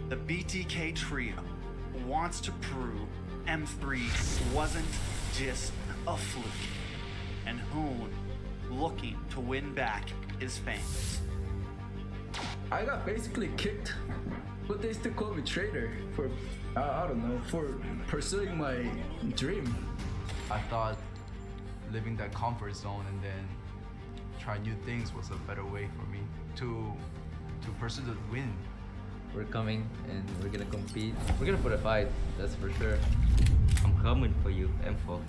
the BTK trio wants to prove M3 wasn't just a fluke, and Hoon looking to win back his fans. I got basically kicked, but they still call me traitor for, I don't know, for pursuing my dream. I thought living that comfort zone and then try new things was a better way for me to pursue the win. We're coming and we're gonna compete. We're gonna put a fight, that's for sure. I'm coming for you, M4.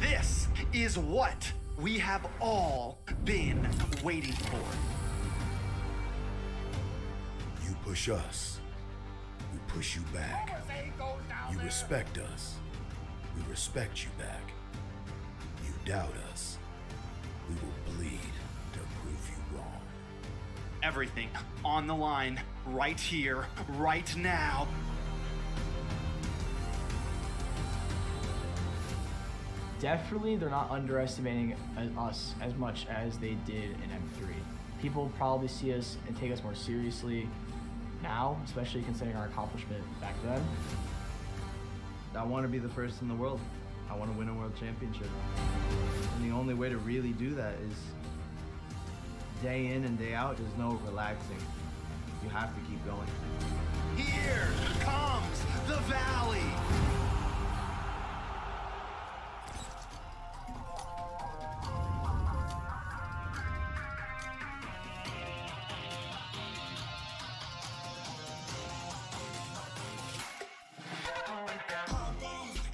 This is what we have all been waiting for. You push us, we push you back. You respect us, we respect you back. You doubt us, we will bleed to prove you wrong. Everything on the line right here, right now. Definitely, they're not underestimating us as much as they did in M3. People probably see us and take us more seriously now, especially considering our accomplishment back then. I want to be the first in the world. I want to win a world championship. And the only way to really do that is day in and day out. There's no relaxing. You have to keep going. Here comes the Valley.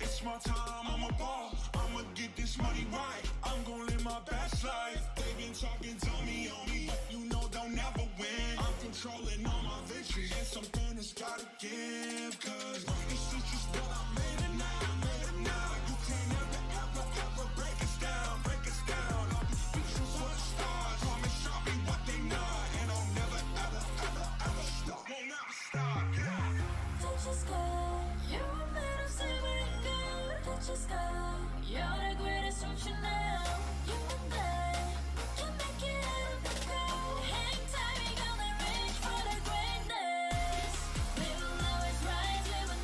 It's my time, I'm a ball. I'ma get this money right. I'm gonna live my best life. They been talking to me on me, but you know they'll never win. I'm controlling all my victories, and something has gotta give. Cause this is just what I made it now, You can't ever break us down, I'll be speechless for the stars. Promise I'll be what they not, and I'll never ever stop. Won't never stop, yeah. Touch the sky, you're a man of saving God. Touch the sky, you're the greatest option now. You and I can make it out of the crowd. Hang tight, we gonna reach for the greatness. We will always rise, we will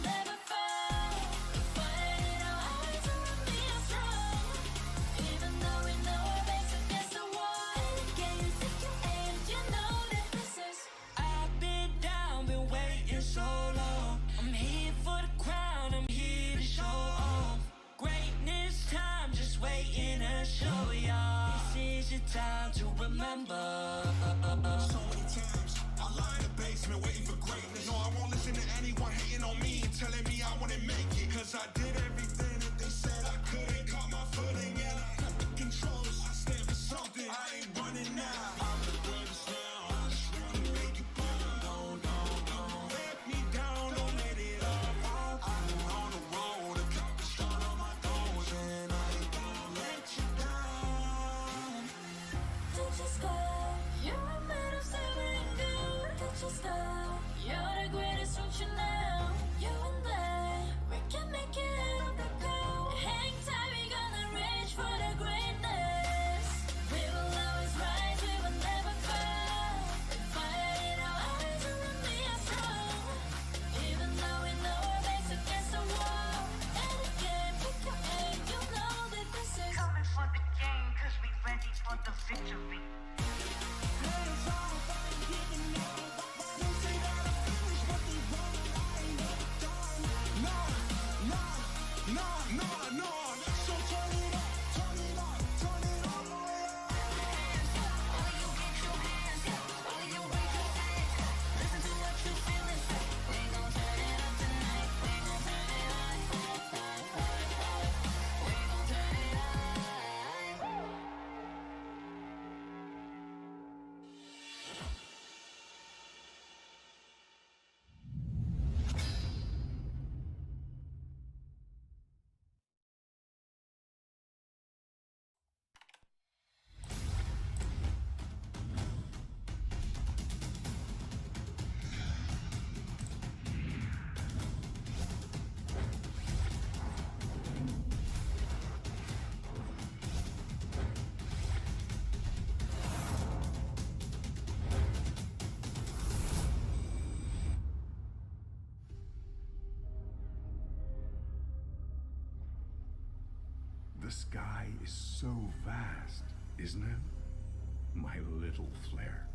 The sky is so vast, isn't it? My little flare.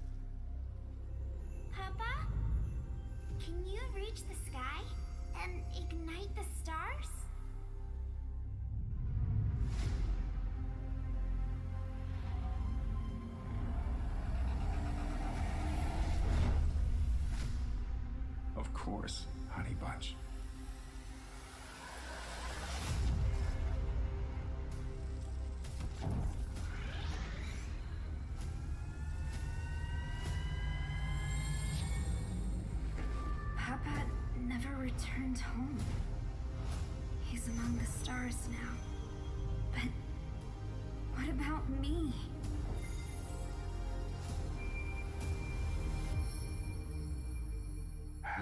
Papa? Can you reach the sky and ignite the stars? Of course, honey bunch. Papa never returned home. He's among the stars now. But what about me?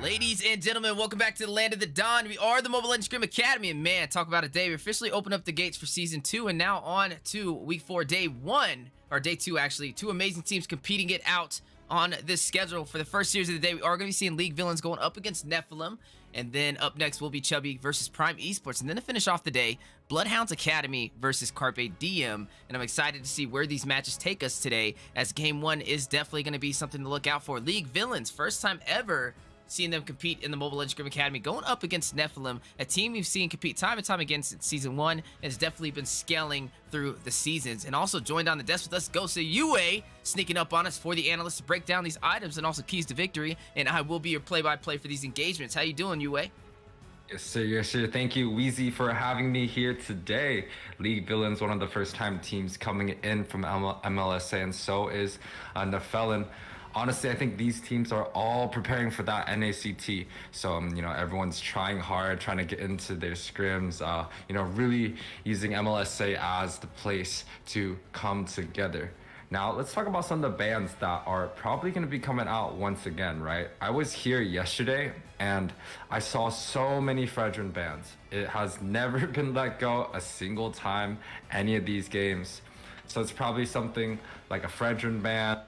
Ladies and gentlemen, welcome back to the Land of the Dawn. We are the Mobile Legends Scrim Academy, and man, talk about a day. We officially opened up the gates for Season 2, and now on to Week 4, Day 1, or Day 2 actually. Two amazing teams competing it out on this schedule. For the first series of the day, we are going to be seeing League Villains going up against Nephilim, and then up next will be Chubby versus Prime Esports. And then to finish off the day, Bloodhounds Academy versus Carpe Diem. And I'm excited to see where these matches take us today, as Game 1 is definitely going to be something to look out for. League Villains, first time ever seeing them compete in the Mobile Legends Scrim Academy, going up against Nephilim, a team we've seen compete time and time again since Season 1, and has definitely been scaling through the seasons. And also joined on the desk with us, Ghost UA, sneaking up on us for the analysts to break down these items and also keys to victory. And I will be your play-by-play for these engagements. How you doing, UA? Yes, sir. Yes, sir. Thank you, Wheezy, for having me here today. League Villains, one of the first-time teams coming in from MLSA, and so is Nephilim. Honestly, I think these teams are all preparing for that NACT. So, you know, everyone's trying hard, trying to get into their scrims, you know, really using MLSA as the place to come together. Now, let's talk about some of the bands that are probably going to be coming out once again, right? I was here yesterday, and I saw so many Fredrin bands. It has never been let go a single time, any of these games. So it's probably something like a Fredrin band,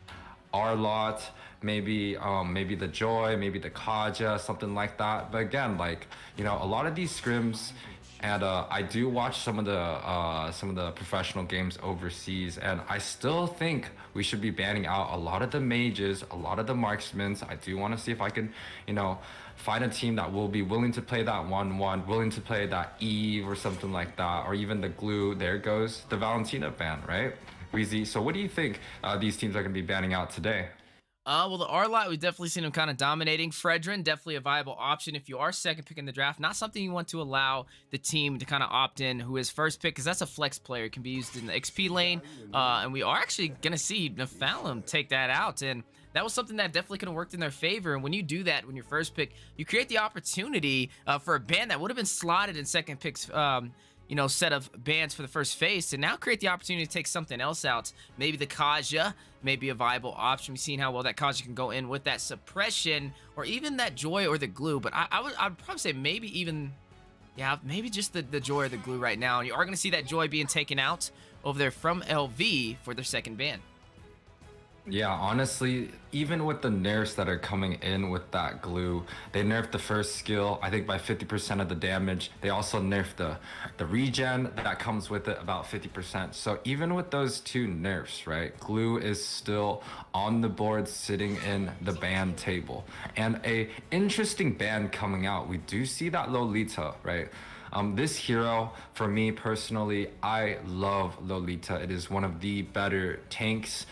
our lot, maybe the Joy, maybe the Kaja, something like that. But again, like, you know, a lot of these scrims, and I do watch some of the professional games overseas, and I still think we should be banning out a lot of the mages, a lot of the marksmen. I do want to see if I can, you know, find a team that will be willing to play that 1-1, willing to play that Eve or something like that, or even the Glue. There goes the Valentina ban, right? Weezy, so what do you think these teams are going to be banning out today? Well, the R-Lot, we've definitely seen them kind of dominating. Fredrin, definitely a viable option if you are second pick in the draft. Not something you want to allow the team to kind of opt in who is first pick, because that's a flex player. It can be used in the XP lane, and we are actually going to see Nephilim take that out, and that was something that definitely could have worked in their favor. And when you do that, when you're first pick, you create the opportunity for a band that would have been slotted in second picks, you know, set of bans for the first phase, and now create the opportunity to take something else out. Maybe the Kaja may be a viable option. We've seen how well that Kaja can go in with that suppression, or even that Joy or the Glue. But I'd probably say maybe even, yeah, maybe just the Joy or the Glue right now. And you are going to see that Joy being taken out over there from LV for their second ban. Yeah, honestly, even with the nerfs that are coming in with that Glue, they nerfed the first skill, I think, by 50% of the damage. They also nerfed the regen that comes with it, about 50%. So even with those two nerfs, right, Glue is still on the board, sitting in the ban table. And a interesting ban coming out, we do see that Lolita, right? This hero, for me personally, I love Lolita. It is one of the better tanks.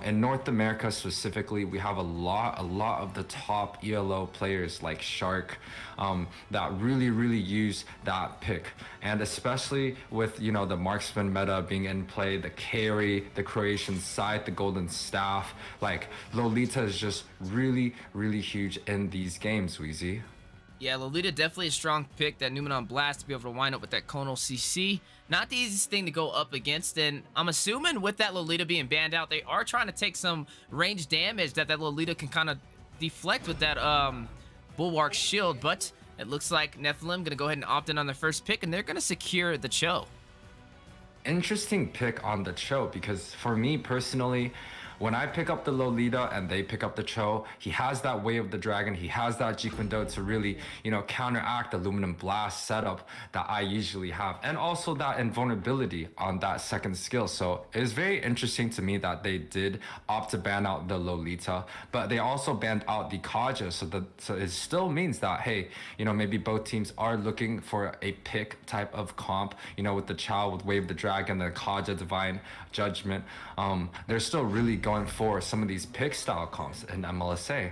In North America specifically, we have a lot of the top ELO players like Shark that really use that pick. And especially with, you know, the marksman meta being in play, the carry, the Croatian scythe, the golden staff, like Lolita is just really huge in these games, Weezy. Yeah, Lolita definitely a strong pick. That Numenon Blast to be able to wind up with that Conal CC. Not the easiest thing to go up against, and I'm assuming with that Lolita being banned out, they are trying to take some range damage that Lolita can kind of deflect with that Bulwark shield, but it looks like Nephilim going to go ahead and opt in on their first pick, and they're going to secure the Cho. Interesting pick on the Cho, because for me personally, when I pick up the Lolita and they pick up the Cho, he has that Way of the Dragon, he has that Jeet Kune Do to really, you know, counteract the Aluminum Blast setup that I usually have, and also that invulnerability on that second skill. So it was very interesting to me that they did opt to ban out the Lolita, but they also banned out the Kaja, so it still means that, hey, you know, maybe both teams are looking for a pick type of comp, you know, with the Chow, with Wave the Dragon, the Kaja Divine Judgment. They're still really going for some of these pick style comps in MLSA.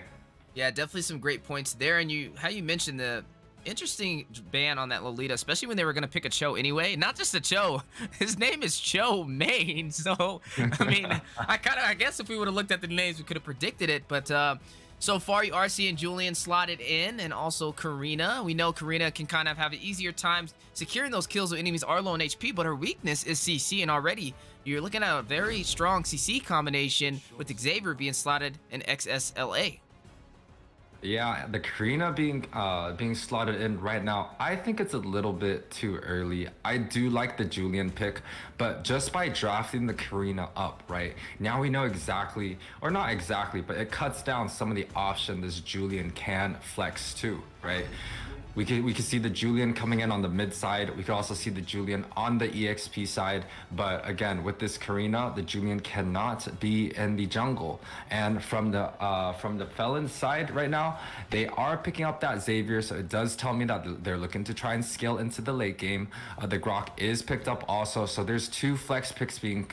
Yeah, definitely some great points there. And how you mentioned the interesting ban on that Lolita, especially when they were going to pick a Cho anyway. Not just a Cho, his name is Cho Main. So, I mean, I guess if we would have looked at the names, we could have predicted it. But so far, you are seeing Julian slotted in, and also Karina. We know Karina can kind of have an easier time securing those kills when enemies are low on HP, but her weakness is CC, and already you're looking at a very strong CC combination with Xavier being slotted in XSLA. Yeah, the Karina being slotted in right now, I think it's a little bit too early. I do like the Julian pick, but just by drafting the Karina up, right, now we know exactly, or not exactly, but it cuts down some of the option this Julian can flex to, right? We could see the Julian coming in on the mid side. We could also see the Julian on the EXP side. But again, with this Karina, the Julian cannot be in the jungle. And from the Felon side right now, they are picking up that Xavier. So it does tell me that they're looking to try and scale into the late game. The Grok is picked up also. So there's 2 flex picks being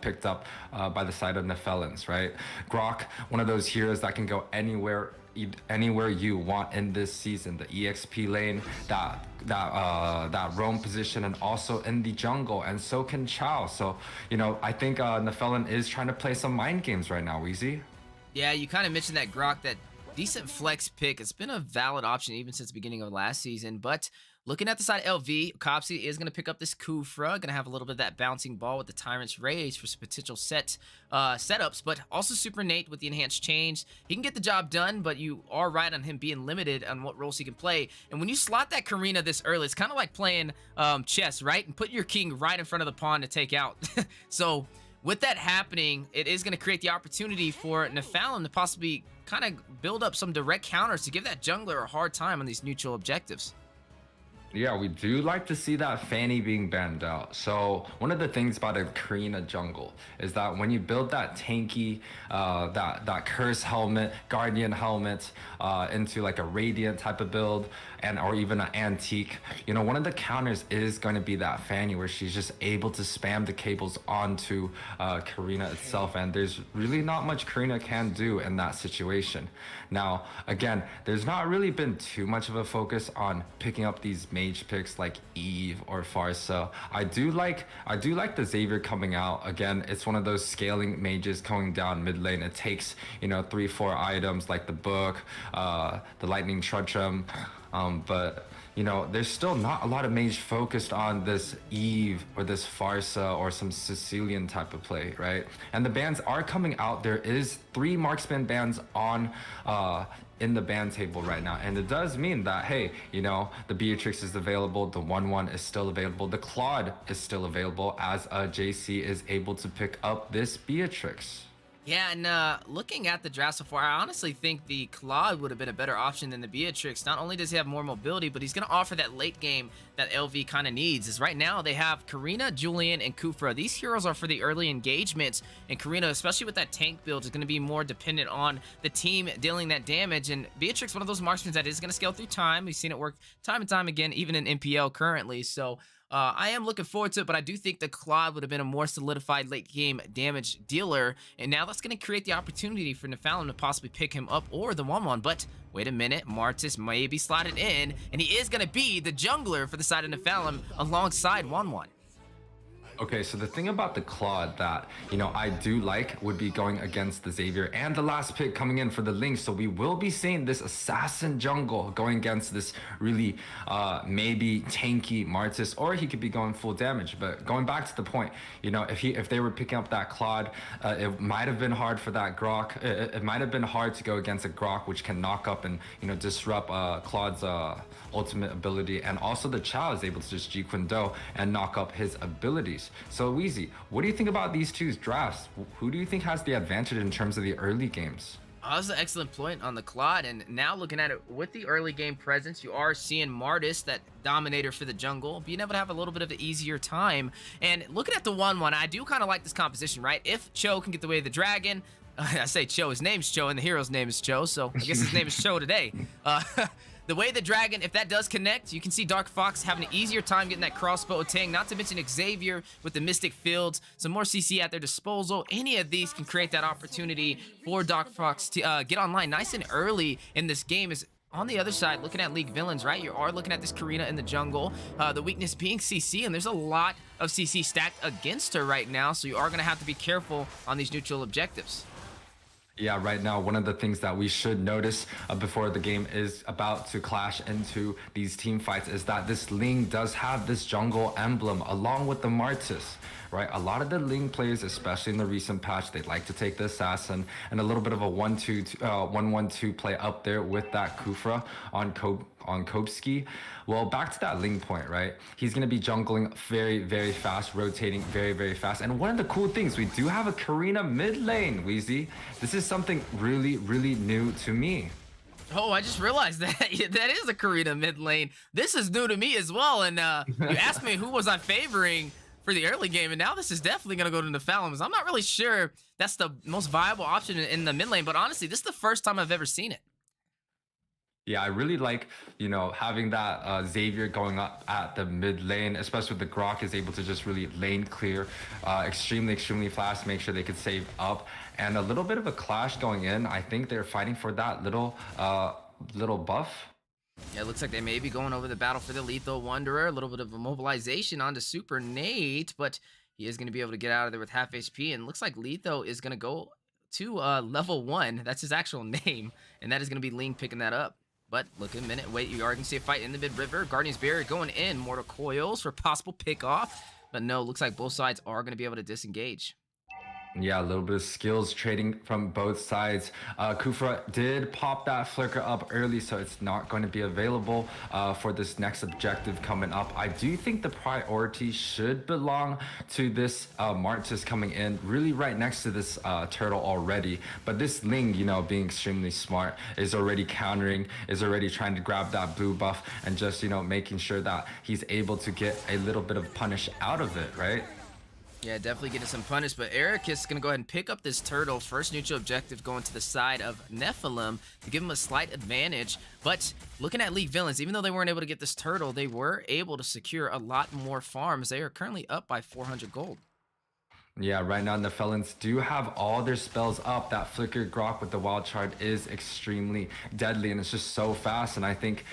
picked up by the side of the Felons, right? Grok, one of those heroes that can go anywhere you want in this season, the EXP lane, that roam position, and also in the jungle, and so can Chow. So, you know, I think Nephilim is trying to play some mind games right now, Weezy. Yeah, you kind of mentioned that Grok, that decent flex pick. It's been a valid option even since the beginning of last season, but looking at the side of LV, Copsy is going to pick up this Kufra, going to have a little bit of that bouncing ball with the Tyrant's Rage for some potential setups, but also Super Nate with the enhanced change. He can get the job done, but you are right on him being limited on what roles he can play. And when you slot that Karina this early, it's kind of like playing chess, right? And put your king right in front of the pawn to take out. So with that happening, it is going to create the opportunity for Nephilim to possibly kind of build up some direct counters to give that jungler a hard time on these neutral objectives. Yeah, we do like to see that Fanny being banned out. So one of the things about a Karina jungle is that when you build that tanky, that curse helmet, guardian helmet, into like a radiant type of build, or even an antique, you know, one of the counters is going to be that Fanny, where she's just able to spam the cables onto Karina itself, and there's really not much Karina can do in that situation. Now, again, there's not really been too much of a focus on picking up these mage picks like Eve or Farsa. I do like the Xavier coming out. Again, it's one of those scaling mages going down mid lane. It takes, you know, 3-4 items like the book, the lightning trudgem, but you know, there's still not a lot of mage focused on this Eve or this Farsa or some Sicilian type of play, right? And the bans are coming out. There is 3 marksman bans on in the ban table right now, and it does mean that, hey, you know, the Beatrix is available, the 1-1 is still available, the Claude is still available, as JC is able to pick up this Beatrix. Yeah, and looking at the draft so far, I honestly think the Claude would have been a better option than the Beatrix. Not only does he have more mobility, but he's going to offer that late game that LV kind of needs. Is right now they have Karina, Julian, and Kufra. These heroes are for the early engagements, and Karina, especially with that tank build, is going to be more dependent on the team dealing that damage. And Beatrix, one of those marksmen that is going to scale through time. We've seen it work time and time again, even in MPL currently. So I am looking forward to it, but I do think the Claude would have been a more solidified late game damage dealer, and now that's going to create the opportunity for Nephilim to possibly pick him up or the 1-1. But wait a minute, Martis may be slotted in, and he is going to be the jungler for the side of Nephilim alongside 1-1. Okay, so the thing about the Claude that, you know, I do like would be going against the Xavier and the last pick coming in for the Lynx. So we will be seeing this assassin jungle going against this really maybe tanky Martis, or he could be going full damage. But going back to the point, you know, if they were picking up that Claude, it might have been hard for that Grok. It might have been hard to go against a Grok, which can knock up and, you know, disrupt Claude's ultimate ability. And also the Chow is able to just Jeet Kune Do and knock up his abilities. Martis. So Weezy, what do you think about these two drafts? Who do you think has the advantage in terms of the early games? That was an excellent point on the Claude, and now looking at it with the early game presence, you are seeing Martis, that dominator for the jungle, being able to have a little bit of an easier time. And looking at the 1-1, I do kind of like this composition, right? If Cho can get the way of the dragon, I say Cho, his name's Cho, and the hero's name is Cho, so I guess his name is Cho today. The way the dragon, if that does connect, you can see Dark Fox having an easier time getting that crossbow Tang, not to mention Xavier with the Mystic Fields, some more CC at their disposal. Any of these can create that opportunity for Dark Fox to get online nice and early in this game. Is on the other side, looking at League villains, right? You are looking at this Karina in the jungle, the weakness being CC, and there's a lot of CC stacked against her right now, so you are going to have to be careful on these neutral objectives. Yeah, right now, one of the things that we should notice before the game is about to clash into these team fights is that this Ling does have this jungle emblem along with the Martis, right? A lot of the Ling players, especially in the recent patch, they like to take the assassin and a little bit of a 1-1-2 play up there with that Kufra on Kopski. Well, back to that Ling point, right? He's going to be jungling very, very fast, rotating very, very fast. And one of the cool things, we do have a Karina mid lane, Weezy. This is something really, really new to me. Oh, I just realized that that is a Karina mid lane. This is new to me as well. And you asked me who was I favoring for the early game, and now this is definitely going to go to Nephilim. I'm not really sure that's the most viable option in the mid lane, but honestly, this is the first time I've ever seen it. Yeah, I really like, you know, having that Xavier going up at the mid lane, especially with the Grok is able to just really lane clear extremely, extremely fast, make sure they could save up. And a little bit of a clash going in. I think they're fighting for that little buff. Yeah, it looks like they may be going over the battle for the Lethal Wanderer. A little bit of a mobilization onto Super Nate, but he is going to be able to get out of there with half HP. And looks like Letho is going to go to level 1. That's his actual name. And that is going to be Ling picking that up. But look a minute, wait, you are going to see a fight in the mid-river. Guardian's Barrier going in, Mortal Coils for possible pick-off. But no, looks like both sides are going to be able to disengage. Yeah, a little bit of skills trading from both sides. Kufra did pop that flicker up early, so it's not going to be available for this next objective coming up. I do think the priority should belong to this Martis coming in really right next to this turtle already. But this Ling, you know, being extremely smart, is already countering, is already trying to grab that blue buff and just, you know, making sure that he's able to get a little bit of punish out of it, right? Yeah, definitely getting some punish, but Eric is going to go ahead and pick up this turtle. First neutral objective going to the side of Nephilim to give him a slight advantage. But looking at League villains, even though they weren't able to get this turtle, they were able to secure a lot more farms. They are currently up by 400 gold. Yeah, right now the Felons do have all their spells up. That Flicker Grok with the Wild Charge is extremely deadly, and it's just so fast, and I think...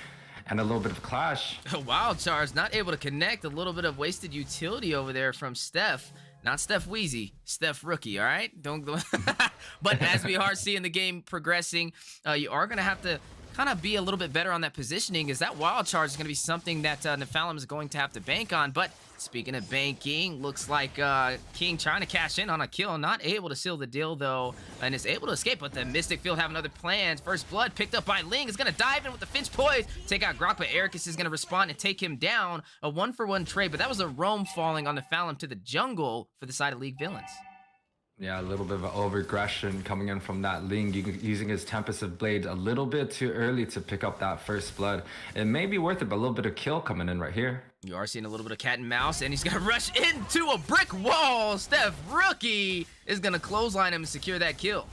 And a little bit of a clash. Wild Charge not able to connect. A little bit of wasted utility over there from Steph. Not Steph Weezy, Steph Rookie, all right? Don't go. But as we are seeing the game progressing, you are going to have to kind of be a little bit better on that positioning, as that Wild Charge is going to be something that Nephilim is going to have to bank on. But speaking of banking, looks like King trying to cash in on a kill, not able to seal the deal though, and is able to escape. But the Mystic Field having other plans. First blood picked up by Ling, is going to dive in with the Finch Poise, take out Grok, but Ericus is going to respond and take him down. A 1-for-1 trade, but that was a roam falling on Nephilim to the jungle for the side of League villains. Yeah, a little bit of an overaggression coming in from that Ling, using his Tempest of Blades a little bit too early to pick up that first blood. It may be worth it, but a little bit of kill coming in right here. You are seeing a little bit of cat and mouse, and he's going to rush into a brick wall. Steph Rookie is going to clothesline him and secure that kill.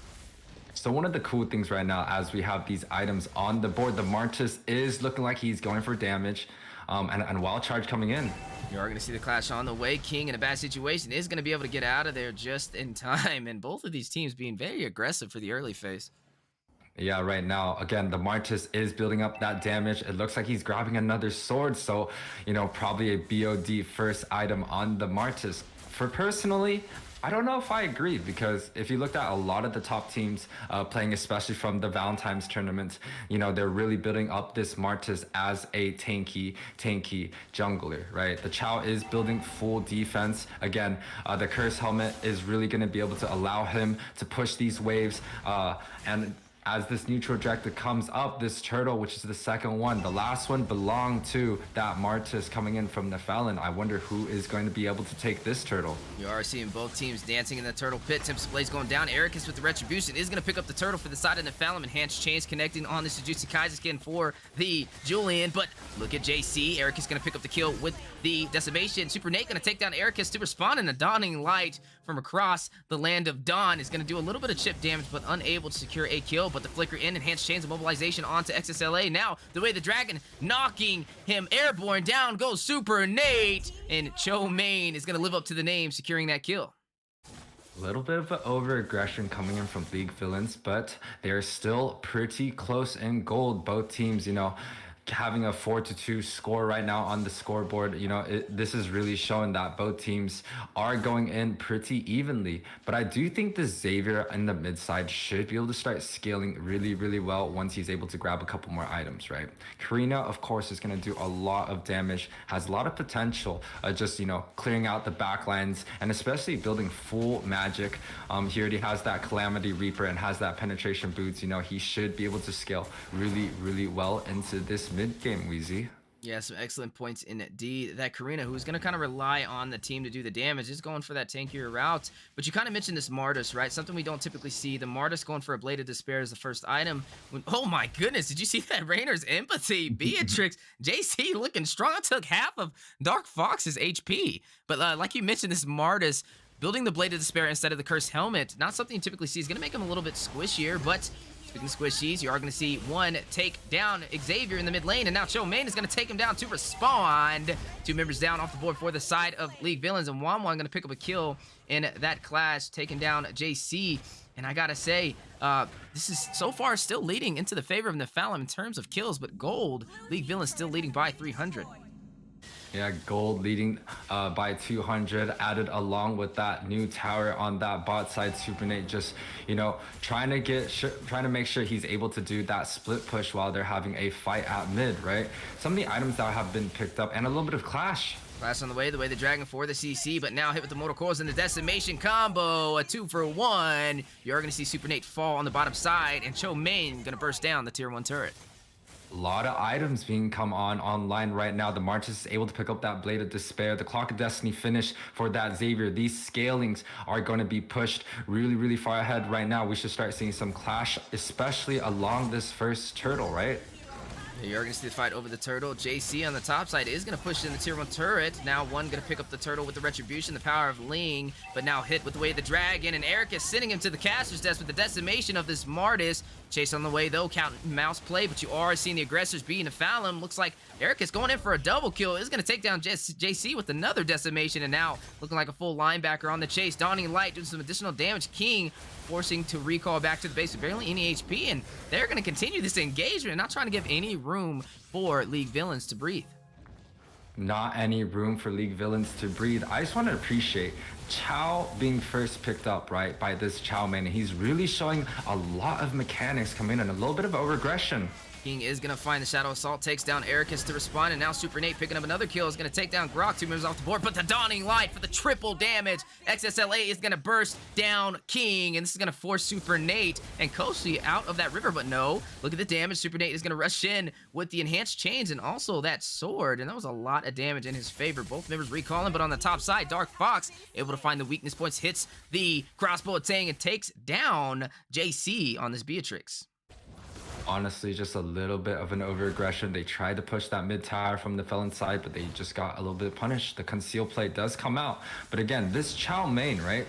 So one of the cool things right now, as we have these items on the board, the Martis is looking like he's going for damage, and Wild Charge coming in. You are going to see the clash on the way. King in a bad situation is going to be able to get out of there just in time, and both of these teams being very aggressive for the early phase. Yeah, right now, again, the Martis is building up that damage. It looks like he's grabbing another sword, so, you know, probably a BOD first item on the Martis. For personally, I don't know if I agree, because if you looked at a lot of the top teams playing, especially from the Valentine's tournament, you know, they're really building up this Martis as a tanky jungler, right? The Chow is building full defense. Again, the Curse Helmet is really going to be able to allow him to push these waves, and as this neutral objective comes up, this turtle, which is the second one, the last one belonged to that Martis coming in from Nephilim. I wonder who is going to be able to take this turtle. You are seeing both teams dancing in the turtle pit. Tempest Blaze going down. Ericus with the retribution is going to pick up the turtle for the side of Nephilim. Enhanced chains connecting on the Jujutsu Kaisen for the Julian. But look at JC. Ericus going to pick up the kill with the decimation. Super Nate going to take down Ericus to respond, in a dawning light from across the land of Dawn is going to do a little bit of chip damage, but unable to secure a kill. But the flicker in, enhanced chains of mobilization onto XSLA. Now the way the dragon knocking him airborne. Down goes Super Nate, and Cho Main is going to live up to the name, securing that kill. A little bit of an over-aggression coming in from League Villains, but they're still pretty close in gold. Both teams, you know, having a 4-2 score right now on the scoreboard, you know, this is really showing that both teams are going in pretty evenly. But I do think the Xavier in the mid side should be able to start scaling really, really well once he's able to grab a couple more items, right? Karina, of course, is going to do a lot of damage, has a lot of potential, just, you know, clearing out the backlines and especially building full magic. He already has that Calamity Reaper and has that penetration boots. You know, he should be able to scale really, really well into this mid-game, Wheezy. Yeah, some excellent points indeed. That Karina, who's going to kind of rely on the team to do the damage, is going for that tankier route. But you kind of mentioned this Martis, right? Something we don't typically see. The Martis going for a Blade of Despair as the first item. Oh my goodness, did you see that? Rainer's empathy. Beatrix, JC looking strong. Took half of Dark Fox's HP. But like you mentioned, this Martis building the Blade of Despair instead of the Cursed Helmet, not something you typically see. Is going to make him a little bit squishier, but speaking of squishies, you are going to see one take down Xavier in the mid lane, and now Cho Main is going to take him down to respond. 2 members down off the board for the side of League Villains, and Wanwan going to pick up a kill in that clash, taking down JC. And I gotta say, this is so far still leading into the favor of Nephilim in terms of kills, but Gold, League Villains still leading by 300. Yeah, Gold leading by 200, added along with that new tower on that bot side. Super Nate just, you know, trying to make sure he's able to do that split push while they're having a fight at mid, right? Some of the items that have been picked up and a little bit of clash. Clash on the way the Dragon for the CC, but now hit with the Mortal Coils and the Decimation combo, a 2-for-1. You're going to see Super Nate fall on the bottom side, and Cho Main going to burst down the tier 1 turret. A lot of items being come online right now. The Martis is able to pick up that Blade of Despair. The Clock of Destiny finish for that Xavier. These scalings are going to be pushed really, really far ahead right now. We should start seeing some clash, especially along this first turtle, right? You're going to see the fight over the turtle. JC on the top side is going to push in the tier 1 turret. Now one going to pick up the turtle with the retribution, the power of Ling, but now hit with the way of the dragon, and Eric is sending him to the caster's desk with the decimation of this Martis. Chase on the way though, count mouse play, but you are seeing the aggressors being Nephilim. Looks like Eric is going in for a double kill. Is going to take down JC with another decimation, and now looking like a full linebacker on the chase. Dawning Light doing some additional damage. King forcing to recall back to the base with barely any HP, and they're going to continue this engagement, not trying to give any room for League Villains to breathe. Not any room for League Villains to breathe. I just want to appreciate Chow being first picked up, right, by this Chow man. He's really showing a lot of mechanics come in and a little bit of over-aggression. King is going to find the Shadow Assault, takes down Ericus to respond, and now Super Nate picking up another kill is going to take down Grok. 2 members off the board, but the Dawning Light for the triple damage. XSLA is going to burst down King, and this is going to force Super Nate and Koshi out of that river, but no. Look at the damage. Super Nate is going to rush in with the enhanced chains and also that sword, and that was a lot of damage in his favor. Both members recalling, but on the top side, Dark Fox able to find the weakness points, hits the crossbow at Tang, and takes down JC on this Beatrix. Honestly, just a little bit of an over-aggression. They tried to push that mid tower from the Felon side, but they just got a little bit punished. The conceal play does come out. But again, this Chow main, right?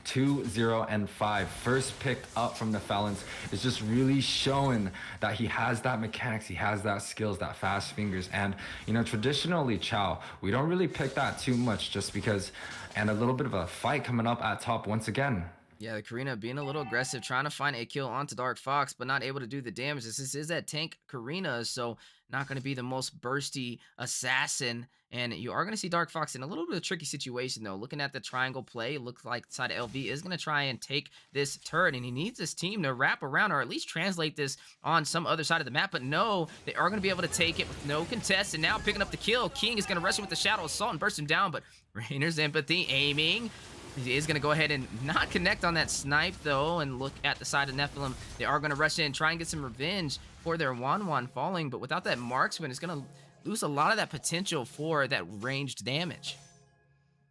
2-0-5, first picked up from the Felons, is just really showing that he has that mechanics, he has that skills, that fast fingers. And, you know, traditionally Chow, we don't really pick that too much just because, and a little bit of a fight coming up at top once again. Yeah, the Karina being a little aggressive, trying to find a kill onto Dark Fox, but not able to do the damage. This is that tank Karina, so not going to be the most bursty assassin. And you are going to see Dark Fox in a little bit of a tricky situation, though. Looking at the triangle play, it looks like the side of LV is going to try and take this turret, and he needs this team to wrap around or at least translate this on some other side of the map. But no, they are going to be able to take it with no contest, and now picking up the kill. King is going to rush it with the Shadow Assault and burst him down, but Rainer's empathy aiming He is going to go ahead and not connect on that snipe, though, and look at the side of Nephilim. They are going to rush in, try and get some revenge for their Wan falling, but without that marksman, it's going to lose a lot of that potential for that ranged damage.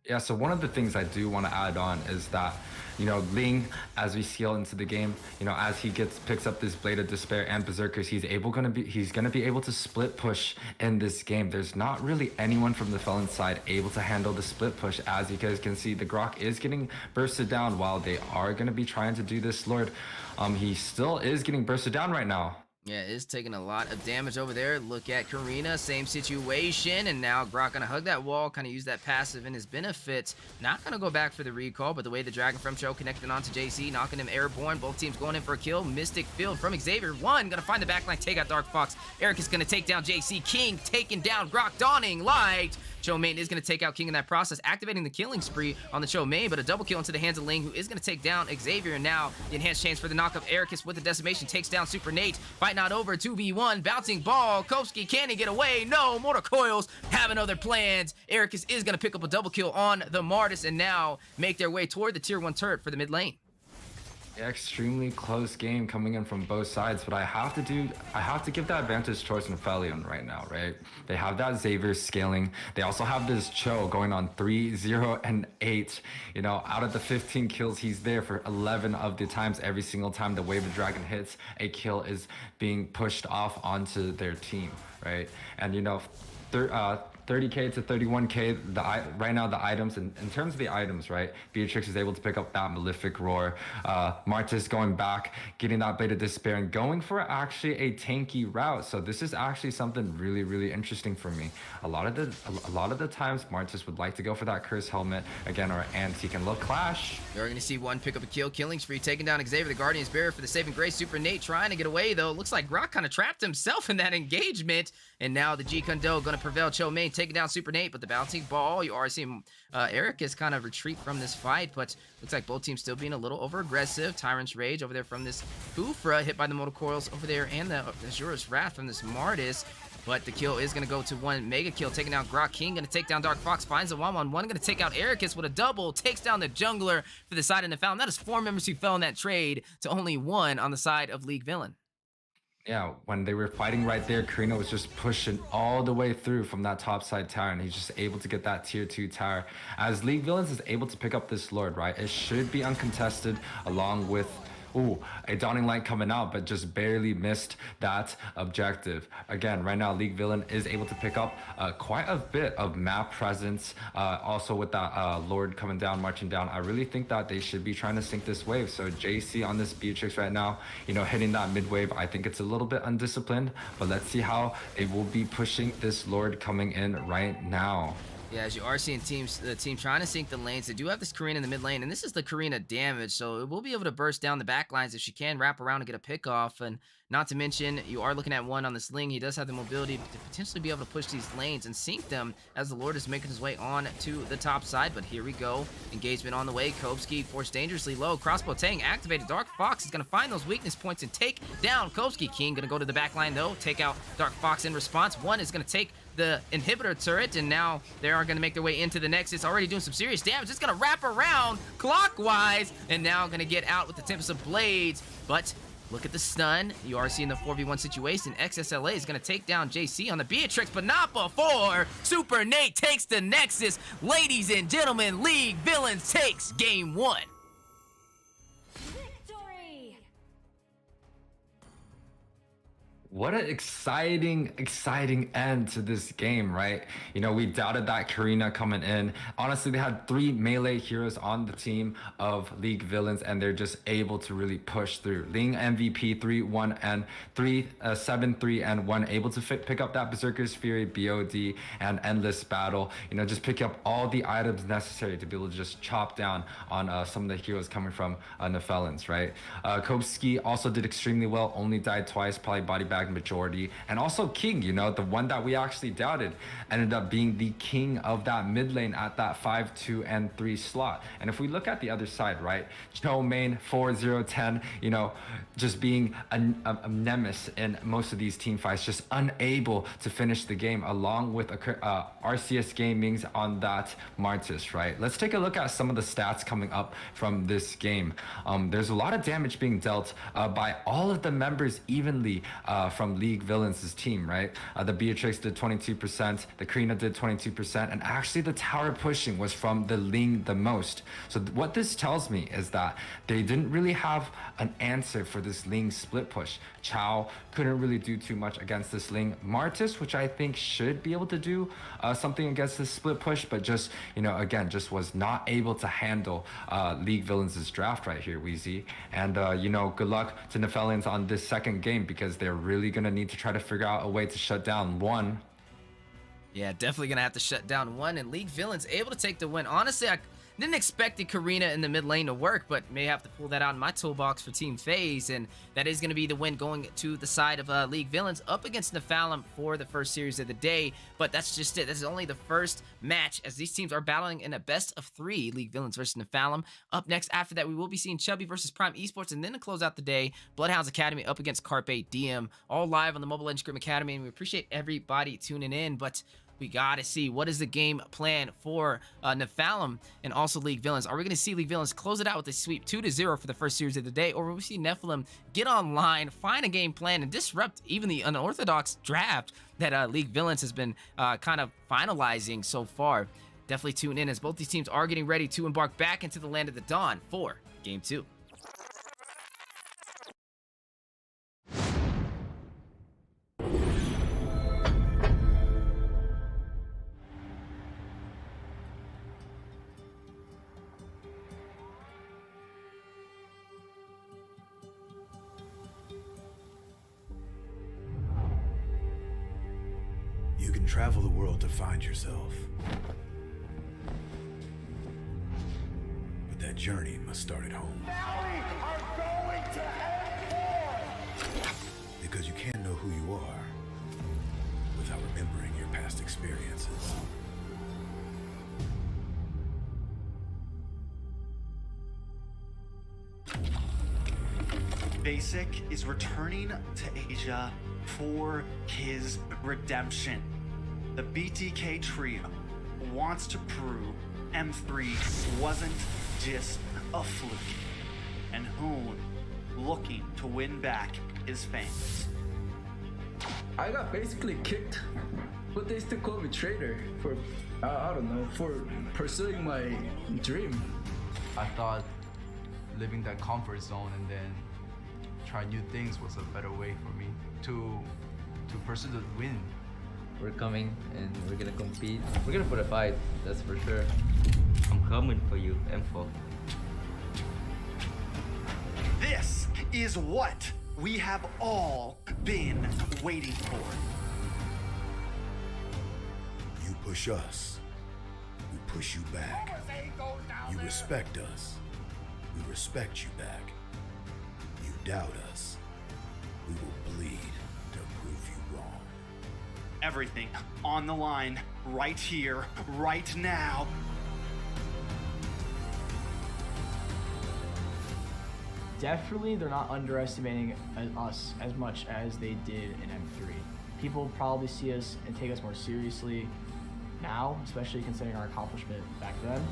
Yeah, so one of the things I do want to add on is that, you know, Ling, as we scale into the game, you know, as he picks up this Blade of Despair and Berserkers, he's gonna be able to split push in this game. There's not really anyone from the Felon side able to handle the split push. As you guys can see, the Grok is getting bursted down while they are gonna be trying to do this Lord. He still is getting bursted down right now. Yeah, is taking a lot of damage over there. Look at Karina, same situation, and now Grok gonna hug that wall, kind of use that passive in his benefit. Not gonna go back for the recall, but the way the Dragon from Show connected onto JC, knocking him airborne. Both teams going in for a kill. Mystic Field from Xavier. One gonna find the backline, take out Dark Fox. Eric is gonna take down JC. King taking down Grok. Dawning Light. Cho Main is going to take out King in that process, activating the killing spree on the Cho Main, but a double kill into the hands of Ling, who is going to take down Xavier. And now the enhanced chance for the knock of Ericus with the decimation takes down Super Nate. Fight not over, 2v1, bouncing ball. Kovsky, can he get away? No, Mortar Coils having other plans. Ericus is going to pick up a double kill on the Martis and now make their way toward the tier 1 turret for the mid lane. Extremely close game coming in from both sides, but I have to give that advantage towards Nephilim right now, right? They have that Xavier scaling. They also have this Cho going on 3, 0, and 8. You know, out of the 15 kills, he's there for 11 of the times. Every single time the Wave of Dragon hits, a kill is being pushed off onto their team, right? And you know, 30k to 31k, right now the items, in terms of the items, right? Beatrix is able to pick up that Malefic Roar. Martis going back, getting that Blade of Despair, and going for actually a tanky route. So this is actually something really, really interesting for me. A lot of the times, Martis would like to go for that Curse Helmet again, or anti-can look clash. You're going to see one pick up a kill, killing spree, taking down Xavier, the Guardian's Barrier for the saving grace. Super Nate trying to get away, though. Looks like Grok kind of trapped himself in that engagement. And now the G Kundo going to prevail. Cho Main taking down Super Nate, but the bouncing ball, you are seeing Eric is kind of retreat from this fight, but looks like both teams still being a little over aggressive. Tyrant's Rage over there from this Kufra, hit by the Motor Coils over there, and the Azura's Wrath from this Martis. But the kill is going to go to one mega kill, taking down Grok. King going to take down Dark Fox, finds the 1-1-1, going to take out Ericus with a double, takes down the jungler for the side of Nephilim. That is 4 members who fell in that trade to only 1 on the side of League Villain. Yeah, when they were fighting right there, Karina was just pushing all the way through from that top side tower, and he's just able to get that tier 2 tower. As League Villains is able to pick up this Lord, right? It should be uncontested, along with a Dawning Light coming out, but just barely missed that objective. Again, right now, League Villain is able to pick up quite a bit of map presence. Also with that Lord coming down, marching down, I really think that they should be trying to sink this wave. So JC on this Beatrix right now, you know, hitting that mid wave, I think it's a little bit undisciplined, but let's see how they will be pushing this Lord coming in right now. Yeah, as you are seeing the team trying to sink the lanes. They do have this Karina in the mid lane, and this is the Karina damage, so it will be able to burst down the back lines if she can wrap around and get a pick off. And not to mention, you are looking at one on the Sling. He does have the mobility to potentially be able to push these lanes and sink them as the Lord is making his way on to the top side. But here we go. Engagement on the way. Kovsky forced dangerously low. Crossbow Tang activated. Dark Fox is going to find those weakness points and take down Kovsky. King going to go to the back line, though. Take out Dark Fox in response. One is going to take the inhibitor turret, and now they are going to make their way into the Nexus, already doing some serious damage. It's going to wrap around clockwise, and now going to get out with the Tempest of Blades. But look at the stun. You are seeing the 4v1 situation. XSLA is going to take down JC on the Beatrix, but not before Super Nate takes the Nexus. Ladies and gentlemen, League Villains takes game 1. What an exciting end to this game, right? You know, we doubted that Karina coming in. Honestly, they had 3 melee heroes on the team of League Villains, and they're just able to really push through. Ling MVP 3-1 and 7-3 and 1, able to pick up that Berserker's Fury, BOD, and Endless Battle. You know, just pick up all the items necessary to be able to just chop down on some of the heroes coming from Nephilim, right? Kovsky also did extremely well, only died twice, probably body bag teabag majority. And also King, you know, the one that we actually doubted, ended up being the king of that mid lane at that 5, 2, and 3 slot. And if we look at the other side, right, Cho main 4, 0, 10, you know, just being a nemesis in most of these team fights, just unable to finish the game, along with RCS Gaming's on that Martis, right? Let's take a look at some of the stats coming up from this game. There's a lot of damage being dealt by all of the members evenly from League Villains' team, right? The Beatrix did 22%, the Karina did 22%, and actually the tower pushing was from the Ling the most. So what this tells me is that they didn't really have an answer for this Ling split push. Chao couldn't really do too much against this Ling. Martis, which I think should be able to do something against this split push, but just, you know, again, just was not able to handle League Villains' draft right here, Weezy. And, you know, good luck to Nephilims on this second game, because they're really going to need to try to figure out a way to shut down one. Yeah, definitely going to have to shut down one, and League Villains able to take the win. Honestly, I didn't expect the Karina in the mid lane to work, but may have to pull that out in my toolbox for Team FaZe, and that is going to be the win going to the side of League Villains up against Nephilim for the first series of the day. But that's just it. This is only the first match, as these teams are battling in a best of 3, League Villains versus Nephilim. Up next after that, we will be seeing Chubby versus Prime Esports, and then to close out the day, Bloodhounds Academy up against Carpe Diem, all live on the Mobile Legends Scrim Academy, and we appreciate everybody tuning in. But we gotta see what is the game plan for Nephilim and also League Villains. Are we gonna see League Villains close it out with a sweep 2-0 for the first series of the day, or will we see Nephilim get online, find a game plan, and disrupt even the unorthodox draft that League Villains has been kind of finalizing so far? Definitely tune in, as both these teams are getting ready to embark back into the Land of the Dawn for Game 2. You can travel the world to find yourself. But that journey must start at home. Because you can't know who you are without remembering your past experiences. Basic is returning to Asia for his redemption. The BTK trio wants to prove M3 wasn't just a fluke, and Hoon looking to win back his fame. I got basically kicked, but they still call me traitor for, I don't know, for pursuing my dream. I thought living that comfort zone and then try new things was a better way for me to pursue the win. We're coming and we're gonna compete. We're gonna put a fight, that's for sure. I'm coming for you, M4. This is what we have all been waiting for. You push us, we push you back. You respect us, we respect you back. You doubt us, we will bleed to prove you wrong. Everything on the line, right here, right now. Definitely, they're not underestimating us as much as they did in M3. People probably see us and take us more seriously now, especially considering our accomplishment back then.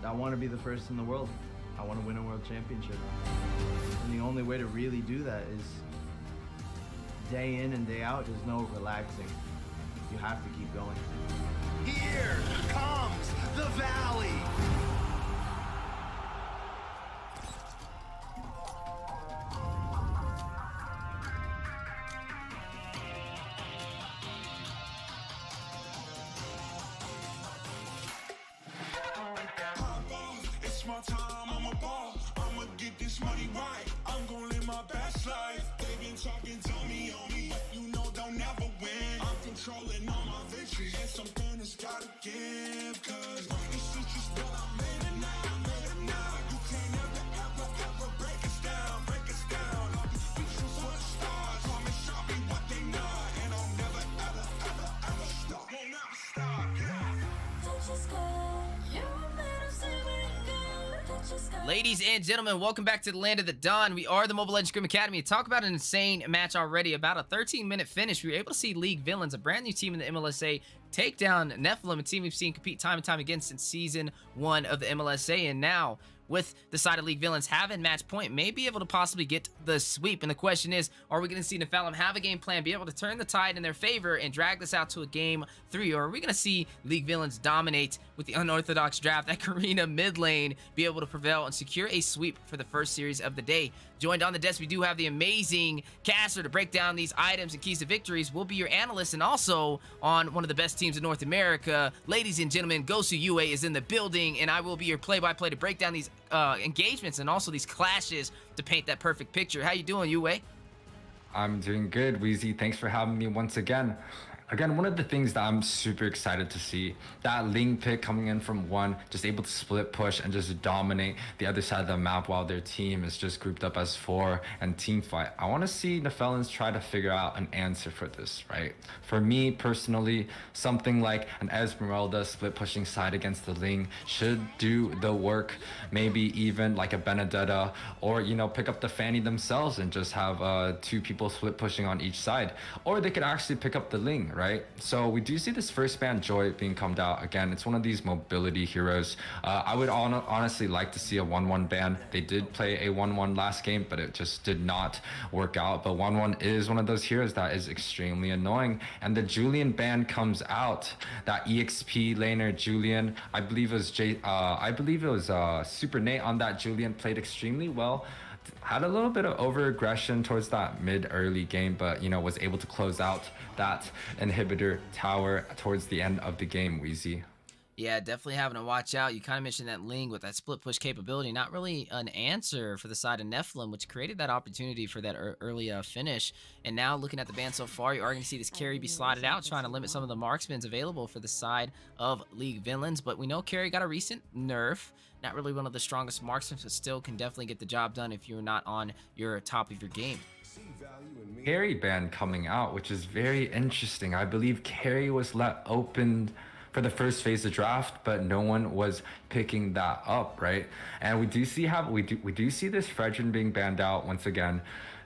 I want to be the first in the world. I want to win a world championship. And the only way to really do that is day in and day out. There's no relaxing. You have to keep going. Here comes the valley. It's my time, I'm a ball. I'ma get this money right. I'm gonna live my best life. They been talking, tell me on me, but you know they'll never win. I'm controlling all my victories, and something has gotta give. Cause this is just what I made it now, You can't ever break us down, break us down. I'll be speechless for the stars. Ladies and gentlemen, welcome back to the Land of the Dawn. We are the Mobile Legends Scrim Academy. Talk about an insane match already. About a 13-minute finish. We were able to see League Villains, a brand new team in the MLSA, take down Nephilim, a team we've seen compete time and time again since Season 1 of the MLSA. And now, with the side of League Villains having match point, may be able to possibly get the sweep. And the question is, are we going to see Nephilim have a game plan, be able to turn the tide in their favor and drag this out to a game 3? Or are we going to see League Villains dominate with the unorthodox draft at Karina mid lane, be able to prevail and secure a sweep for the first series of the day? Joined on the desk, we do have the amazing Caster to break down these items and keys to victories. We'll be your analyst, and also on one of the best teams in North America. Ladies and gentlemen, Gosu Yue is in the building, and I will be your play-by-play to break down these engagements and also these clashes to paint that perfect picture. How you doing, Yue? I'm doing good, Weezy. Thanks for having me once again. Again, one of the things that I'm super excited to see, that Ling pick coming in from 1, just able to split push and just dominate the other side of the map while their team is just grouped up as 4 and team fight. I want to see the Felons try to figure out an answer for this, right? For me personally, something like an Esmeralda split pushing side against the Ling should do the work. Maybe even like a Benedetta, or pick up the Fanny themselves and just have 2 people split pushing on each side. Or they could actually pick up the Ling, right? So we do see this first ban Joy being comed out. Again, it's one of these mobility heroes. I would honestly like to see a 1-1 ban. They did play a 1-1 last game, but it just did not work out. But 1-1 is one of those heroes that is extremely annoying. And the Julian ban comes out. That EXP laner Julian, I believe it was Super Nate on that Julian, played extremely well. Had a little bit of over-aggression towards that mid-early game, but, was able to close out that inhibitor tower towards the end of the game, Weezy. Yeah, definitely having to watch out. You kind of mentioned that Ling with that split push capability, not really an answer for the side of Nephilim, which created that opportunity for that early finish. And now looking at the ban so far, you are going to see this carry be slotted out, trying to limit some of the marksmen available for the side of League Villains. But we know carry got a recent nerf. Not really one of the strongest marksmen, but still can definitely get the job done if you're not on your top of your game. Carry ban coming out, which is very interesting. I believe carry was let open for the first phase of draft, but no one was picking that up, right? And we do see this Fredrin being banned out once again.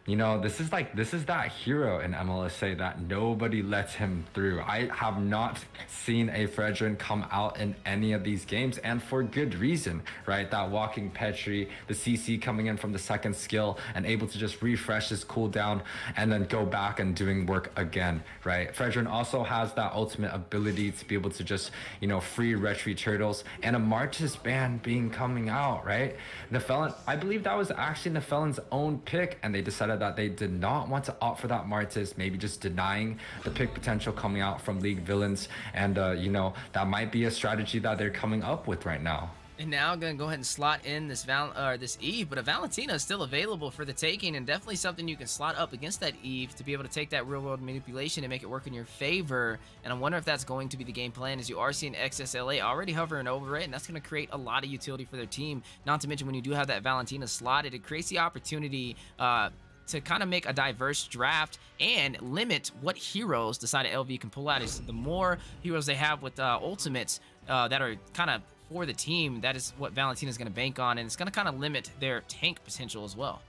This is that hero in MLSA that nobody lets him through. I have not seen a Fredrin come out in any of these games, and for good reason, right? That walking Petri, the CC coming in from the second skill and able to just refresh his cooldown and then go back and doing work again, right? Fredrin also has that ultimate ability to be able to just, free retreat turtles, and a Martis ban being coming out, right? Nephilim, I believe that was actually Nephilim's own pick, and they decided that they did not want to opt for that Martis, maybe just denying the pick potential coming out from League Villains. And that might be a strategy that they're coming up with right now. And now I'm going to go ahead and slot in this Eve, but a Valentina is still available for the taking, and definitely something you can slot up against that Eve to be able to take that real-world manipulation and make it work in your favor. And I wonder if that's going to be the game plan, as you are seeing XSLA already hovering over it, and that's going to create a lot of utility for their team. Not to mention, when you do have that Valentina slotted, it creates the opportunity to kind of make a diverse draft and limit what heroes the side of LV can pull out. Is the more heroes they have with ultimates that are kind of for the team, that is what Valentina is going to bank on, and it's going to kind of limit their tank potential as well.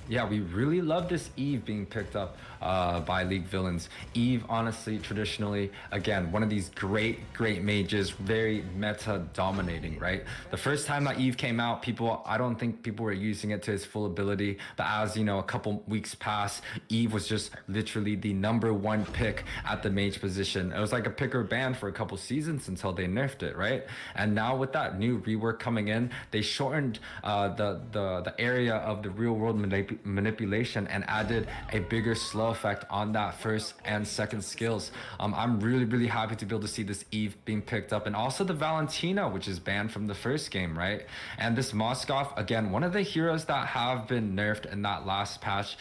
Yeah, we really love this Eve being picked up by League Villains. Eve, honestly, traditionally, again, one of these great mages, very meta dominating, right? The first time that Eve came out, I don't think people were using it to its full ability, but as a couple weeks passed, Eve was just literally the #1 pick at the mage position. It was like a pick or ban for a couple seasons until they nerfed it, right? And now with that new rework coming in, they shortened the area of the real world manipulation and added a bigger slow effect on that first and second skills. I'm really happy to be able to see this Eve being picked up, and also the Valentina, which is banned from the first game, right? And this Moskov, again, one of the heroes that have been nerfed in that last patch.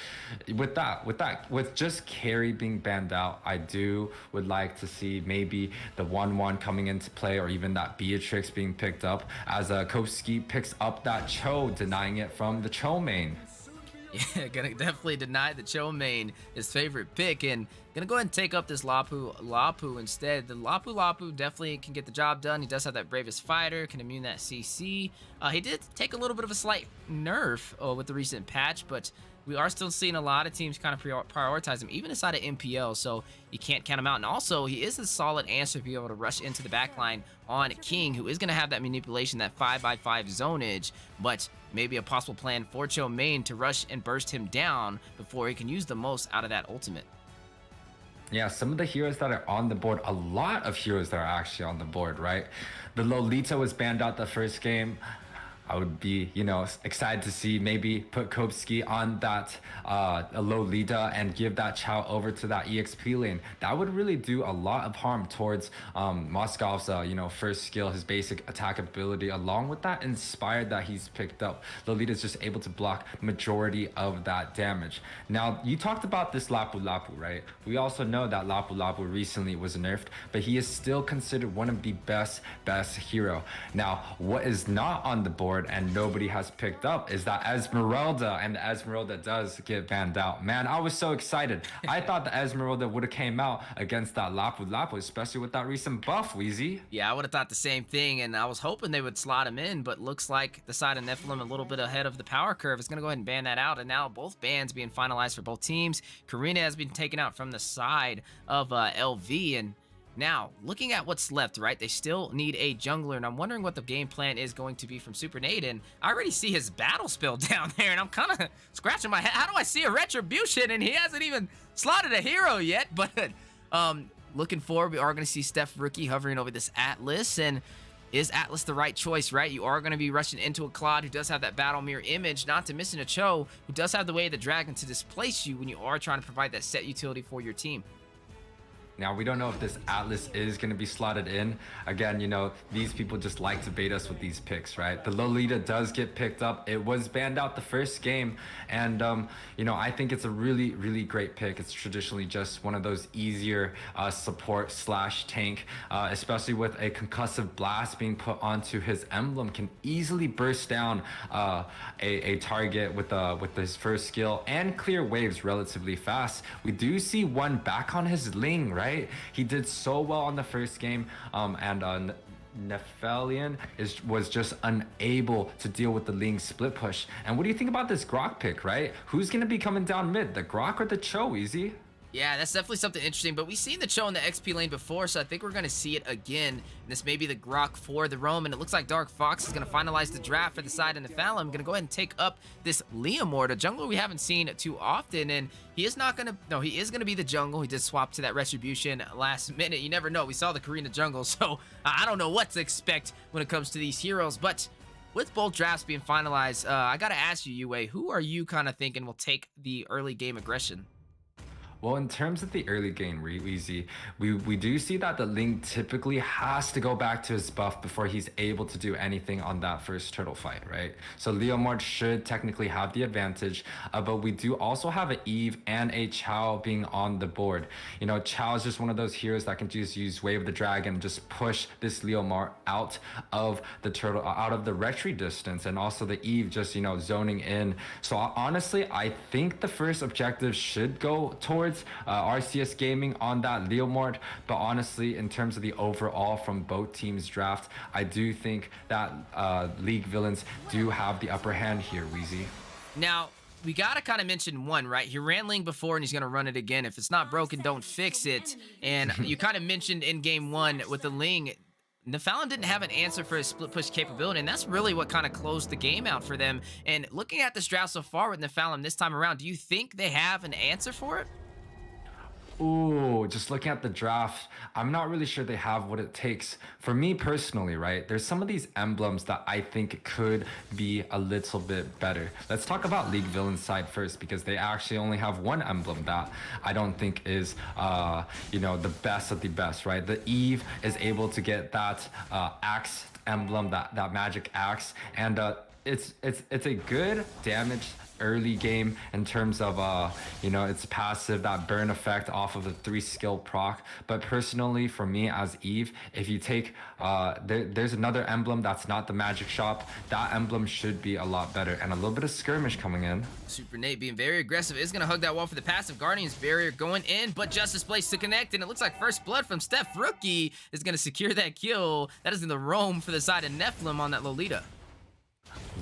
With just carry being banned out, I would like to see maybe the 1-1 coming into play, or even that Beatrix being picked up as Kovsky picks up that Cho, denying it from the Cho main. Yeah, gonna definitely deny the Cho main his favorite pick, and gonna go ahead and take up this Lapu instead. The Lapu definitely can get the job done. He does have that Bravest Fighter, can immune that CC. He did take a little bit of a slight nerf with the recent patch, but we are still seeing a lot of teams kind of prioritize him, even inside of MPL, so you can't count him out. And also, he is a solid answer to be able to rush into the backline on King, who is going to have that manipulation, that 5x5 zonage, but maybe a possible plan for Cho main to rush and burst him down before he can use the most out of that ultimate. Yeah, some of the heroes that are on the board, a lot of heroes that are actually on the board, right? The Lolita was banned out the first game. I would be, excited to see maybe put Kopsky on that Lolita and give that Chow over to that EXP lane. That would really do a lot of harm towards Moscov's, first skill, his basic attack ability, along with that Inspired that he's picked up. Lolita's just able to block majority of that damage. Now, you talked about this Lapu, right? We also know that Lapu recently was nerfed, but he is still considered one of the best hero. Now, what is not on the board and nobody has picked up is that Esmeralda, and the Esmeralda does get banned out. Man, I was so excited. I thought the Esmeralda would have came out against that Lapu, especially with that recent buff, Wheezy. Yeah, I would have thought the same thing, and I was hoping they would slot him in, but looks like the side of Nephilim a little bit ahead of the power curve is going to go ahead and ban that out, and now both bans being finalized for both teams. Karina has been taken out from the side of LV, and now, looking at what's left, right, they still need a jungler, and I'm wondering what the game plan is going to be from Super Nate, and I already see his battle spell down there, and I'm kind of scratching my head. How do I see a Retribution, and he hasn't even slotted a hero yet? But looking forward, we are going to see Steph Rookie hovering over this Atlas, and is Atlas the right choice, right? You are going to be rushing into a Claude who does have that battle mirror image, not to mention a Cho who does have the way of the dragon to displace you when you are trying to provide that set utility for your team. Now, we don't know if this Atlas is going to be slotted in. Again, these people just like to bait us with these picks, right? The Lolita does get picked up. It was banned out the first game. And, I think it's a really, really great pick. It's traditionally just one of those easier support / tank, especially with a concussive blast being put onto his emblem, can easily burst down a target with his first skill and clear waves relatively fast. We do see one back on his Ling, right? He did so well on the first game, and Nephilim was just unable to deal with the Ling split push. And what do you think about this Grok pick, right? Who's going to be coming down mid, the Grok or the Cho, Easy? Yeah, that's definitely something interesting, but we've seen the Cho in the XP lane before, so I think we're going to see it again. And this may be the Grok for the Roam, and it looks like Dark Fox is going to finalize the draft for the side of Nephilim. Going to go ahead and take up this Leomord, a jungler we haven't seen too often, and he is not going to, no, he is going to be the jungle. He did swap to that Retribution last minute. You never know. We saw the Karina jungle, so I don't know what to expect when it comes to these heroes, but with both drafts being finalized, I got to ask you, Yue, who are you kind of thinking will take the early game aggression? Well, in terms of the early game, Weezy, we do see that the Ling typically has to go back to his buff before he's able to do anything on that first turtle fight, right? So Leomord should technically have the advantage, but we do also have an Eve and a Chow being on the board. Chow is just one of those heroes that can just use Wave of the Dragon and just push this Leomord out of the turtle, out of the retry distance, and also the Eve just, zoning in. So honestly, I think the first objective should go towards RCS Gaming on that Leomord, but honestly, in terms of the overall from both teams draft, I do think that League Villains do have the upper hand here, Wheezy. Now, we gotta kind of mention one, right? He ran Ling before and he's gonna run it again. If it's not broken, don't fix it. And you kind of mentioned in game one with the Ling, Nephilim didn't have an answer for his split push capability, and that's really what kind of closed the game out for them. And looking at this draft so far with Nephilim this time around, do you think they have an answer for it? Ooh, just looking at the draft, I'm not really sure they have what it takes. For me personally, right, there's some of these emblems that I think could be a little bit better. Let's talk about League Villains side first, because they actually only have one emblem that I don't think is, the best of the best, right? The Eve is able to get that axe emblem, that magic axe, and it's a good damage early game in terms of it's passive, that burn effect off of the 3 skill proc. But personally for me as Eve, if you take there's another emblem that's not the magic shop, that emblem should be a lot better, and a little bit of skirmish coming in. Super Nate being very aggressive is gonna hug that wall for the passive. Guardian's barrier going in, but Justice Place to connect, and it looks like first blood from Steph Rookie is gonna secure that kill. That is gonna roam for the side of Nephilim on that Lolita.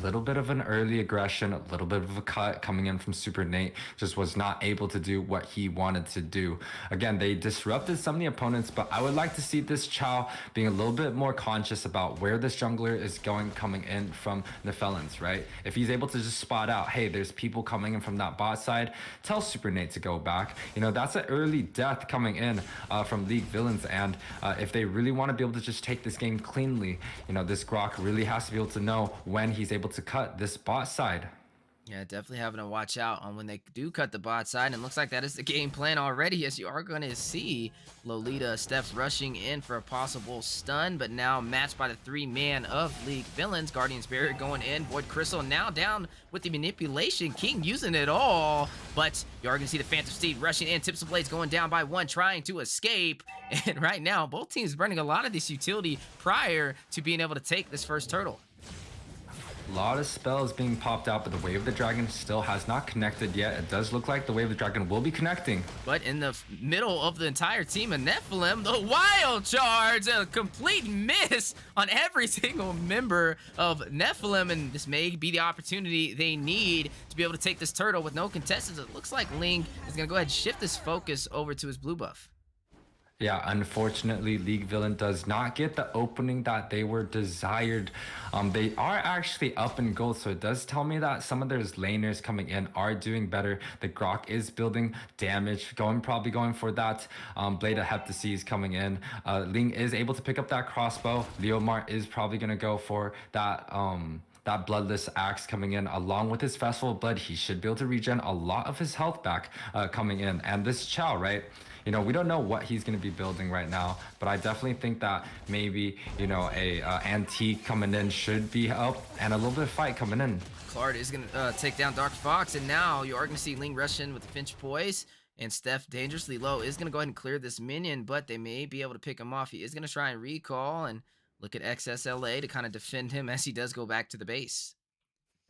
A little bit of an early aggression, a little bit of a cut coming in from Super Nate. Just was not able to do what he wanted to do. Again, they disrupted some of the opponents, but I would like to see this Chow being a little bit more conscious about where this jungler is coming in from Nephilim, right? If he's able to just spot out, hey, there's people coming in from that bot side, tell Super Nate to go back. That's an early death coming in from League Villains, and if they really want to be able to just take this game cleanly, this Grok really has to be able to know when he's able to cut this bot side. Yeah, definitely having to watch out on when they do cut the bot side, and looks like that is the game plan already, as you are going to see Lolita, Steph rushing in for a possible stun, but now matched by the 3-man of League Villains. Guardian's Barrier going in, Void Crystal now down with the manipulation, King using it all, but you are going to see the Phantom Steed rushing in, Tips of Blades going down by 1, trying to escape, and right now both teams burning a lot of this utility prior to being able to take this first turtle. A lot of spells being popped out, but the Wave of the Dragon still has not connected yet. It does look like the Wave of the Dragon will be connecting. But in the middle of the entire team of Nephilim, the Wild Charge, a complete miss on every single member of Nephilim, and this may be the opportunity they need to be able to take this turtle with no contestants. It looks like Ling is going to go ahead and shift his focus over to his blue buff. Yeah, unfortunately, League Villain does not get the opening that they were desired. They are actually up in gold, so it does tell me that some of their laners coming in are doing better. The Grok is building damage, probably going for that Blade of Heptases coming in. Ling is able to pick up that crossbow. Leomar is probably going to go for that that Bloodless Axe coming in, along with his Festival of Blood. He should be able to regen a lot of his health back coming in. And this Chow, right? We don't know what he's going to be building right now, but I definitely think that maybe, a Antique coming in should be up, and a little bit of fight coming in. Clart is going to take down Dr. Fox, and now you are going to see Ling rush in with the Finch Poise, and Steph dangerously low is going to go ahead and clear this minion, but they may be able to pick him off. He is going to try and recall and look at XSLA to kind of defend him as he does go back to the base.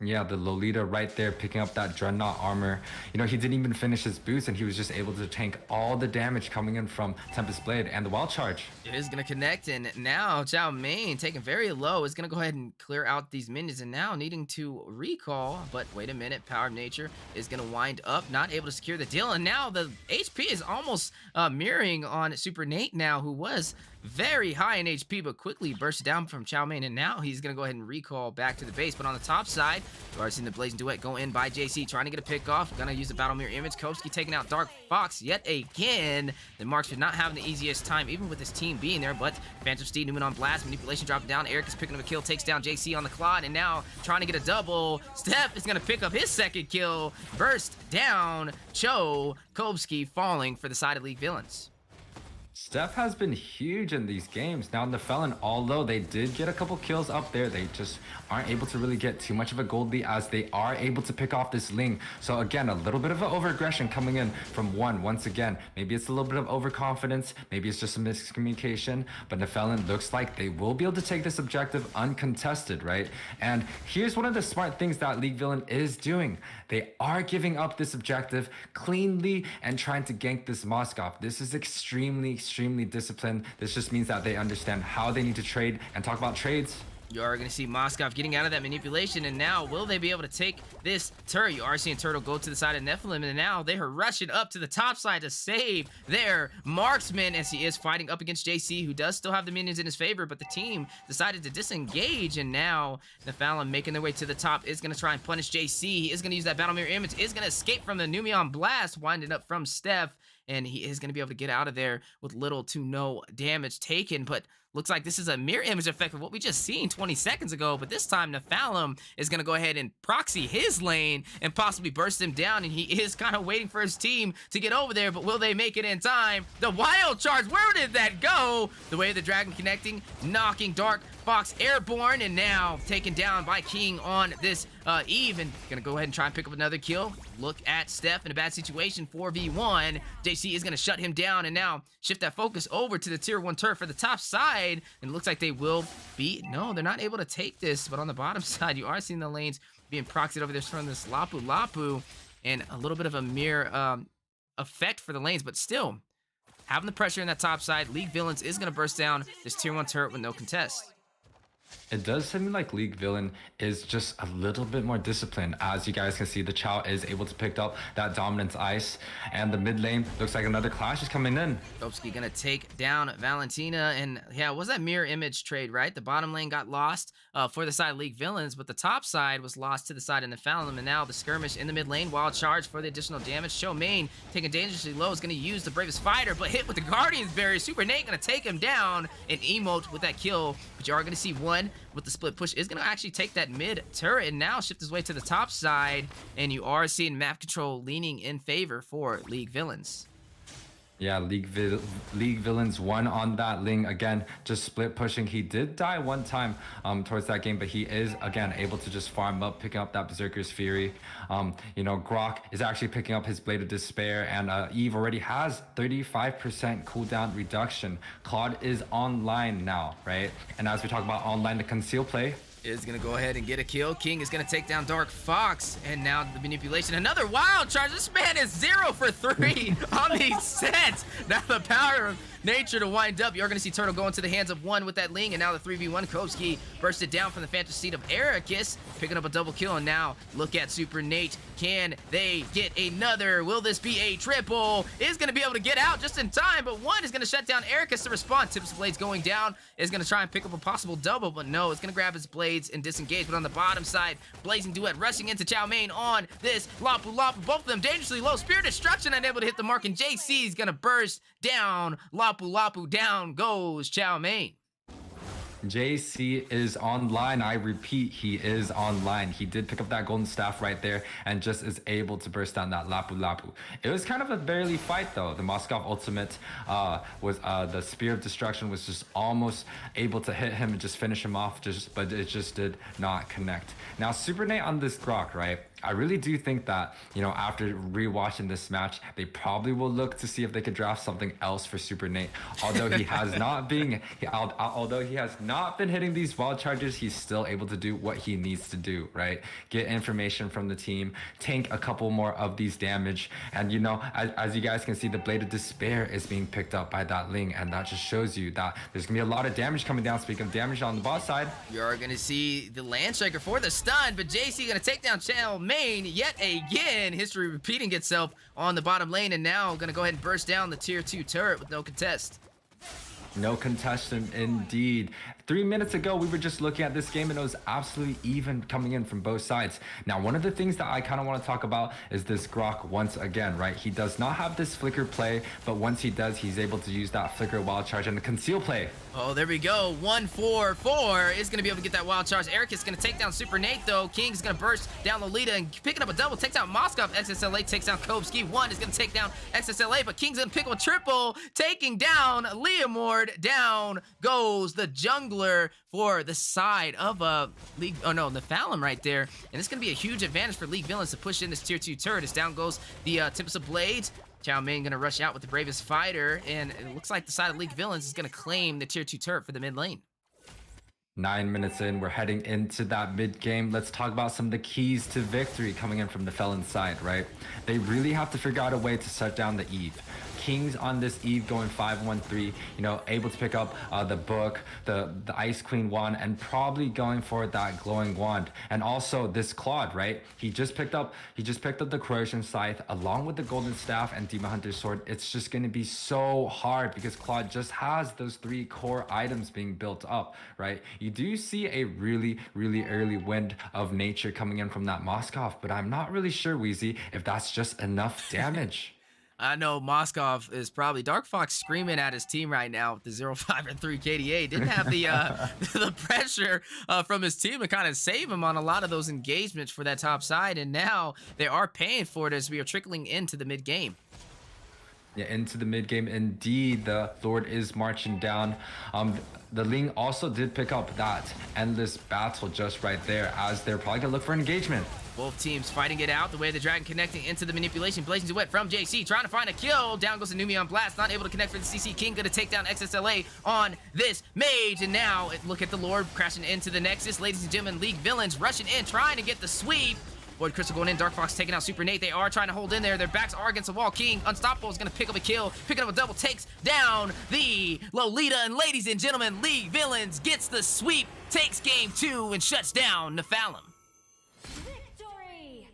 Yeah, the Lolita right there picking up that Dreadnought armor. He didn't even finish his boost, and he was just able to tank all the damage coming in from Tempest Blade and the Wild Charge. It is going to connect, and now Chow Mein, taking very low, is going to go ahead and clear out these minions, and now needing to recall, but wait a minute, Power of Nature is going to wind up, not able to secure the deal, and now the HP is almost mirroring on Super Nate now, who was very high in HP, but quickly burst down from Chow Mein, and now he's going to go ahead and recall back to the base. But on the top side, we've already seen the Blazing Duet go in by JC, trying to get a pick off. Going to use the Battle Mirror Image. Kovsky taking out Dark Fox yet again. The Marksman not having the easiest time, even with his team being there, but Phantom Steed moving on blast. Manipulation dropping down. Eric is picking up a kill, takes down JC on the Claude, and now trying to get a double. Steph is going to pick up his second kill. Burst down. Cho Kovsky falling for the side of League Villains. Steph has been huge in these games. Now, Nephilim, although they did get a couple kills up there, they just aren't able to really get too much of a gold lead, as they are able to pick off this Ling. So again, a little bit of an over-aggression coming in from one. Once again, maybe it's a little bit of overconfidence, maybe it's just a miscommunication, but Nephilim looks like they will be able to take this objective uncontested, right? And here's one of the smart things that League Villain is doing. They are giving up this objective cleanly and trying to gank this Moskov. This is extremely disciplined. This just means that they understand how they need to trade and talk about trades. You are going to see Moskov getting out of that manipulation, and now will they be able to take this turret? You are seeing Turtle go to the side of Nephilim, and now they are rushing up to the top side to save their marksman, as he is fighting up against JC, who does still have the minions in his favor, but the team decided to disengage, and now Nephilim making their way to the top is going to try and punish JC. He is going to use that Battle Mirror Image, is going to escape from the Numeon Blast, winding up from Steph, and he is going to be able to get out of there with little to no damage taken, but looks like this is a mirror image effect of what we just seen 20 seconds ago, but this time Nephilim is going to go ahead and proxy his lane and possibly burst him down, and he is kind of waiting for his team to get over there, but will they make it in time? The Wild Charge, where did that go? The Way of the Dragon connecting, knocking Dark Fox airborne, and now taken down by King on this Eve, and gonna go ahead and try and pick up another kill. Look at Steph in a bad situation, 4v1. JC is gonna shut him down and now shift that focus over to the tier 1 turret for the top side, and it looks like they will be, no, they're not able to take this, but on the bottom side, you are seeing the lanes being proxied over there from this Lapu Lapu, and a little bit of a mirror effect for the lanes, but still, having the pressure in that top side, League Villains is gonna burst down this tier 1 turret with no contest. It does seem like League Villain is just a little bit more disciplined. As you guys can see, the Chow is able to pick up that dominance ice, and the mid lane looks like another clash is coming in. Kopsky gonna take down Valentina, and yeah, it was that mirror image trade, right? The bottom lane got lost for the side of League Villains, but the top side was lost to the side of Nephilim, and now the skirmish in the mid lane, wild charge for the additional damage. Chomaine taking dangerously low is gonna use the bravest fighter, but hit with the Guardian's Barrier. Super Nate gonna take him down and emote with that kill, but you are gonna see one with the split push is going to actually take that mid turret and now shift his way to the top side, and you are seeing map control leaning in favor for League Villains. Yeah, League Villains won on that Ling again, just split pushing. He did die one time towards that game, but he is again able to just farm up, picking up that Berserker's Fury. You know, Grok is actually picking up his Blade of Despair, and Eve already has 35% cooldown reduction. Claude is online now, right? And as we talk about online, the conceal play is gonna go ahead and get a kill. King is gonna take down Dark Fox, and now the manipulation, another wild charge. This man is 0 for 3 on these sets. Now the power of nature to wind up. You're gonna see Turtle go into the hands of one with that Ling, and now the 3v1 Kopsky bursted down from the Phantom Seed of Ericus, picking up a double kill, and now look at Super Nate. Can they get another? Will this be a triple? Is gonna be able to get out just in time, but one is gonna shut down Ericus to respond. Tips Blades going down, is gonna try and pick up a possible double, but no, it's gonna grab his blades and disengage. But on the bottom side, Blazing Duet rushing into Chow Mein on this Lapu Lapu, both of them dangerously low. Spirit Destruction unable to hit the mark, and JC is gonna burst down Lapu Lapu. Down goes Chow Mein. JC is online. I repeat, he is online. He did pick up that golden staff right there and just is able to burst down that Lapu Lapu. It was kind of a barely fight though. The Moskov ultimate was the Spear of Destruction was just almost able to hit him and just finish him off, but it just did not connect. Now Super Nate on this Grok, right? I really do think that, you know, after rewatching this match, they probably will look to see if they could draft something else for Super Nate. Although he has not been, hitting these wild charges, he's still able to do what he needs to do, right? Get information from the team, tank a couple more of these damage, and you know, as you guys can see, the Blade of Despair is being picked up by that Ling, and that just shows you that there's gonna be a lot of damage coming down. Speaking of damage on the bot side, you're gonna see the Land Striker for the stun, but JC gonna take down Channel Main yet again. History repeating itself on the bottom lane, and now gonna go ahead and burst down the tier 2 turret with no contest. No contestant indeed. 3 minutes ago, we were just looking at this game and it was absolutely even coming in from both sides. Now, one of the things that I kind of want to talk about is this Grok once again, right? He does not have this flicker play, but once he does, he's able to use that flicker wild charge and the conceal play. Oh, there we go. 1-4-4 is going to be able to get that wild charge. Eric is going to take down Super Nate, though. King's going to burst down Lolita and picking up a double. Takes out Moskov. XSLA takes down Kopsky. One is going to take down XSLA, but King's going to pick up a triple, taking down Leomord. Down goes the jungler for the side of League. Oh no, Nephilim right there. And it's going to be a huge advantage for League Villains to push in this tier 2 turret. As down goes the Tips of Blades. Chow Mein going to rush out with the bravest fighter, and it looks like the side of League Villains is going to claim the tier 2 turret for the mid lane. 9 minutes in, we're heading into that mid game. Let's talk about some of the keys to victory coming in from the Felon side, right? They really have to figure out a way to shut down the Eve. Kings on this Eve going 5-1-3, you know, able to pick up the book, the Ice Queen wand, and probably going for that glowing wand. And also this Claude, right? He just picked up the Corrosion Scythe along with the Golden Staff and Demon Hunter's Sword. It's just going to be so hard because Claude just has those 3 core items being built up, right? You do see a really, really early wind of nature coming in from that Moskov, but I'm not really sure, Wheezy, if that's just enough damage. I know Moskov is probably Dark Fox screaming at his team right now with the 0-5-3 KDA. Didn't have the the pressure from his team to kind of save him on a lot of those engagements for that top side, and now they are paying for it as we are trickling into the mid game. Yeah, into the mid game. Indeed, the Lord is marching down. The Ling also did pick up that endless battle just right there, as they're probably gonna look for engagement. Both teams fighting it out. The way the Dragon connecting into the manipulation. Blazing wet from JC. Trying to find a kill. Down goes the Numi on blast. Not able to connect for the CC King. Gonna take down XSLA on this mage. And now, look at the Lord crashing into the Nexus. Ladies and gentlemen, League Villains rushing in, trying to get the sweep. Void Crystal going in. Dark Fox taking out Super Nate. They are trying to hold in there. Their backs are against the wall. King, unstoppable, is going to pick up a kill. Picking up a double, takes down the Lolita. And ladies and gentlemen, League Villains gets the sweep, takes game 2, and shuts down Nephilim. Victory!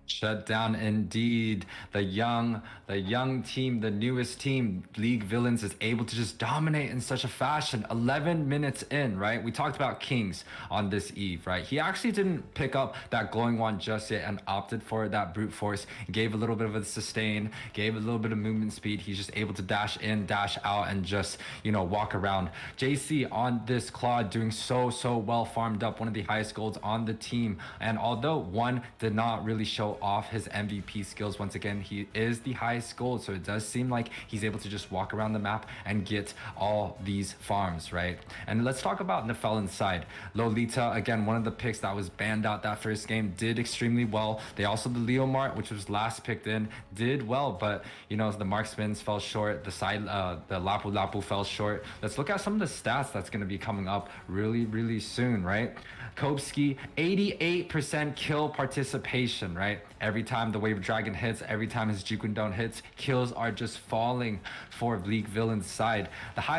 Shut down indeed. The young team, the newest team, League Villains, is able to just dominate in such a fashion. 11 minutes in, right? We talked about Kings on this eve, right? He actually didn't pick up that glowing wand just yet and opted for that brute force. Gave a little bit of a sustain, gave a little bit of movement speed. He's just able to dash in, dash out, and just, you know, walk around. JC on this Claude doing so well, farmed up, one of the highest golds on the team. And although one did not really show off his MVP skills, once again, he is the highest gold, so it does seem like he's able to just walk around the map and get all these farms, right? And let's talk about Nephilim's side. Lolita, again, one of the picks that was banned out that first game, did extremely well. They also, the Leo Mart, which was last picked in, did well, but you know, the marksmans fell short, the side, the Lapu Lapu fell short. Let's look at some of the stats that's going to be coming up really soon, right? Kopsky, 88% kill participation, right? Every time the Wave of Dragon hits, every time his Jukundon hits, kills are just falling for League Villains' side.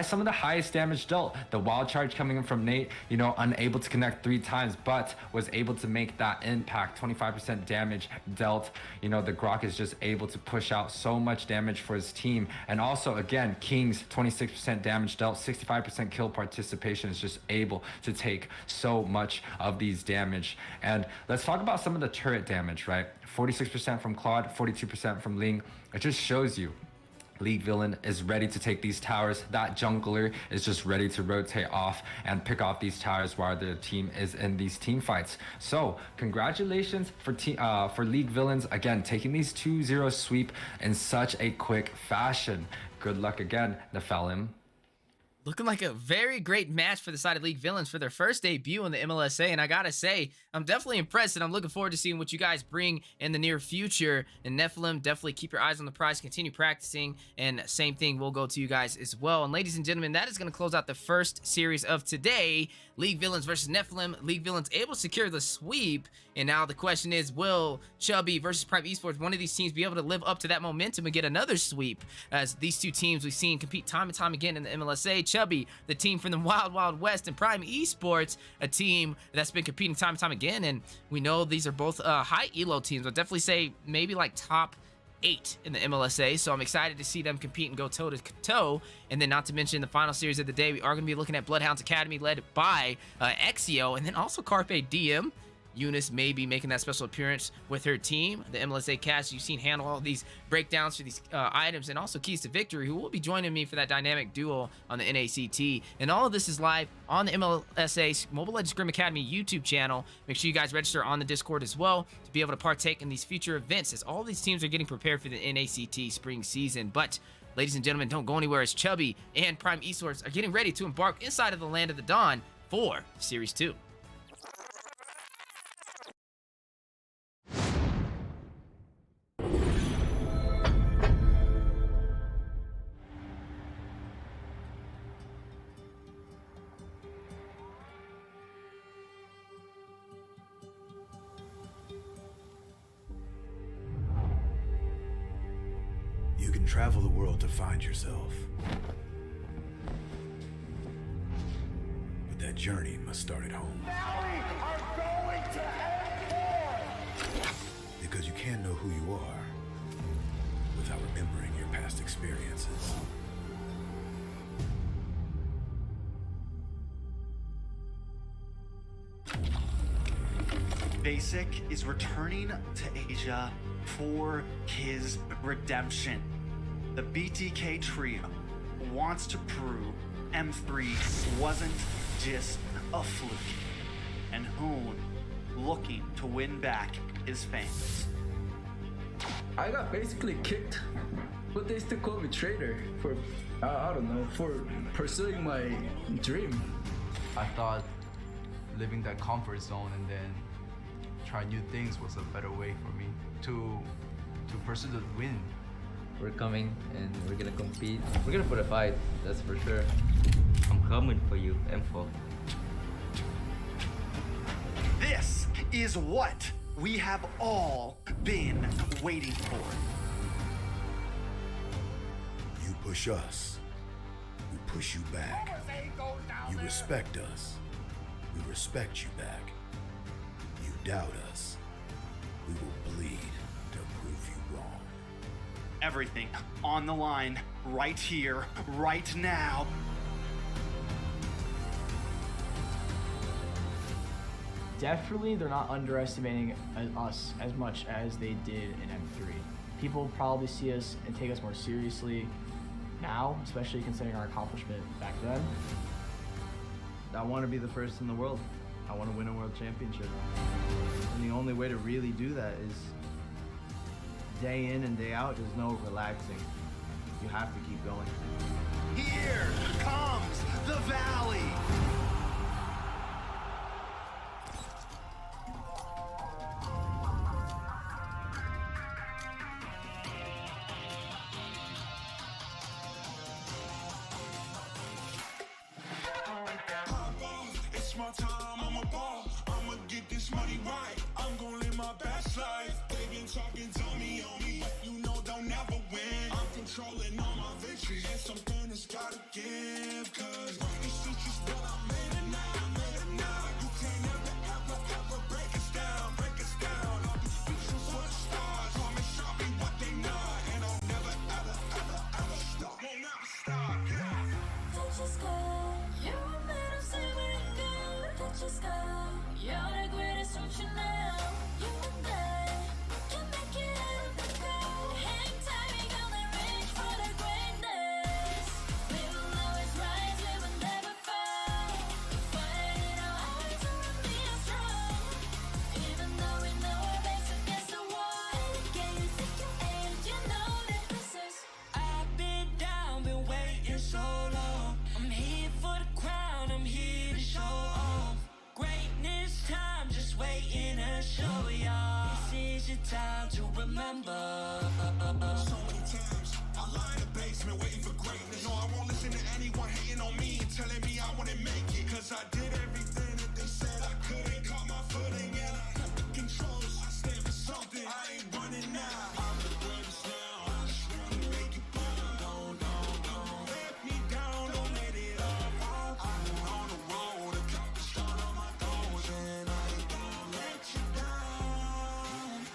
Some of the highest damage dealt. The wild charge coming in from Nate, you know, unable to connect 3 times, but was able to make that impact. 25% damage dealt. You know, the Grok is just able to push out so much damage for his team. And also, again, Kings, 26% damage dealt, 65% kill participation, is just able to take so much of these damage. And let's talk about some of the turret damage, right? 46% from Claude, 42% from Ling. It just shows you League Villain is ready to take these towers. That jungler is just ready to rotate off and pick off these towers while the team is in these team fights. So congratulations for League Villains, again, taking these 2-0 sweep in such a quick fashion. Good luck again, Nephilim. Looking like a very great match for the side of League Villains for their first debut in the MLSA, and I gotta say, I'm definitely impressed, and I'm looking forward to seeing what you guys bring in the near future. And Nephilim, definitely keep your eyes on the prize, continue practicing, and same thing will go to you guys as well. And ladies and gentlemen, that is going to close out the first series of today, League Villains versus Nephilim. League Villains able to secure the sweep, and now the question is, will Chubby versus Prime Esports, one of these teams, be able to live up to that momentum and get another sweep? As these two teams we've seen compete time and time again in the MLSA. Chubby, the team from the Wild West, and Prime Esports, a team that's been competing time and time again. And we know these are both high elo teams. I'd definitely say maybe like top 8 in the MLSA. So I'm excited to see them compete and go toe to toe. And then not to mention the final series of the day, we are going to be looking at Bloodhounds Academy led by Exio, and then also Carpe Diem. Eunice may be making that special appearance with her team. The MLSA cast you've seen handle all these breakdowns for these items, and also Keys to Victory, who will be joining me for that dynamic duel on the NACT. And all of this is live on the MLSA Mobile Legends Scrim Academy YouTube channel. Make sure you guys register on the Discord as well to be able to partake in these future events, as all these teams are getting prepared for the NACT spring season. But ladies and gentlemen, don't go anywhere, as Chubby and Prime Esports are getting ready to embark inside of the Land of the Dawn for Series 2. You can travel the world to find yourself. But that journey must start at home. Now we are going to end war! Because you can't know who you are without remembering your past experiences. Basic is returning to Asia for his redemption. The BTK trio wants to prove M3 wasn't just a fluke, and Hoon looking to win back his fans. I got basically kicked, but they still call me traitor for, I don't know, for pursuing my dream. I thought living that comfort zone and then try new things was a better way for me to pursue the win. We're coming and we're gonna compete. We're gonna put a fight, that's for sure. I'm coming for you, M4. This is what we have all been waiting for. You push us, we push you back. You respect us, we respect you back. You doubt us, we will bleed to prove you wrong. Everything on the line right here, right now. Definitely, they're not underestimating us as much as they did in M3. People probably see us and take us more seriously now, especially considering our accomplishment back then. I want to be the first in the world. I want to win a world championship. And the only way to really do that is day in and day out. There's no relaxing. You have to keep going. Here comes the valley. It's my time, I'm a ball. I'ma get this money right. I'm gonna live my best life. They been talking to me on me, but you know they'll never win. I'm controlling all my victories, and something that's gotta give. Cause it's just what I made it now, You can't ever break us down, I'll be speechless for the stars. Call me Chubby, what they not, and I'll never ever stop. Won't never stop, yeah. Touch the sky, you're made of silver and gold. Touch the sky, you're the greatest option now. You and I can make it out of the cold. Hang tight, we gonna reach for the greatness. We will always rise, we will never fall. Fight in our hearts, and we are strong. Even though we know our backs against the wall. Can you take your aim? You know that this is. I've been down, been waiting so long. I'm here for the crown, I'm here to show off. Greatness time, just waiting to show y'all. This is your time to remember. So many times, I lie in the basement waiting for greatness. No, I won't listen to anyone hating on me and telling me I wouldn't make it. Cause I did everything that they said I couldn't. Caught my footing and I got the controls. I stand for something, I ain't running now. I'm the greatest now, I just wanna make it burn. Don't let me down, don't let it all fall. I'm on the road, accomplish all of my goals, and I ain't gonna let you down.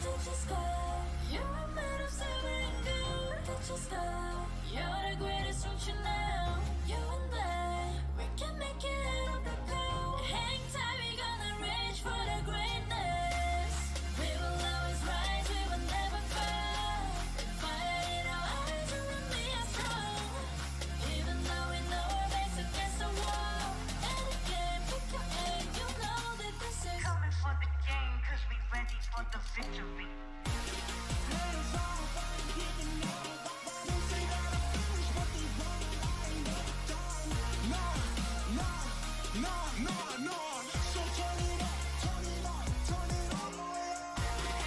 Touch the sky, you're made of silver and gold. Touch the sky, you're the greatest option now. You and I, we can make it out of the cold. Hang tight, we gonna reach for the greatness. We will always rise, we will never fall. Fire in our eyes, and we are strong. Even though we know our backs against the wall. And again, pick your aim, you know that this is. Coming for the game, cause we ready for the victory. So turn it up, turn it up, turn it up, oh yeah.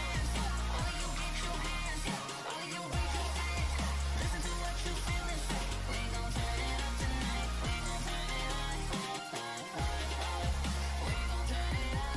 All you get your hands up, all you raise your hands up. Listen to what you feel and say. We gon' turn it up tonight. We gon' turn it up. We gon' turn it up.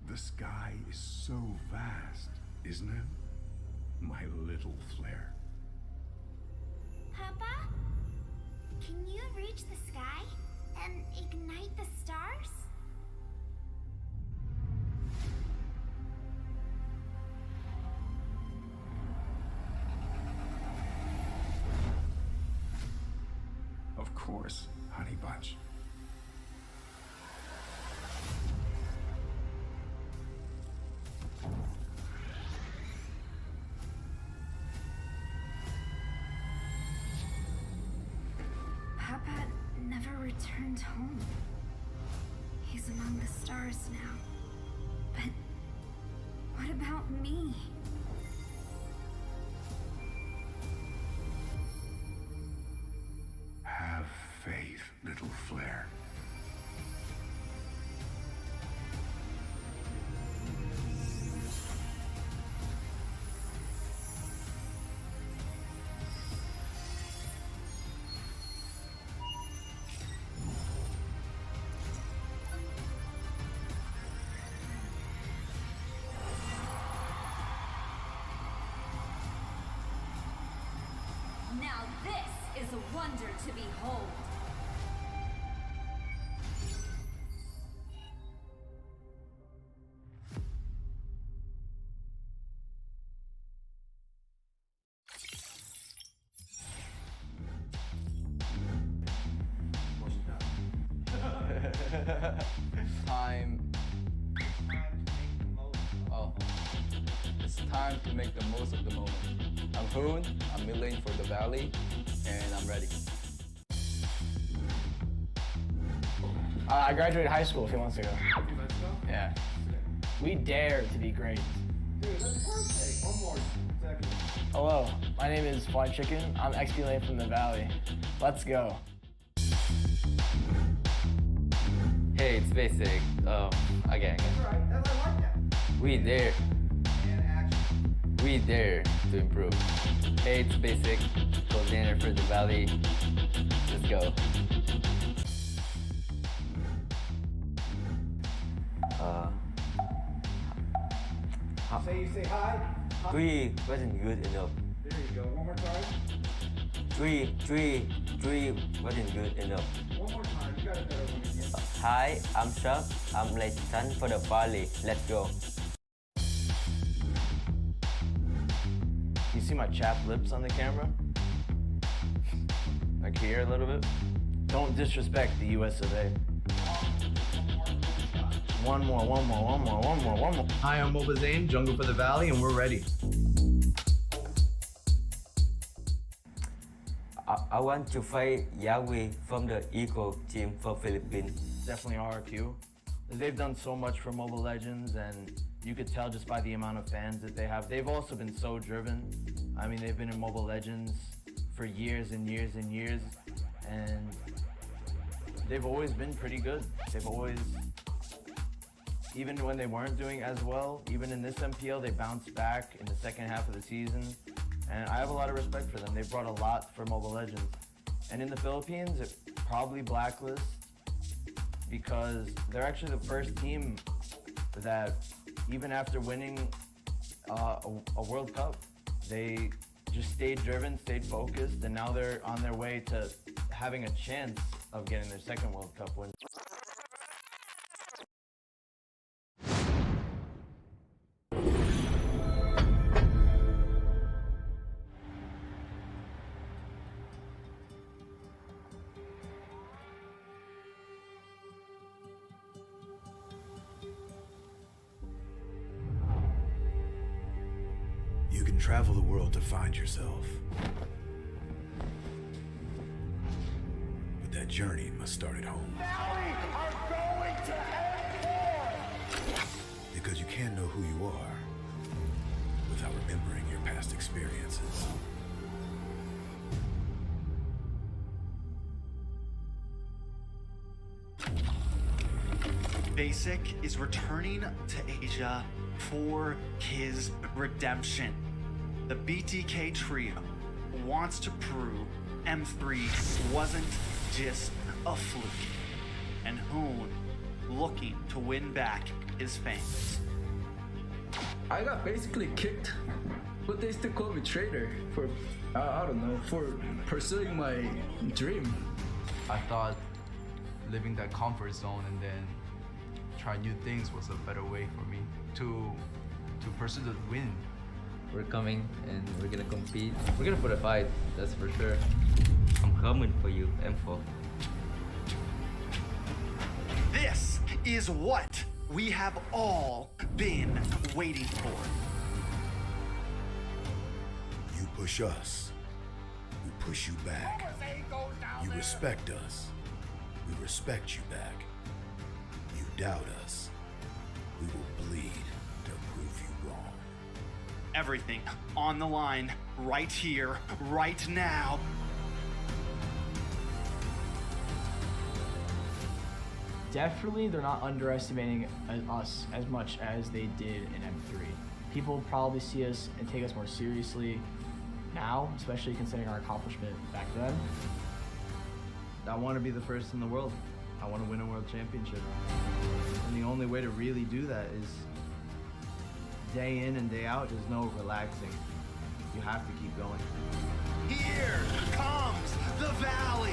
The sky is so vast, isn't it? my little flare. Papa? Can you reach the sky and ignite the stars? Of course, Honey Bunch. Papa never returned home. He's among the stars now. But what about me? Have faith, little flare. Now this is a wonder to behold. Time. Oh, it's time to make the most of the moment. I'm Hoon, I'm milling for the Valley, and I'm ready. I graduated high school a few months ago. Yeah. We dare to be great. Dude, that's perfect. One more second. Hello, my name is Fly Chicken. I'm XP Lane from the Valley. Let's go. Hey, it's basic. Again. That's right. I like that. We dare. And action. We dare to improve. Hey, it's basic. Coordinator for the Valley. Let's go. Say hi. Hi. 3 wasn't good enough. There you go. One more time. 3 wasn't good enough. One more time. You got a better one again. Hi, I'm Chuck. I'm Leighton for the Valley. Let's go. You see my chapped lips on the camera? Like here a little bit? Don't disrespect the US of A. One more. Hi, I'm Moba Zane, Jungle for the Valley, and we're ready. I want to fight Yahweh from the Eagle team for Philippines. Definitely RRQ. They've done so much for Mobile Legends, and you could tell just by the amount of fans that they have. They've also been so driven. I mean, they've been in Mobile Legends for years and years and years, and they've always been pretty good. They've always, even when they weren't doing as well, even in this MPL, they bounced back in the second half of the season, and I have a lot of respect for them. They brought a lot for Mobile Legends. And in the Philippines, it probably blacklist, because they're actually the first team that, even after winning a World Cup, they just stayed driven, stayed focused, and now they're on their way to having a chance of getting their second World Cup win. You can travel the world to find yourself. But that journey must start at home. Valley are going to M4! Because you can't know who you are without remembering your past experiences. Basic is returning to Asia for his redemption. The BTK trio wants to prove M3 wasn't just a fluke, and Hoon looking to win back his fame. I got basically kicked but they still call me traitor for, I don't know, for pursuing my dream. I thought living that comfort zone and then try new things was a better way for me to pursue the win. We're coming and we're gonna compete. We're gonna put a fight, that's for sure. I'm coming for you, M4. This is what we have all been waiting for. You push us, we push you back. You respect us, we respect you back. You doubt us, we will bleed to prove you wrong. Everything on the line right here, right now. Definitely, they're not underestimating us as much as they did in M3. People probably see us and take us more seriously now, especially considering our accomplishment back then. I want to be the first in the world. I want to win a world championship. And the only way to really do that is day in and day out. There's no relaxing. You have to keep going. Here comes the Valley.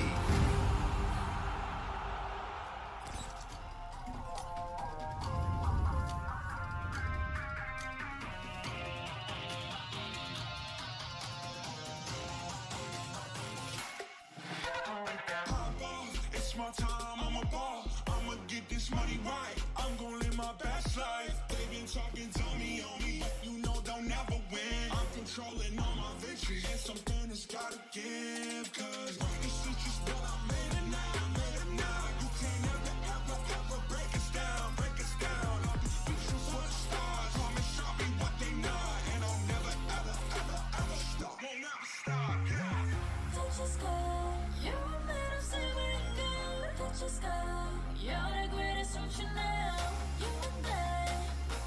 It's my time, I'm a ball. I'ma get this money right. I'm gonna live my best life. They been talking, tell me on me, but you know they'll never win. I'm controlling all my victories, and something that's gotta give. Cause this shit just what I made it now, made it now. You can't ever, ever, ever break us down, break us down. I'll be speechless for the stars. Come and show me what they not, and I'll never, ever, ever, ever stop. Won't never stop, yeah. Touch the sky, you're a man of silver and gold. Touch the sky, you're the greatest option now. You and I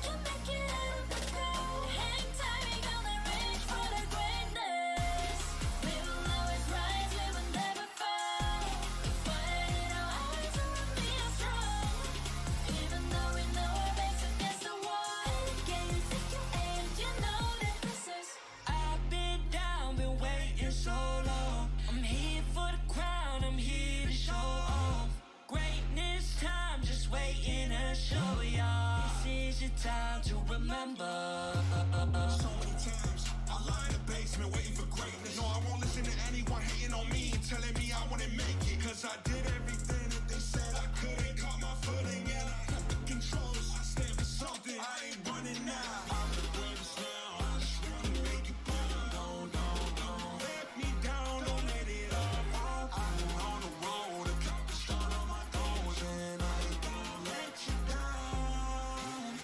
can make it out of the cold. Hang tight, we gonna reach for the greatness. We will always rise, we will never fall. Fight in our eyes and we are strong. Even though we know our backs against the wall. And the game's take your aim, you know that this is. I've been down, been waiting so long. I'm here for the crown, I'm here to show off. Greatness time, just waiting to show y'all. This is your time to remember. So many times I lie in the basement waiting for greatness. No, I won't listen to anyone hating on me and telling me I wouldn't make it. Cause I did everything that they said I couldn't. Caught my footing and I kept the controls. I stand for something, I ain't running now. I'm the greatest now, I just wanna make it proud. Don't let me down, don't let it all. I've been on the road, accomplished all of my goals, and I ain't gonna let you down.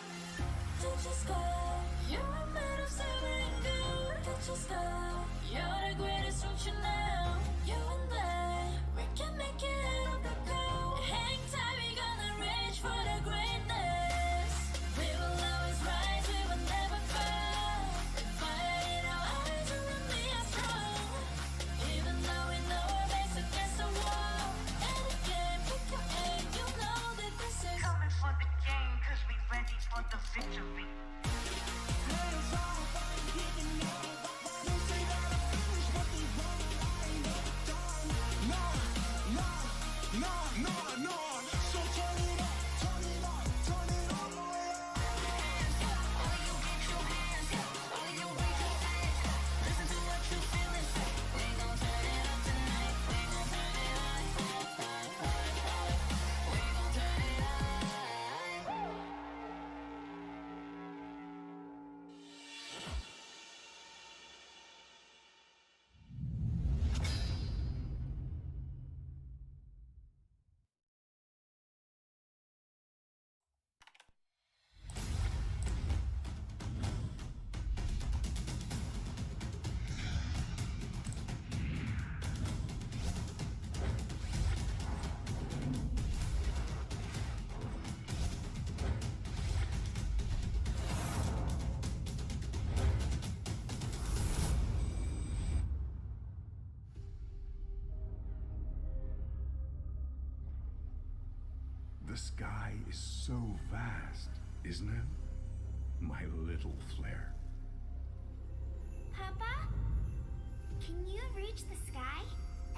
Touch the sky, you're a man of silver and gold. Touch the sky, you're the greatest option now. You and I, we can make it out of the cold. Hang tight, we gonna reach for the greatness. We will always rise, we will never fall. Fight in our eyes and we are strong. Even though we know our backs against the wall. And again, pick your aim, you know that this is. Coming for the game, cause we ready for the victory. So turn it up, turn it up, turn it all the way up. The sky is so vast, isn't it? My little flare. Papa? Can you reach the sky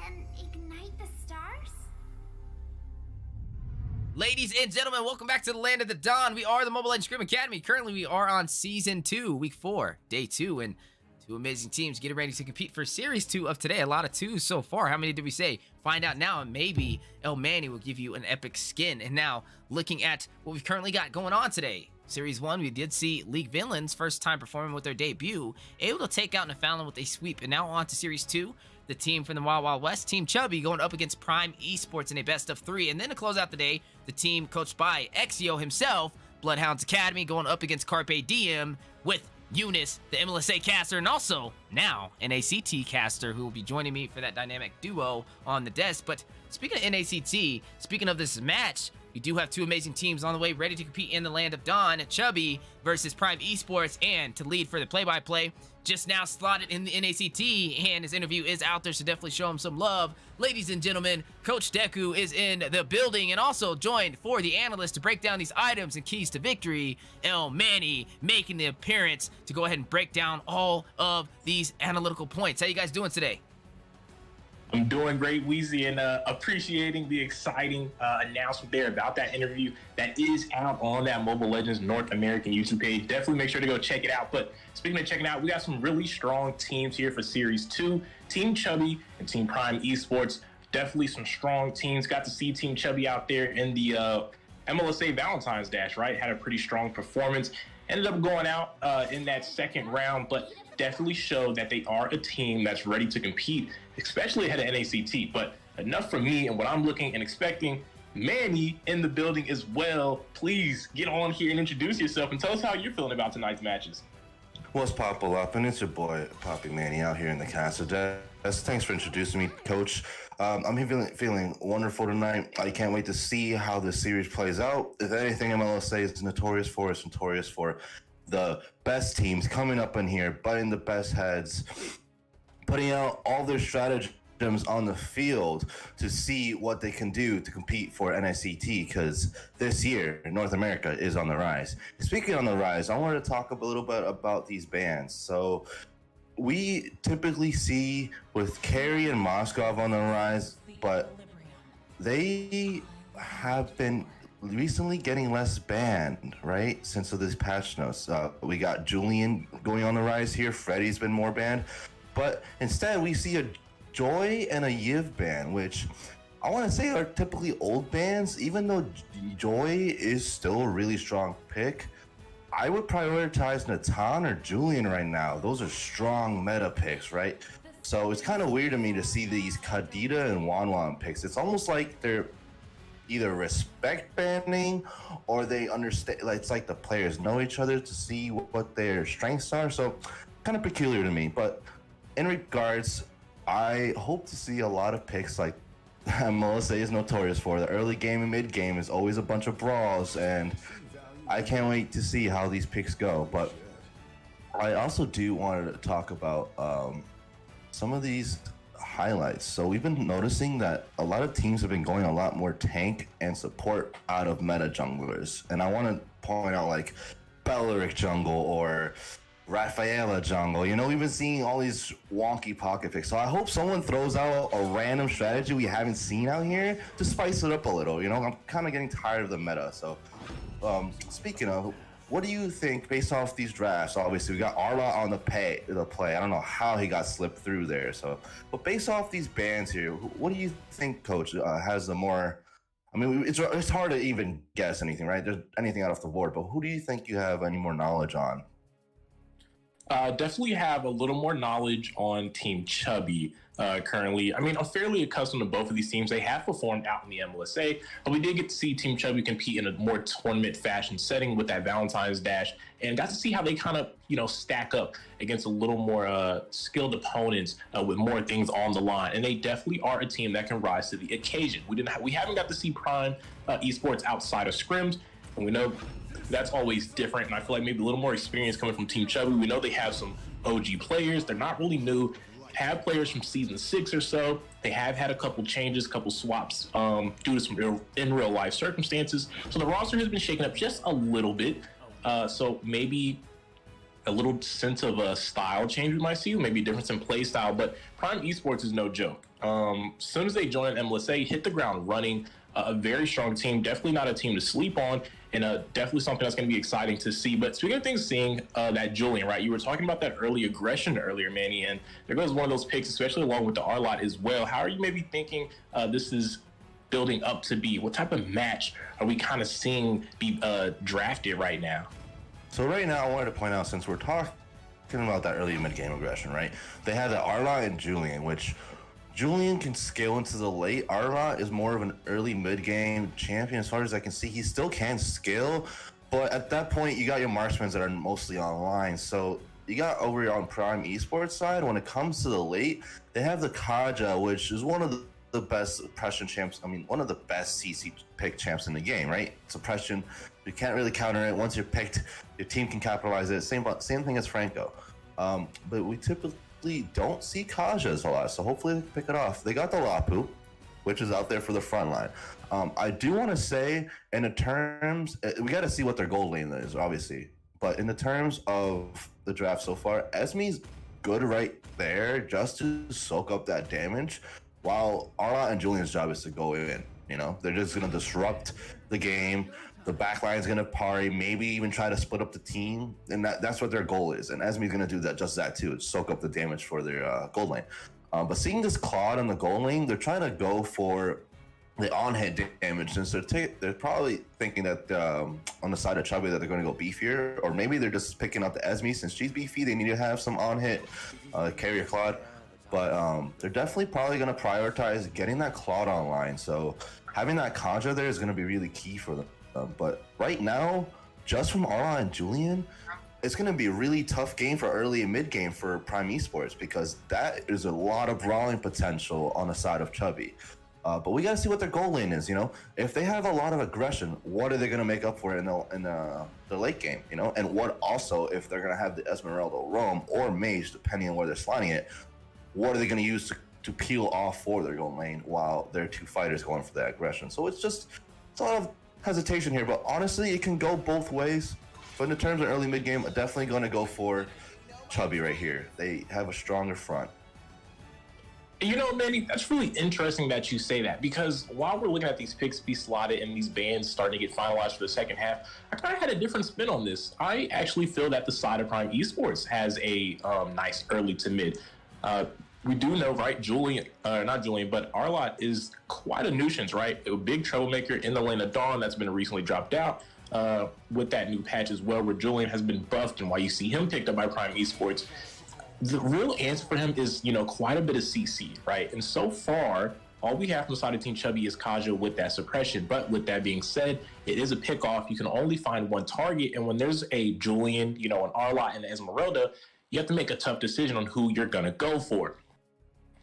and ignite the stars? Ladies and gentlemen, welcome back to the Land of the Dawn. We are the Mobile Legends Scrim Academy. Currently, we are on Season 2, Week 4, Day 2, and two amazing teams getting ready to compete for Series 2 of today. A lot of twos so far. How many did we say? Find out now, and maybe El Manny will give you an epic skin. And now, looking at what we've currently got going on today. Series 1, we did see League Villains, first time performing with their debut, able to take out Nephilim with a sweep. And now on to Series 2, the team from the Wild Wild West, Team Chubby, going up against Prime Esports in a best of 3. And then to close out the day, the team coached by Exio himself, Bloodhounds Academy, going up against Carpe Diem with Eunice, the MLSA caster, and also now an ACT caster who will be joining me for that dynamic duo on the desk. But speaking of NACT, speaking of this match, we do have two amazing teams on the way ready to compete in the Land of Dawn. Chubby versus Prime Esports, and to lead for the play-by-play, just now slotted in the NACT, and his interview is out there, so definitely show him some love. Ladies and gentlemen, Coach Deku is in the building, and also joined for the analyst to break down these items and keys to victory, El Manny making the appearance to go ahead and break down all of these analytical points. How you guys doing today? I'm doing great, Weezy, and appreciating the exciting announcement there about that interview that is out on that Mobile Legends North American YouTube page. Definitely make sure to go check it out. But speaking of checking out, we got some really strong teams here for Series 2. Team Chubby and Team Prime Esports. Definitely some strong teams. Got to see Team Chubby out there in the MLSA Valentine's Dash, right? Had a pretty strong performance. Ended up going out in that second round, but definitely showed that they are a team that's ready to compete, especially ahead of NACT. But enough from me and what I'm looking and expecting. Manny in the building as well. Please get on here and introduce yourself and tell us how you're feeling about tonight's matches. What's poppin' up? And it's your boy, Poppy Manny, out here in the Casa Desk. Thanks for introducing me, Coach. I'm feeling wonderful tonight. I can't wait to see how this series plays out. If anything, MLSA is notorious for the best teams coming up in here, butting the best heads, putting out all their stratagems on the field to see what they can do to compete for NACT, because this year, North America is on the rise. Speaking on the rise, I wanted to talk a little bit about these bans. So we typically see with Carey and Moskov on the rise, but they have been recently getting less banned, right? Since of this patch notes. We got Julian going on the rise here. Freddy's been more banned. But instead, we see a Joy and a Yiv ban, which I want to say are typically old bans. Even though Joy is still a really strong pick, I would prioritize Natan or Julian right now. Those are strong meta picks, right? So it's kind of weird to me to see these Kadita and Wanwan picks. It's almost like they're either respect banning or they understand, like, it's like the players know each other to see what their strengths are. So kind of peculiar to me. But in regards, I hope to see a lot of picks like Melissa is notorious for. The early game and mid game is always a bunch of brawls, and I can't wait to see how these picks go. But I also do want to talk about some of these highlights. So we've been noticing that a lot of teams have been going a lot more tank and support out of meta junglers. And I want to point out like Belleric jungle or Rafaela jungle. You know, we've been seeing all these wonky pocket picks. So I hope someone throws out a random strategy we haven't seen out here to spice it up a little. You know, I'm kind of getting tired of the meta. So speaking of, what do you think based off these drafts? Obviously, we got Arla on the play. I don't know how he got slipped through there. So, but based off these bans here, what do you think, Coach, has the more? I mean, it's hard to even guess anything, right? There's anything out off the board, but who do you think you have any more knowledge on? Definitely have a little more knowledge on Team Chubby currently. I mean, I'm fairly accustomed to both of these teams. They have performed out in the MLSA, but we did get to see Team Chubby compete in a more tournament fashion setting with that Valentine's Dash, and got to see how they kind of, you know, stack up against a little more skilled opponents with more things on the line. And they definitely are a team that can rise to the occasion. We haven't got to see Prime Esports outside of scrims, and we know that's always different, and I feel like maybe a little more experience coming from Team Chubby. We know they have some OG players. They're not really new. Have players from Season 6 or so. They have had a couple changes, couple swaps due to some in real life circumstances. So the roster has been shaken up just a little bit. So maybe a little sense of a style change we might see, maybe a difference in play style. But Prime Esports is no joke. As soon as they joined MLSA, hit the ground running. A very strong team, definitely not a team to sleep on, and definitely something that's going to be exciting to see. But speaking of things, seeing that Julian, right? You were talking about that early aggression earlier, Manny, and there goes one of those picks, especially along with the R-Lot as well. How are you maybe thinking this is building up to be? What type of match are we kind of seeing be drafted right now? So right now, I wanted to point out, since we're talking about that early mid-game aggression, right? They had the R-Lot and Julian, which Julian can scale into the late. R-Lot is more of an early mid-game champion as far as I can see. He still can scale, but at that point, you got your marksmen that are mostly online. So you got over on Prime Esports side, when it comes to the late, they have the Kaja, which is one of the best suppression champs. I mean, one of the best CC pick champs in the game, right? Suppression, you can't really counter it. Once you're picked, your team can capitalize it. Same thing as Franco. But we typically don't see Kajas a lot, so hopefully they can pick it off. They got the Lapu, which is out there for the front line. I do want to say, in the terms, we got to see what their gold lane is, obviously. But in the terms of the draft so far, Esme's good right there just to soak up that damage, while Arla and Julian's job is to go in. You know, they're just going to disrupt the game. The backline's going to parry, maybe even try to split up the team. And that's what their goal is. And Esme's going to do that too, soak up the damage for their gold lane. But seeing this Claude in the gold lane, they're trying to go for the on-hit damage, since they're probably thinking that on the side of Chubby that they're going to go beefier. Or maybe they're just picking up the Esme. Since she's beefy, they need to have some on-hit carrier Claude. But they're definitely probably going to prioritize getting that Claude online. So having that Kaja there is going to be really key for them. But right now, just from Arla and Julian, it's going to be a really tough game for early and mid game for Prime Esports, because that is a lot of brawling potential on the side of Chubby. But we got to see what their goal lane is. You know, if they have a lot of aggression, what are they going to make up for in the late game? You know, and what also if they're going to have the Esmeralda roam or Mage, depending on where they're sliding it, what are they going to use to peel off for their goal lane while their two fighters going for that aggression? So it's a lot of hesitation here, but honestly, it can go both ways. But in the terms of early mid game, I'm definitely going to go for Chubby right here. They have a stronger front. You know, Manny, that's really interesting that you say that, because while we're looking at these picks be slotted and these bans starting to get finalized for the second half, I kind of had a different spin on this. I actually feel that the side of Prime Esports has a nice early to mid. We do know, right, not Julian, but Arlot is quite a nuisance, right? A big troublemaker in the lane of Dawn that's been recently dropped out with that new patch as well, where Julian has been buffed, and why you see him picked up by Prime Esports. The real answer for him is, you know, quite a bit of CC, right? And so far, all we have from the side of Team Chubby is Kaja with that suppression. But with that being said, it is a pick-off. You can only find one target, and when there's a Julian, you know, an Arlot and an Esmeralda, you have to make a tough decision on who you're going to go for.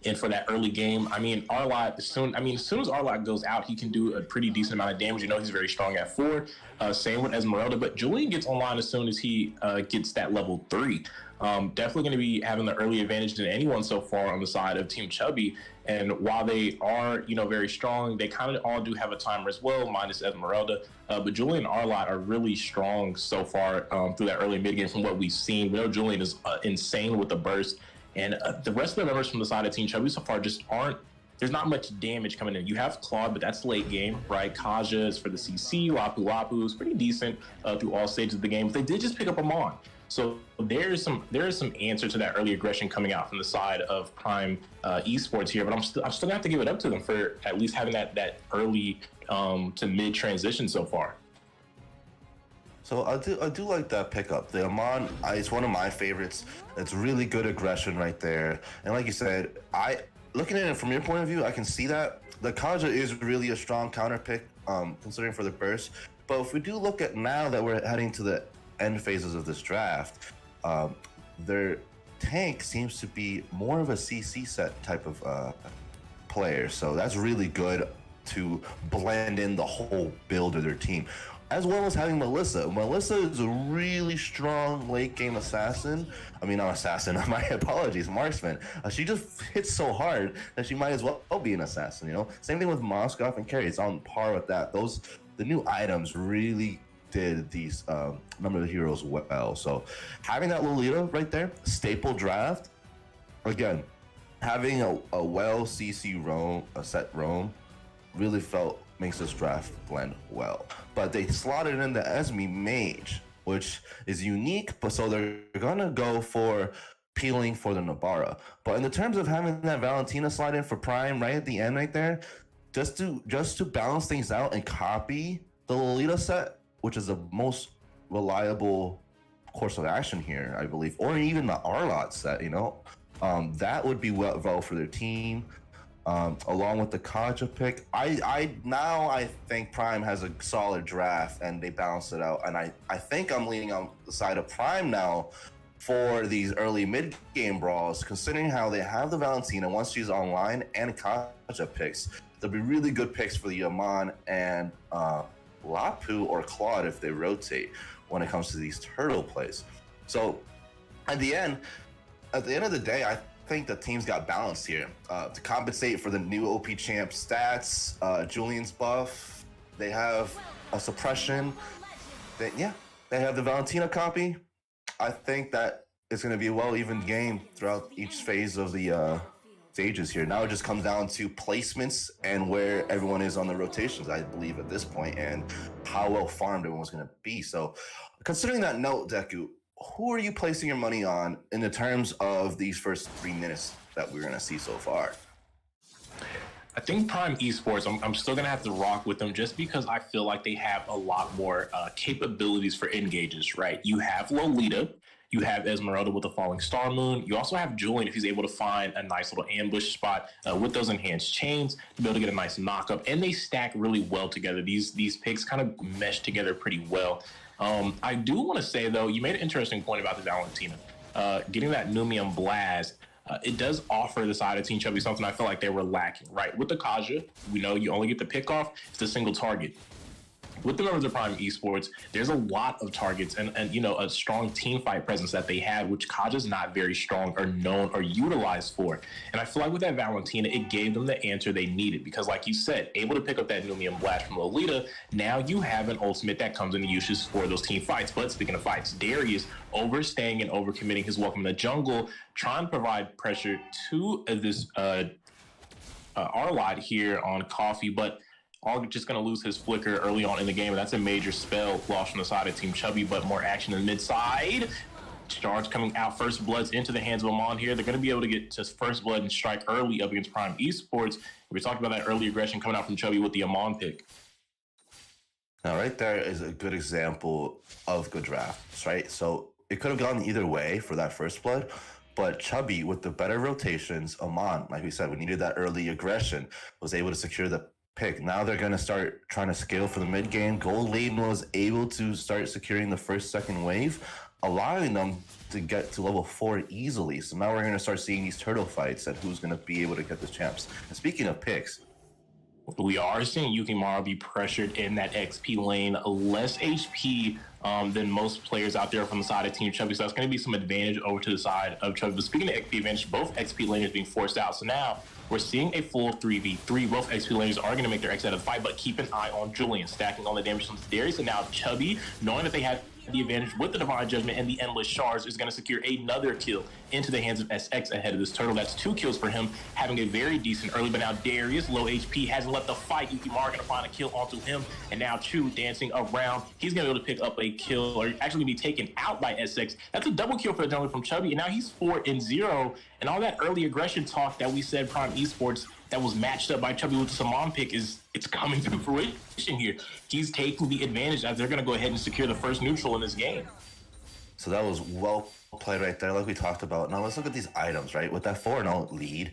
And for that early game, I mean, Arlot, as soon as Arlot goes out, he can do a pretty decent amount of damage. You know, he's very strong at 4. Same with Esmeralda, but Julian gets online as soon as he gets that level 3. Definitely going to be having the early advantage than anyone so far on the side of Team Chubby. And while they are, you know, very strong, they kind of all do have a timer as well, minus Esmeralda. But Julian and Arlot are really strong so far through that early mid game from what we've seen. We know Julian is insane with the burst. And the rest of the members from the side of Team Chubby so far just aren't, there's not much damage coming in. You have Claude, but that's late game, right? Kaja is for the CC, Lapu is pretty decent through all stages of the game. But they did just pick up Amon. So there is some answer to that early aggression coming out from the side of Prime Esports here, but I'm still gonna have to give it up to them for at least having that early to mid transition so far. So I do like that pickup. The Amon, it's one of my favorites. It's really good aggression right there. And like you said, looking at it from your point of view, I can see that. The Kaja is really a strong counter pick, considering for the burst. But if we do look at now that we're heading to the end phases of this draft, their tank seems to be more of a CC set type of player. So that's really good to blend in the whole build of their team. As well as having Melissa. Melissa is a really strong late game assassin. I mean, not assassin, my apologies, marksman. She just hits so hard that she might as well be an assassin, you know? Same thing with Moskov and Carrie. It's on par with that. The new items really did these number of heroes well. So having that Lolita right there, staple draft, again, having a well CC roam, a set roam, really makes this draft blend well. But they slotted in the Esme Mage, which is unique, but so they're gonna go for peeling for the Nabara. But in the terms of having that Valentina slide in for Prime right at the end right there, just to balance things out and copy the Lolita set, which is the most reliable course of action here, I believe, or even the Arlot set, that would be well for their team. Along with the Kaja pick, I think Prime has a solid draft and they balance it out. And I think I'm leaning on the side of Prime now for these early mid-game brawls, considering how they have the Valentina once she's online and Kaja picks. There'll be really good picks for the Yaman and Lapu or Claude if they rotate when it comes to these turtle plays. So at the end of the day, I think the team's got balance here. To compensate for the new OP champ stats, Julian's buff, they have a suppression. They have the Valentina copy. I think that it's going to be a well-even game throughout each phase of the stages here. Now it just comes down to placements and where everyone is on the rotations, I believe, at this point, and how well farmed everyone's going to be. So considering that note, Deku, who are you placing your money on in the terms of these first 3 minutes that we're going to see so far? I think Prime Esports, I'm still going to have to rock with them just because I feel like they have a lot more capabilities for engages, right? You have Lolita, you have Esmeralda with the Falling Star Moon. You also have Julian if he's able to find a nice little ambush spot with those enhanced chains to be able to get a nice knockup. And they stack really well together. These picks kind of mesh together pretty well. I do want to say, though, you made an interesting point about the Valentina. Getting that Numium Blast, it does offer the side of Team Chubby something I feel like they were lacking, right? With the Kaja, we know you only get the pick off, it's a single target. With the members of Prime Esports, there's a lot of targets and a strong team fight presence that they have, which Kaja's not very strong or known or utilized for. And I feel like with that Valentina, it gave them the answer they needed because, like you said, able to pick up that Numium Blast from Lolita, now you have an ultimate that comes into uses for those team fights. But speaking of fights, Darius overstaying and overcommitting his welcome in the jungle, trying to provide pressure to this Arlot here on Coffee, but all just going to lose his flicker early on in the game, and that's a major spell lost from the side of Team Chubby, but more action in the mid side. Charge coming out, first bloods into the hands of Amon here. They're going to be able to get to first blood and strike early up against Prime Esports. We talked about that early aggression coming out from Chubby with the Amon pick. Now, right there is a good example of good drafts, right? So it could have gone either way for that first blood, but Chubby, with the better rotations, Amon, like we said, we needed that early aggression, was able to secure the pick. Now they're going to start trying to scale for the mid game. Gold Laden was able to start securing the second wave, allowing them to get to level 4 easily. So now we're going to start seeing these turtle fights and who's going to be able to get the champs. And speaking of picks, we are seeing Yukimaro be pressured in that XP lane, less HP than most players out there from the side of Team Chubby. So that's going to be some advantage over to the side of Chubby. But speaking of XP advantage, both XP laners being forced out. So now we're seeing a full 3v3. Both XP laners are going to make their exit out of the fight, but keep an eye on Julian, stacking all the damage from Darius. And now Chubby, knowing that they have the advantage with the Divine Judgment and the Endless Shards, is going to secure another kill into the hands of SX ahead of this turtle. That's 2 kills for him, having a very decent early. But now Darius, low HP, hasn't left the fight. Yukimaro going to find a kill onto him. And now Chu dancing around. He's going to be able to pick up a kill, or actually be taken out by SX. That's a double kill for the jungler from Chubby. And now he's 4-0. And all that early aggression talk that we said Prime Esports that was matched up by Chubby with the Saman pick it's coming to fruition here. He's taking the advantage as they're going to go ahead and secure the first neutral in this game. So that was well played right there, like we talked about. Now let's look at these items, right? With that 4-0 lead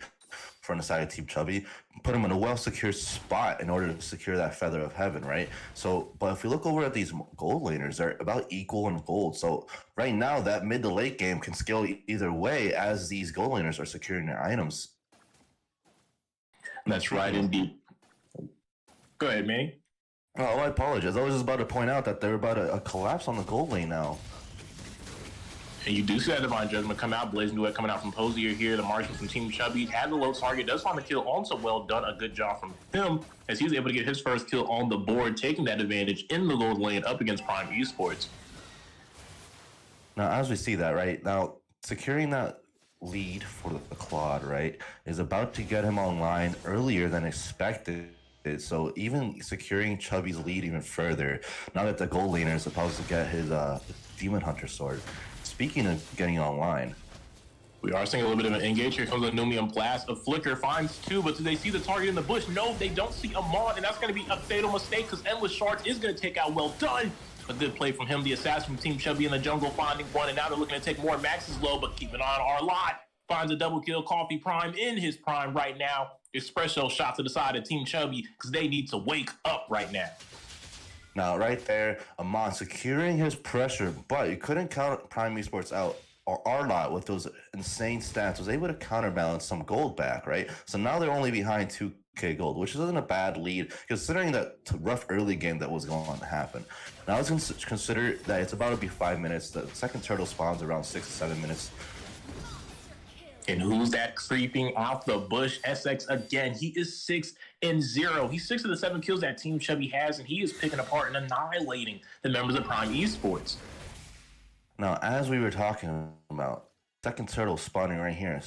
from the side of Team Chubby, put them in a well-secured spot in order to secure that Feather of Heaven, right? So, but if we look over at these gold laners, they're about equal in gold. So right now, that mid to late game can scale either way as these gold laners are securing their items. That's right, indeed. Go ahead, Manny. Oh, I apologize. I was just about to point out that they're about to collapse on the gold lane now. And you do see that Divine Judgment come out. Blazing Duet coming out from Posier here. The marksman from Team Chubby had the low target. Does find the kill on, so well done. A good job from him as he's able to get his first kill on the board, taking that advantage in the gold lane up against Prime Esports. Now, as we see that, right, now securing that lead for the Claude, right, is about to get him online earlier than expected. So even securing Chubby's lead even further, now that the gold laner is supposed to get his Demon Hunter sword. Speaking of getting online, we are seeing a little bit of an engage. Here comes a Numium Blast. A Flicker finds two, but do they see the target in the bush? No, they don't see Amon, and that's going to be a fatal mistake because Endless Shards is going to take out Well Done. A good play from him. The assassin from Team Chubby in the jungle finding one, and now they're looking to take more. Max is low, but keep an eye on our lot. Finds a double kill. Coffee Prime in his prime right now. Espresso shot to the side of Team Chubby because they need to wake up right now. Now, right there, Amon securing his pressure, but you couldn't count Prime Esports out, or Arlot with those insane stats was able to counterbalance some gold back, right? So now they're only behind 2k gold, which isn't a bad lead considering that rough early game that was going to happen. Now let's consider that it's about to be 5 minutes. The second turtle spawns around 6 to 7 minutes. And who's that creeping out the bush? SX again. He is 6-0. He's 6 of the 7 kills that Team Chubby has, and he is picking apart and annihilating the members of Prime Esports. Now, as we were talking about, second turtle spawning right here,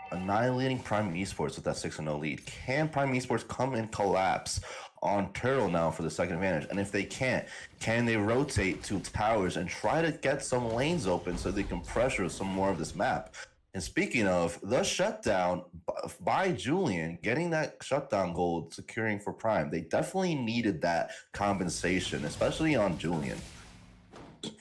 annihilating Prime Esports with that 6-0 lead. Can Prime Esports come and collapse on turtle now for the second advantage? And if they can't, can they rotate to towers and try to get some lanes open so they can pressure some more of this map? And speaking of the shutdown by Julian, getting that shutdown gold, securing for Prime, they definitely needed that compensation, especially on Julian.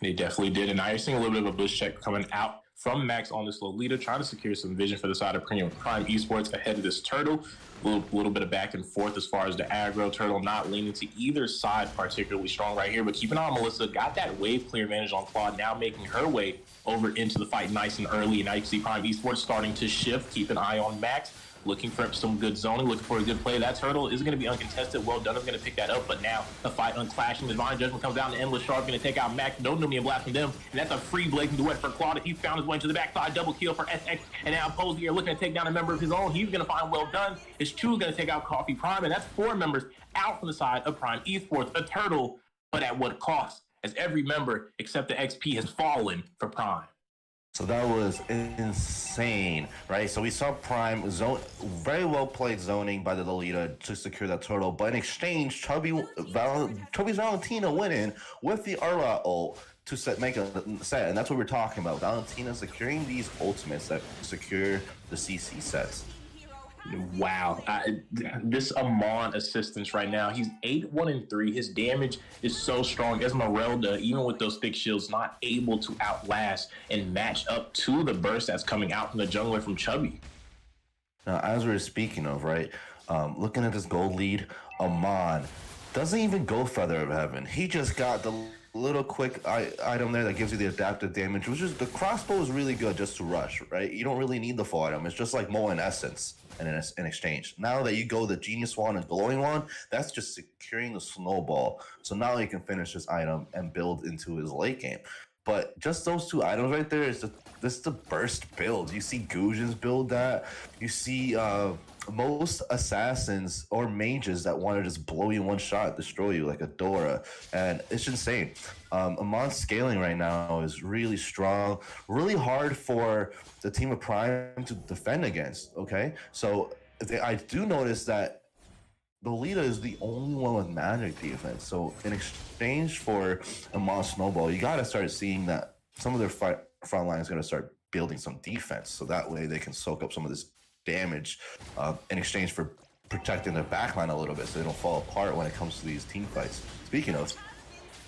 They definitely did. And now you're seeing a little bit of a bush check coming out from Max on this Lolita, trying to secure some vision for the side of Prime Esports ahead of this turtle. A little bit of back and forth as far as the aggro. Turtle not leaning to either side particularly strong right here, but keep an eye on Melissa. Got that wave clear advantage on Claude, now making her way over into the fight nice and early. And now you can see Prime Esports starting to shift. Keep an eye on Max, looking for some good zoning, looking for a good play. That turtle is going to be uncontested. Well Done is going to pick that up, but now the fight unclashing. Divine Judgment comes down, and Endless Sharp going to take out Max. No Numium Blast from them, and that's a free Blazing Duet for Claude. He found his way into the backside, double kill for SX, and now Posier looking to take down a member of his own. He's going to find Well Done. His Chu is going to take out Coffee Prime, and that's 4 members out from the side of Prime Esports. A turtle, but at what cost? As every member except the XP has fallen for Prime. So that was insane, right? So we saw Prime zone, very well played zoning by the Lolita to secure that turtle, but in exchange, Chubby's Valentina went in with the Arla ult to make a set, and that's what we're talking about. Valentina securing these ultimates that secure the CC sets. Wow, this Amon assistance right now, he's 8-1-3. His damage is so strong. Esmeralda, even with those thick shields, not able to outlast and match up to the burst that's coming out from the jungler from Chubby. Now, as we were speaking of, right, looking at this gold lead, Amon doesn't even go Feather of Heaven. He just got the little quick item there that gives you the adaptive damage, which is the crossbow is really good just to rush, right? You don't really need the full item. It's just like Mo in Essence and in exchange. Now that you go the Genius Wand and Glowing Wand, that's just securing the snowball. So now he can finish this item and build into his late game. But just those 2 items right there is the burst build. You see Gujins build that. You see most assassins or mages that want to just blow you in one shot, destroy you like a Dora. And it's insane. Amon's scaling right now is really strong, really hard for the team of Prime to defend against, okay? So I do notice that Lolita is the only one with magic defense. So in exchange for Amon's snowball, you got to start seeing that some of their front line is going to start building some defense. So that way they can soak up some of this damage in exchange for protecting their backline a little bit so they don't fall apart when it comes to these team fights. Speaking of,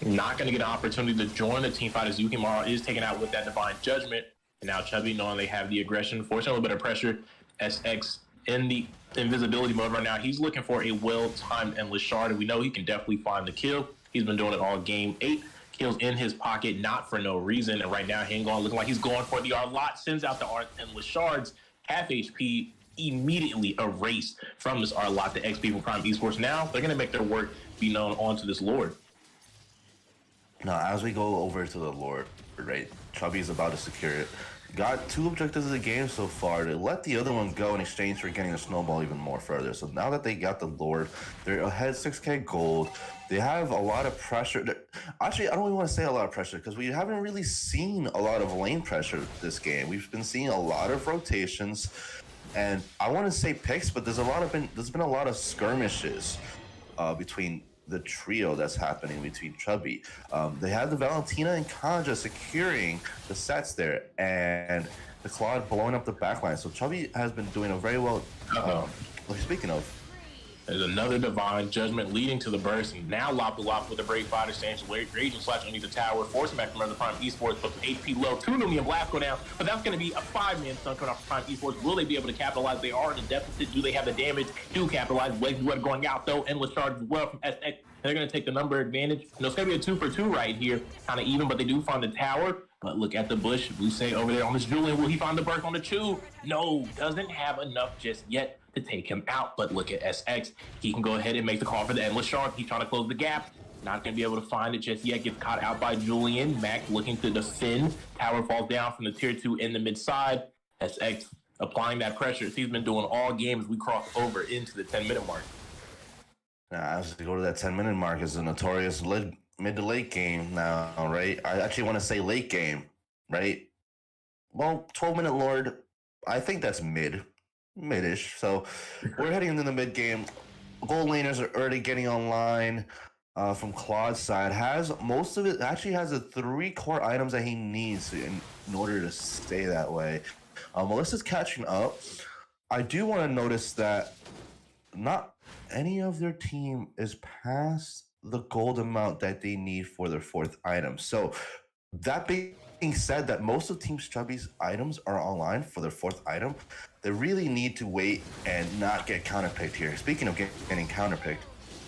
not going to get an opportunity to join the team fight as Yukimura is taken out with that Divine Judgment. And now Chubby, knowing they have the aggression, forcing a little bit of pressure. SX in the invisibility mode right now. He's looking for a well-timed Endless Shard, and we know he can definitely find the kill. He's been doing it all game. 8 kills in his pocket, not for no reason. And right now, Hingon looking like he's going for the Arlot, sends out the Endless Shards. Half HP immediately erased from this Arlot, the XP from Prime Esports. Now, they're going to make their work be known onto this Lord. Now, as we go over to the Lord, right, Chubby's about to secure it. Got 2 objectives of the game so far. They let the other one go in exchange for getting the snowball even more further. So now that they got the Lord, they're ahead 6k gold. They have a lot of pressure. Actually, I don't even want to say a lot of pressure because we haven't really seen a lot of lane pressure this game. We've been seeing a lot of rotations, and I want to say picks, but there's been a lot of skirmishes between the trio that's happening between Chubby. They have the Valentina and Kanja securing the sets there, and the Claude blowing up the backline. So Chubby has been doing a very well. Speaking of, there's another Divine Judgment leading to the burst, and now Lapu with a break fighter stance, raging slash underneath the tower, forcing back from the Prime Esports, but HP low, 2 Numian Blast go down, but that's going to be a 5-man stun coming off Prime Esports. Will they be able to capitalize? They are in a deficit. Do they have the damage to capitalize? Blaze Blood going out though, endless charge as well from SX. They're going to take the number advantage. You know, it's going to be a 2 for 2 right here, kind of even, but they do find the tower. But look at the bush. We say over there on this Julian, will he find the burst on the Chew? No, doesn't have enough just yet to take him out. But look at SX. He can go ahead and make the call for the endless shark. He's trying to close the gap. Not going to be able to find it just yet. Gets caught out by Julian. Mac looking to defend. Tower falls down from the tier 2 in the mid side. SX applying that pressure. He's been doing all games. We cross over into the 10-minute mark. Now, as we go to that 10-minute mark, is a notorious mid to late game now, right? I actually want to say late game, right? Well, 12-minute Lord, I think that's mid-ish. So we're heading into the mid game. Gold laners are already getting online. From Claude's side, has most of it. Actually, has the 3 core items that he needs in order to stay that way. Melissa's catching up. I do want to notice that not any of their team is past the gold amount that they need for their 4th item. So that being said, that most of Team Chubby's items are online for their 4th item, they really need to wait and not get counterpicked here. Speaking of getting counterpicked,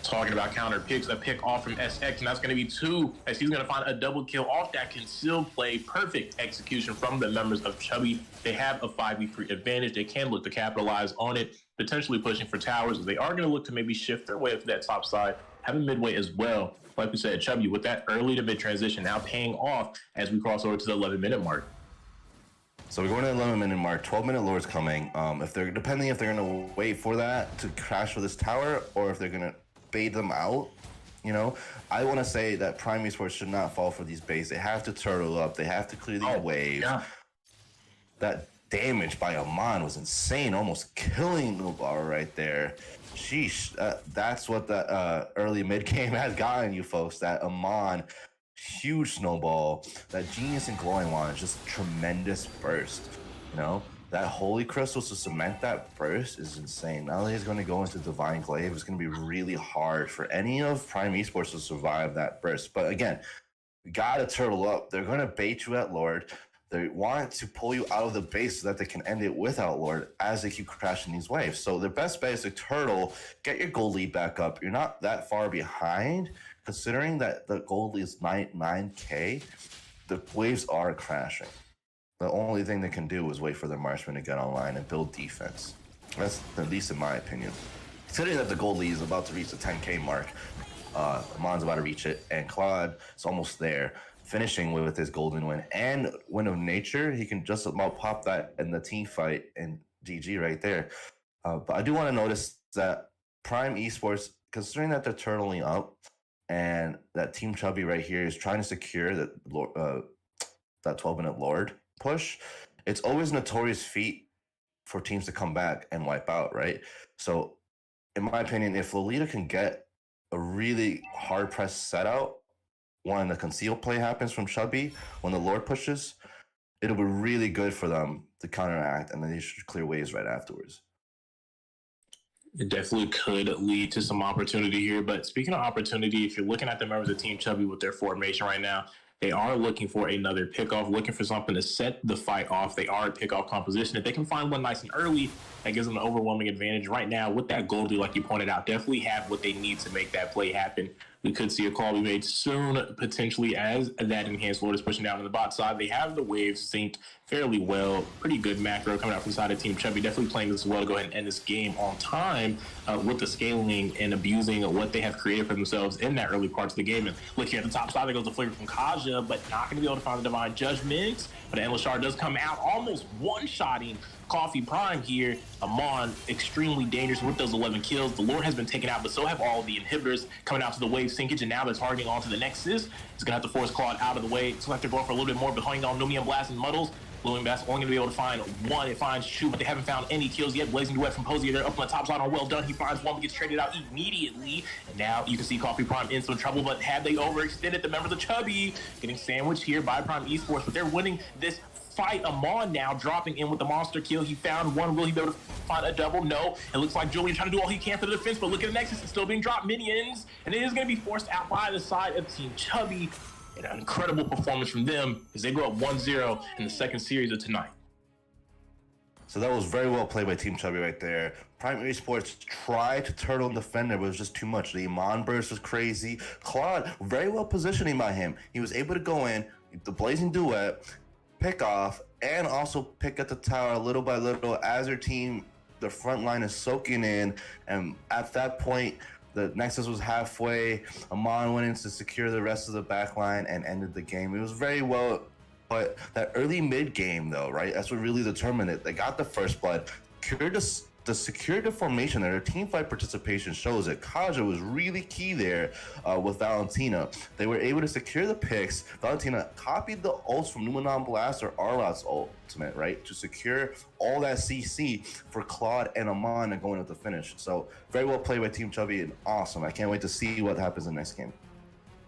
talking about counter picks, a pick off from SX, and that's going to be 2, as he's going to find a double kill off that can still play. Perfect execution from the members of Chubby. They have a 5v3 advantage. They can look to capitalize on it, potentially pushing for towers. They are going to look to maybe shift their way up to that top side, having midway as well. Like we said, Chubby with that early to mid transition now paying off as we cross over to the 11-minute mark. So we're going to the 11-minute mark. 12-minute Lord's coming. If they're going to wait for that to crash for this tower, or if they're going to bait them out, you know, I want to say that Prime Esports should not fall for these baits. They have to turtle up. They have to clear these waves. Yeah. That damage by Amon was insane, almost killing Nubar right there. Sheesh, that's what the early mid game has gotten you folks. That Amon, huge snowball, that Genius and Glowing Wand, just tremendous burst, you know? That Holy Crystals to cement that burst is insane. Now that he's going to go into Divine Glaive, it's going to be really hard for any of Prime Esports to survive that burst. But again, you got to turtle up. They're going to bait you at Lord. They want to pull you out of the base so that they can end it without Lord as they keep crashing these waves. So their best bet is to turtle, get your gold lead back up. You're not that far behind, considering that the gold lead is 9K. The waves are crashing. The only thing they can do is wait for their marksmen to get online and build defense. That's at least in my opinion. Considering that the gold lead is about to reach the 10K mark, Amon's about to reach it, and Claude is almost there, finishing with his golden win and win of nature. He can just about pop that in the team fight and GG right there. But I do want to notice that Prime Esports, considering that they're turtling up and that Team Chubby right here is trying to secure that 12-minute Lord push, it's always a notorious feat for teams to come back and wipe out, right? So in my opinion, if Lolita can get a really hard press set out when the conceal play happens from Chubby, when the Lord pushes, it'll be really good for them to counteract, and then they should clear waves right afterwards. It definitely could lead to some opportunity here. But speaking of opportunity, if you're looking at the members of Team Chubby with their formation right now, they are looking for another pickoff, looking for something to set the fight off. They are a pickoff composition. If they can find one nice and early, that gives them an overwhelming advantage. Right now, with that goldie, like you pointed out, definitely have what they need to make that play happen. We could see a call be made soon, potentially, as that enhanced load is pushing down on the bot side. They have the waves synced fairly well. Pretty good macro coming out from the side of Team Chubby. Definitely playing this well to go ahead and end this game on time with the scaling and abusing what they have created for themselves in that early parts of the game. And look here at the top side, there goes the flavor from Kaja, but not going to be able to find the Divine Judgment. But Endless Shard does come out, almost one-shotting Coffee Prime here. Amon, extremely dangerous with those 11 kills. The Lord has been taken out, but so have all the inhibitors coming out to the wave sinkage, and now they're targeting onto the Nexus. It's going to have to force Claude out of the way. It's like they're going for a little bit more, but holding on Numian Blast and Muddles. Blooming Bass only going to be able to find one. It finds Chu, but they haven't found any kills yet. Blazing Duet from Posey, they're up on the top side on Well Done. He finds one, but gets traded out immediately. And now you can see Coffee Prime in some trouble, but had they overextended, the members of Chubby getting sandwiched here by Prime Esports, but they're winning this fight. Amon now dropping in with the monster kill. He found one. Will he be able to find a double? No. It looks like Julian trying to do all he can for the defense, but look at the Nexus. It's still being dropped minions, and it is going to be forced out by the side of Team Chubby. And an incredible performance from them as they go up 1-0 in the second series of tonight. So that was very well played by Team Chubby right there. Prime Esports tried to turtle and defend it, but it was just too much. The Iman burst was crazy. Claude, very well positioning by him. He was able to go in, the Blazing Duet, pick off, and also pick at the tower little by little as their team, the front line is soaking in. And at that point, the Nexus was halfway. Amon went in to secure the rest of the back line and ended the game. It was very well. But that early mid game, though, right? That's what really determined it. They got the first blood, secured the formation there. Their team fight participation shows it. Kaja was really key there with Valentina. They were able to secure the picks. Valentina copied the ults from Numenon Blast or Arlot's ultimate, right? To secure all that CC for Claude and Amon to go in at the finish. So very well played by Team Chubby and awesome. I can't wait to see what happens in the next game.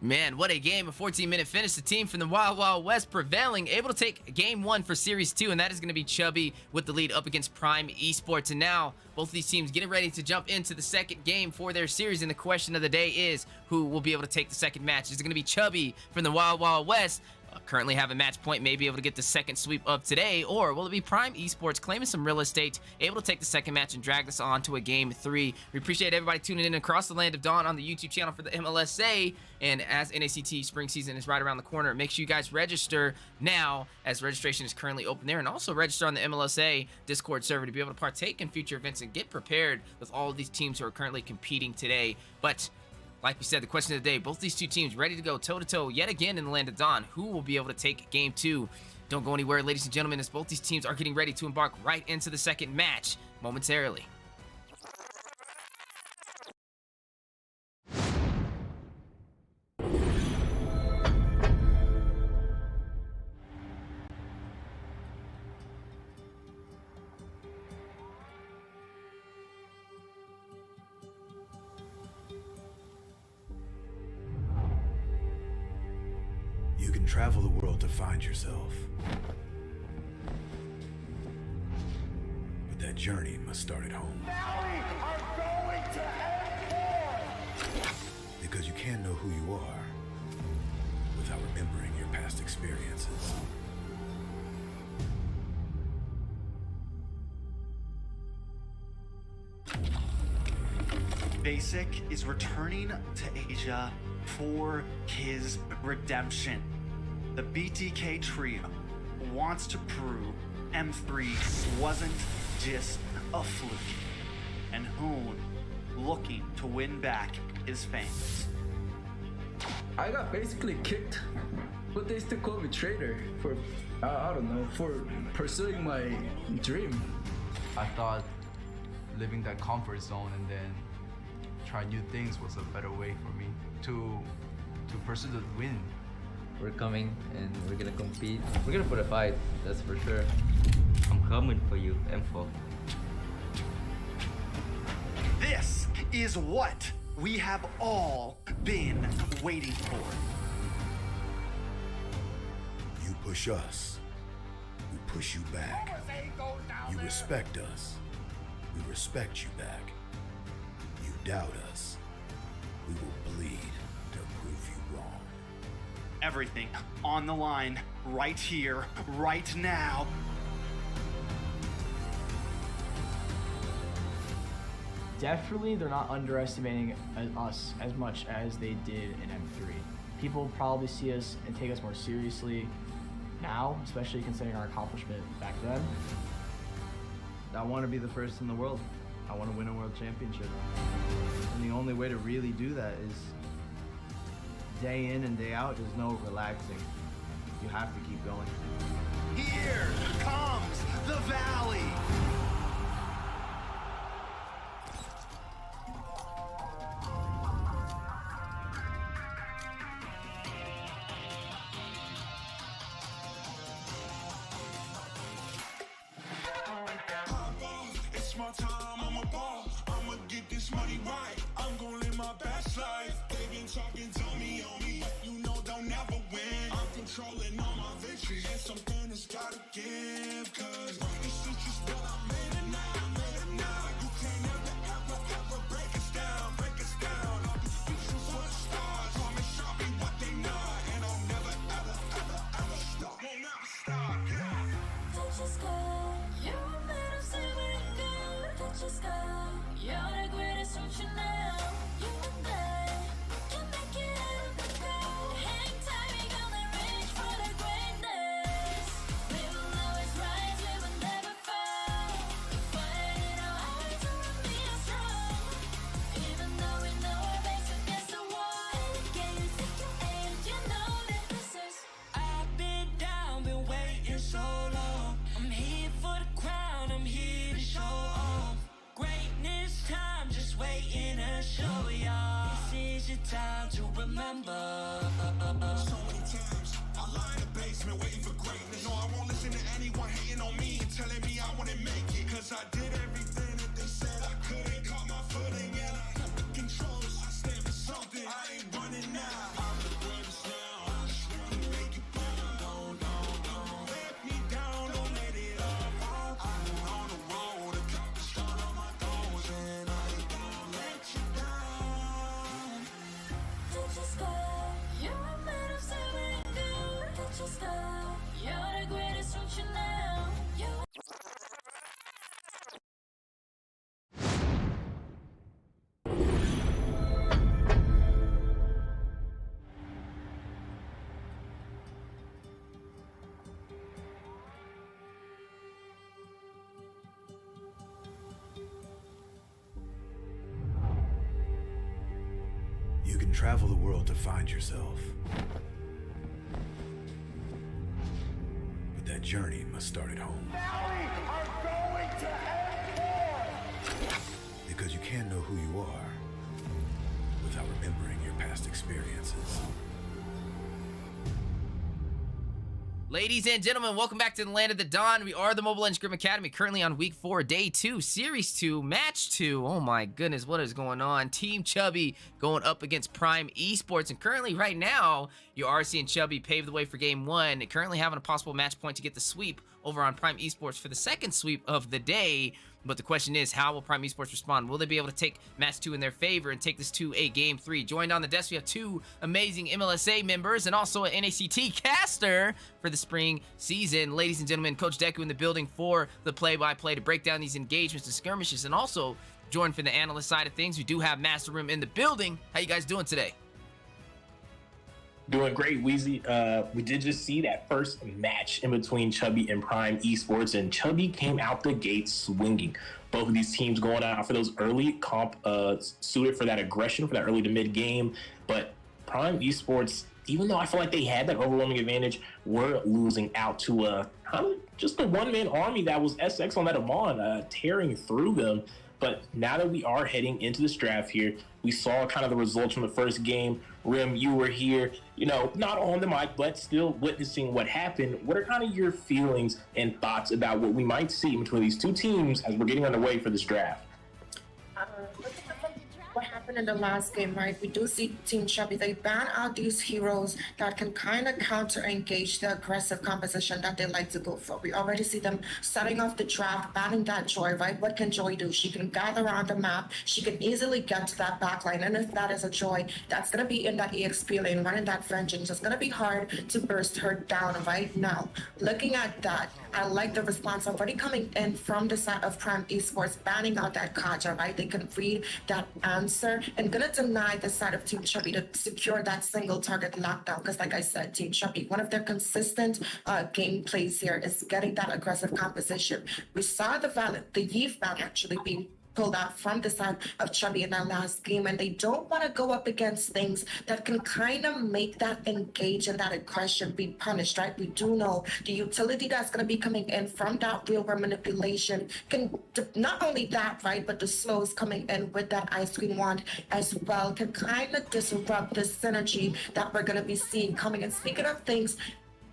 Man, what a game. A 14-minute finish. The team from the Wild Wild West prevailing, able to take game 1 for Series 2, and that is going to be Chubby with the lead up against Prime Esports. And now, both of these teams getting ready to jump into the second game for their series, and the question of the day is, who will be able to take the second match? Is it going to be Chubby from the Wild Wild West, currently have a match point, may be able to get the second sweep of today, or will it be Prime Esports claiming some real estate, able to take the second match and drag this on to a game 3? We appreciate everybody tuning in across the land of Dawn on the YouTube channel for the MLSA, and as NACT spring season is right around the corner, make sure you guys register now, as registration is currently open there, and also register on the MLSA Discord server to be able to partake in future events and get prepared with all of these teams who are currently competing today. But like we said, the question of the day, both these two teams ready to go toe-to-toe yet again in the land of Dawn. Who will be able to take game 2? Don't go anywhere, ladies and gentlemen, as both these teams are getting ready to embark right into the second match momentarily. You can travel the world to find yourself. But that journey must start at home. Now we are going to end Because you can't know who you are without remembering your past experiences. Basic is returning to Asia for his redemption. The BTK trio wants to prove M3 wasn't just a fluke, and Hoon looking to win back his fame. I got basically kicked, but they still call me traitor for, I don't know, for pursuing my dream. I thought living that comfort zone and then try new things was a better way for me to pursue the win. We're coming and we're gonna compete. We're gonna put a fight, that's for sure. I'm coming for you, M4. This is what we have all been waiting for. You push us, we push you back. You respect us, we respect you back. You doubt us, we will bleed to prove you wrong. Everything on the line, right here, right now. definitely they're not underestimating us as much as they did in M3. People probably see us and take us more seriously now, especially considering our accomplishment back then. I want to be the first in the world. I want to win a world championship. And the only way to really do that is day in and day out. There's no relaxing. You have to keep going. Here comes the Valley. It's my time, I'm a ball. I'ma get this money right. I'm gonna live my best life. They been talking to me on me, but you know they'll never win. I'm controlling all my victories, and something has gotta give. Cause this is just what I made it now, made it now. You can't ever break us down, break us down. I'll be reaching for the stars, promise I'll be what they not. And I'll never ever stop. Won't never stop, yeah. Touch the sky, you're made of silver and gold. Touch the sky, you're the greatest option now. You and I can make it out of the cold. Hang tight, we gonna reach for the greatness. We will always rise, we will never fall. Fight in our hearts, and we are strong. Even though we know our backs against the wall. Can you take your aim? You know that this is. I've been down, been waiting so long. I'm here for the crown, I'm here to show off. Greatness time, just waiting to show y'all. This is your time to remember. So many times I lie in the basement waiting for greatness. No, I won't listen to anyone hating on me and telling me I wouldn't make it. Cause I did everything that they said I couldn't. Caught my footing and I kept the control. I stand for something, I ain't running now. I'm the greatest now, I just wanna make it proud. Don't let me down, don't let it off. I'm on the road, accomplish all of my goals. And I ain't gonna let you down. Touch the sky, you're made of silver and gold. Touch the sky, you're the greatest option now. You. You can travel the world to find yourself. But that journey must start at home. Valley are going to end. Because you can't know who you are without remembering your past experiences. Ladies and gentlemen, welcome back to the Land of the Dawn. We are the Mobile Legends Scrim Academy, currently on week 4, day 2, series 2, match 2. Oh my goodness, what is going on? Team Chubby going up against Prime Esports, and currently right now, you are seeing Chubby pave the way for game 1, currently having a possible match point to get the sweep over on Prime Esports for the second sweep of the day. But the question is, how will Prime Esports respond? Will they be able to take match 2 in their favor and take this to a game 3? Joined on the desk, we have 2 amazing MLSA members and also an NACT caster for the spring season. Ladies and gentlemen, Coach Deku in the building for the play-by-play to break down these engagements and skirmishes, and also joined for the analyst side of things. We do have Master Room in the building. How you guys doing today? Doing great, Weezy. We did just see that first match in between Chubby and Prime Esports, and Chubby came out the gate swinging. Both of these teams going out for those early comp suited for that aggression, for that early to mid game. But Prime Esports, even though I feel like they had that overwhelming advantage, were losing out to just a one-man army that was SX on that Amon, tearing through them. But now that we are heading into this draft here, we saw kind of the results from the first game. Rim, you were here, you know, not on the mic, but still witnessing what happened. What are kind of your feelings and thoughts about what we might see between these two teams as we're getting underway for this draft? what happened in the last game, right? We do see Team Chubby, they ban out these heroes that can kind of counter-engage the aggressive composition that they like to go for. We already see them setting off the draft, banning that Joy, right? What can Joy do? She can gather around the map. She can easily get to that backline. And if that is a Joy, that's going to be in that EXP lane, running that vengeance. It's going to be hard to burst her down right now. Looking at that, I like the response already coming in from the side of Prime Esports, banning out that Kaja, right? They can read that answer and gonna deny the side of Team Chubby to secure that single target lockdown. Because like I said, Team Chubby, one of their consistent gameplays here is getting that aggressive composition. We saw the Eve ban actually being pulled out from the side of Chubby in that last game, and they don't want to go up against things that can kind of make that engage and that aggression be punished, right? We do know the utility that's going to be coming in from that real world manipulation can, not only that, right, but the slows coming in with that ice cream wand as well can kind of disrupt the synergy that we're going to be seeing coming. And speaking of things,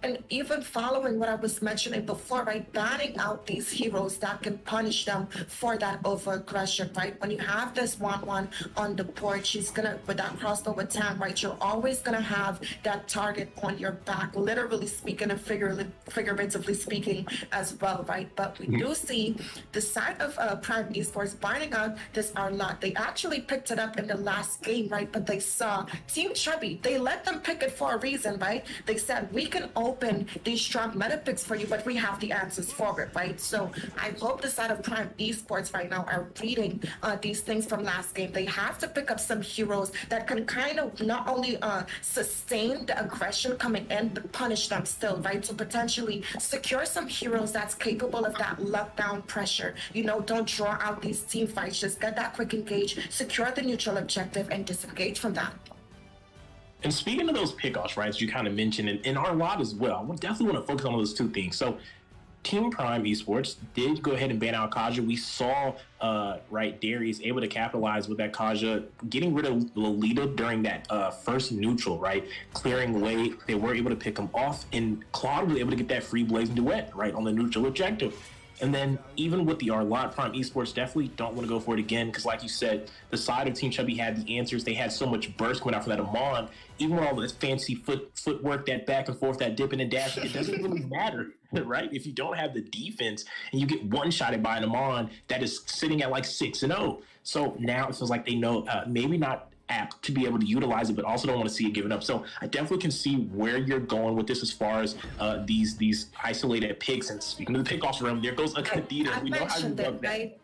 and even following what I was mentioning before, right, banning out these heroes that can punish them for that over-aggression, right? When you have this 1-1 on the board, she's gonna, with that crossover tank, right, you're always gonna have that target on your back, literally speaking and figuratively speaking as well, right? But we do see the side of Prime Esports banning out this Arlot. They actually picked it up in the last game, right? But they saw Team Chubby, they let them pick it for a reason, right? They said, we can open these strong meta picks for you, but we have the answers for it, right? So I hope the side of Prime Esports right now are reading these things from last game. They have to pick up some heroes that can kind of not only sustain the aggression coming in, but punish them still, right? So potentially secure some heroes that's capable of that lockdown pressure. You know, don't draw out these team fights, just get that quick engage, secure the neutral objective, and disengage from that. And speaking of those pickoffs, right, as you kind of mentioned, and in our lot as well, we definitely want to focus on those two things. So Team Prime Esports did go ahead and ban out Kaja. We saw, right, Darius able to capitalize with that Kaja, getting rid of Lolita during that first neutral, right, clearing away. They were able to pick him off, and Claude was able to get that free Blazing Duet, right, on the neutral objective. And then even with the Arlot, Prime Esports definitely don't want to go for it again because, like you said, the side of Team Chubby had the answers. They had so much burst going out for that Amon. Even with all this fancy footwork, that back and forth, that dipping and dashing, it doesn't really matter, right? If you don't have the defense and you get one-shotted by an Amon that is sitting at like 6-0. So now it feels like they know maybe not apt to be able to utilize it, but also don't want to see it given up. So I definitely can see where you're going with this as far as these isolated picks. And speaking of the pickoffs room, there goes a Kadita. We know how you love that. Right?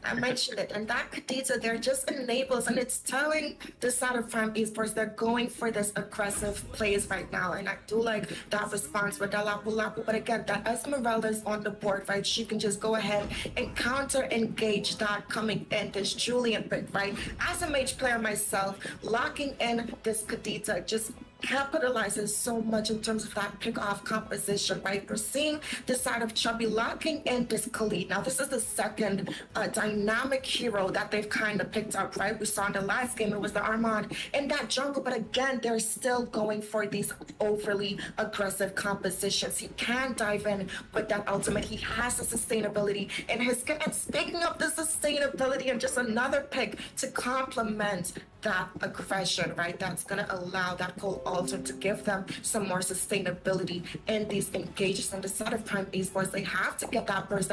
I mentioned it, and that Kadita, they're just enables, and it's telling the side of Prime Esports they're going for this aggressive plays right now, and I do like that response with that Lapu Lapu, but again, that Esmeralda's on the board, right? She can just go ahead and counter-engage that coming in, this Julian pick, right? As a mage player myself, locking in this Kadita just capitalizes so much in terms of that pick-off composition, right? We're seeing the side of Chubby locking in this Khalid. Now, this is the second dynamic hero that they've kind of picked up, right? We saw in the last game, it was the Armand in that jungle, but again, they're still going for these overly aggressive compositions. He can dive in with that ultimate. He has the sustainability in his skin. And speaking of the sustainability, and just another pick to complement that aggression, right? That's gonna allow that cold altar to give them some more sustainability in these engages. On the side of Prime Esports, they have to get that burst,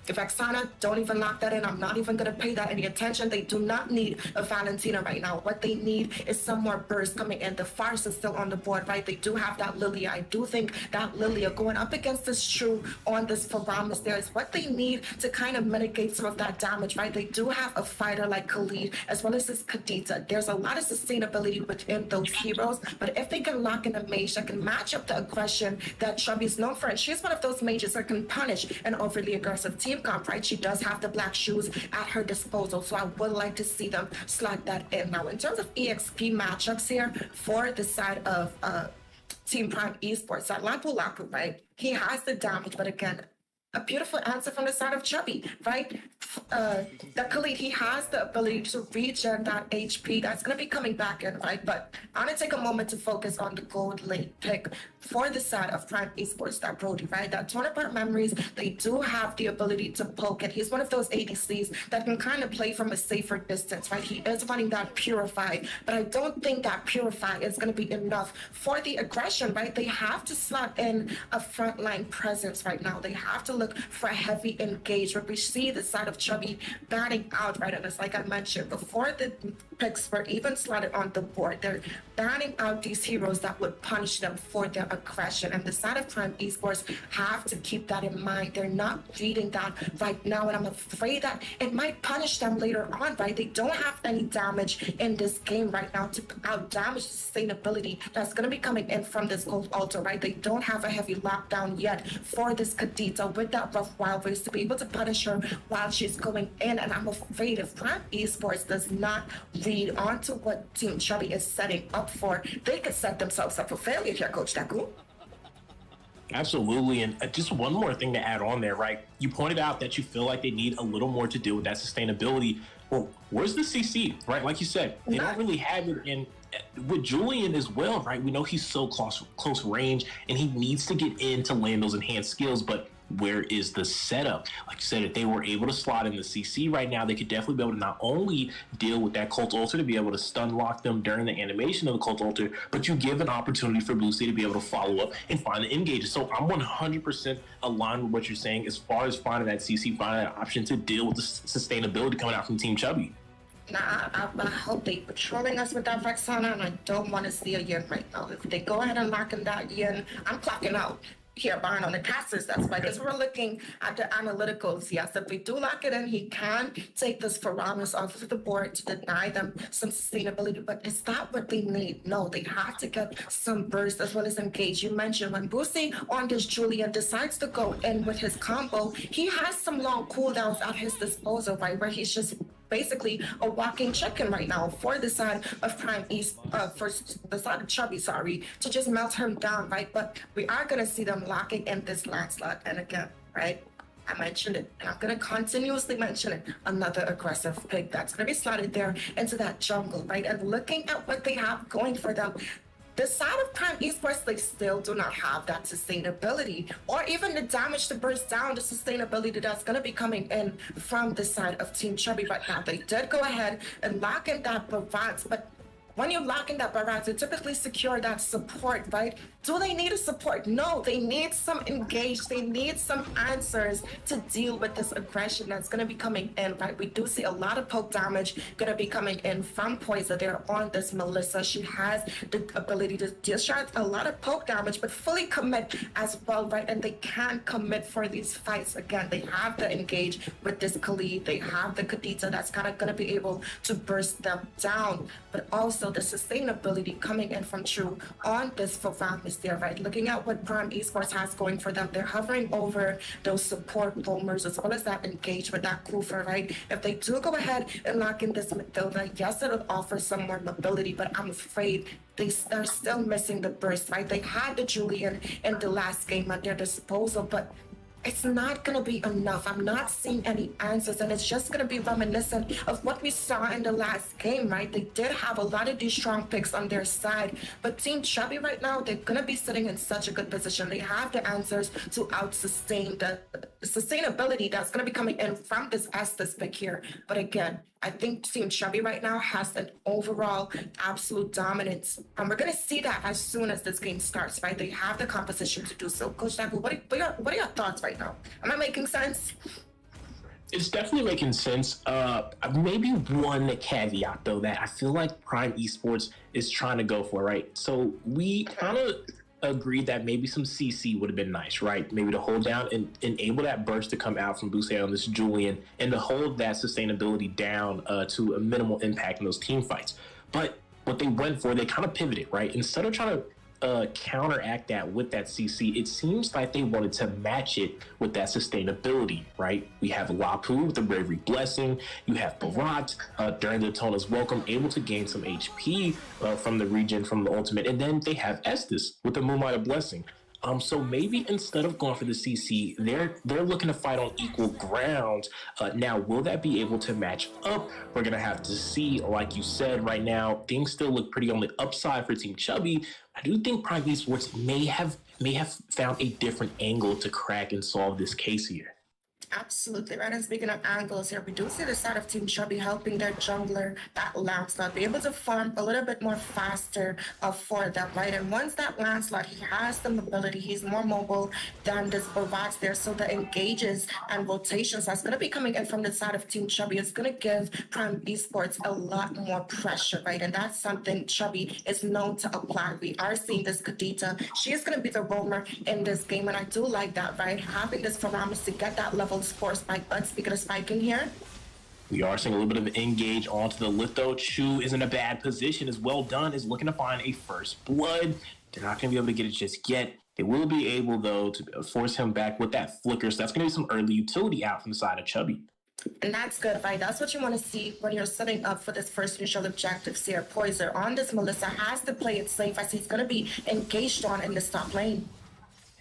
if Vexana, don't even lock that in. I'm not even gonna pay that any attention. They do not need a Valentina right now. What they need is some more burst coming in. The Farce is still on the board, right? They do have that Lilia. I do think that Lilia going up against this True on this Paramus there is what they need to kind of mitigate some of that damage, right? They do have a fighter like Khalid as well as this Kadita. There's a lot of sustainability within those heroes, but if they can lock in a mage that can match up the aggression that Chubby's known for, and she's one of those mages that can punish an overly aggressive team comp, right? She does have the black shoes at her disposal, so I would like to see them slot that in. Now, in terms of EXP matchups here for the side of Team Prime Esports, that Lapu Lapu, right? He has the damage, but again, a beautiful answer from the side of Chubby, right? the Khalid, he has the ability to regen that HP that's going to be coming back in, right? But I want to take a moment to focus on the gold late pick for the side of Prime Esports, that Brody, right? That tournament memories, they do have the ability to poke it. He's one of those ADCs that can kind of play from a safer distance, right? He is running that Purify, but I don't think that Purify is going to be enough for the aggression, right? They have to slot in a frontline presence right now. They have to look for a heavy engagement. We see the side of Chubby batting out, right? And it's like I mentioned, before the picks were even slotted on the board, they're banning out these heroes that would punish them for their aggression. And the side of Prime Esports have to keep that in mind. They're not reading that right now, and I'm afraid that it might punish them later on, right? They don't have any damage in this game right now to out damage the sustainability that's going to be coming in from this gold altar, right? They don't have a heavy lockdown yet for this Kadita with that rough wild race to be able to punish her while she's going in. And I'm afraid if Prime Esports does not read onto what Team Chubby is setting up for, they could set themselves up for failure here, Coach Deku. Absolutely. And just one more thing to add on there, right? You pointed out that you feel like they need a little more to do with that sustainability. Well, where's the CC, right? Like you said, they don't really have it in with Julian as well, right? We know he's so close range and he needs to get in to land those enhanced skills, but where is the setup? Like you said, if they were able to slot in the CC right now, they could definitely be able to not only deal with that Cult Altar to be able to stun lock them during the animation of the Cult Altar, but you give an opportunity for Blue Sea to be able to follow up and find the engages. So I'm 100% aligned with what you're saying as far as finding that CC, finding that option to deal with the sustainability coming out from Team Chubby. Nah, I hope they patrolling us with that Vexana, and I don't want to see a yin right now. If they go ahead and lock in that yin, I'm clocking out here behind on the casters. That's why, because we're looking at the analyticals. Yes, if we do lock it in, he can take this Ferraris off of the board to deny them some sustainability. But is that what they need? No, they have to get some burst as well as engage. You mentioned when Boosie on this Julian decides to go in with his combo, he has some long cooldowns at his disposal, right, where he's just basically a walking chicken right now for the side of Prime East, for the side of Chubby, sorry, to just melt him down, right? But we are going to see them locking in this landslide. And again, right, I mentioned it, and I'm going to continuously mention it, another aggressive pick that's going to be slotted there into that jungle, right? And looking at what they have going for them, the side of Prime Esports, they still do not have that sustainability or even the damage to burst down the sustainability that's going to be coming in from the side of Team Chubby right now. They did go ahead and lock in that barrage, but when you lock in that barrage, you typically secure that support, right? Do they need a support? No, they need some engage. They need some answers to deal with this aggression that's going to be coming in, right? We do see a lot of poke damage going to be coming in from Poison there on this Melissa. She has the ability to discharge a lot of poke damage, but fully commit as well, right? And they can commit for these fights. Again, they have to engage with this Khalid. They have the Kadita that's kind of going to be able to burst them down, but also the sustainability coming in from True on this Ferraris there, right? Looking at what Prime Esports has going for them, they're hovering over those support roamers as well as that engagement, that Kufa, right? If they do go ahead and lock in this midfielder, yes, it'll offer some more mobility, but I'm afraid they are still missing the burst, right? They had the Julian in the last game at their disposal, but it's not going to be enough. I'm not seeing any answers, and it's just going to be reminiscent of what we saw in the last game, right? They did have a lot of these strong picks on their side, but Team Chubby right now, they're going to be sitting in such a good position. They have the answers to out-sustain the sustainability that's going to be coming in from this Estes pick here. But again, I think Team Chubby right now has an overall absolute dominance. And we're going to see that as soon as this game starts, right? They have the composition to do so. Coach Dabu, what are your thoughts right now? Am I making sense? It's definitely making sense. Maybe one caveat, though, that I feel like Prime Esports is trying to go for, right? So we kind of agreed that maybe some CC would have been nice, right? Maybe to hold down and enable that burst to come out from Bousse on this Julian and to hold that sustainability down to a minimal impact in those team fights. But what they went for, they kind of pivoted, right? Instead of trying to counteract that with that CC, it seems like they wanted to match it with that sustainability, right? We have Lapu with the Bravery Blessing. You have Barat during the Daytona's Welcome, able to gain some HP from the region, from the ultimate. And then they have Estes with the Moonlight Blessing. So maybe instead of going for the CC, they're looking to fight on equal ground. Now, will that be able to match up? We're gonna have to see. Like you said, right now things still look pretty on the upside for Team Chubby. I do think Prime Esports may have found a different angle to crack and solve this case here. Absolutely right. And speaking of angles here, we do see the side of Team Chubby helping their jungler, that Lancelot, be able to farm a little bit more faster for them, right? And once that Lancelot, he has the mobility, he's more mobile than this Bravats there. So the engages and rotations that's going to be coming in from the side of Team Chubby is going to give Prime Esports a lot more pressure, right? And that's something Chubby is known to apply. We are seeing this Kadita. She is going to be the roamer in this game. And I do like that, right? Having this Paramus to get that level for Spike. But speaking of spiking here, we are seeing a little bit of engage onto the Litho. Chu is in a bad position. As Well Done is looking to find a first blood. They're not going to be able to get it just yet. They will be able, though, to force him back with that flicker. So that's going to be some early utility out from the side of Chubby. And that's good, right? That's what you want to see when you're setting up for this first initial objective here. Poiser on this Melissa has to play it safe as he's going to be engaged on in this top lane.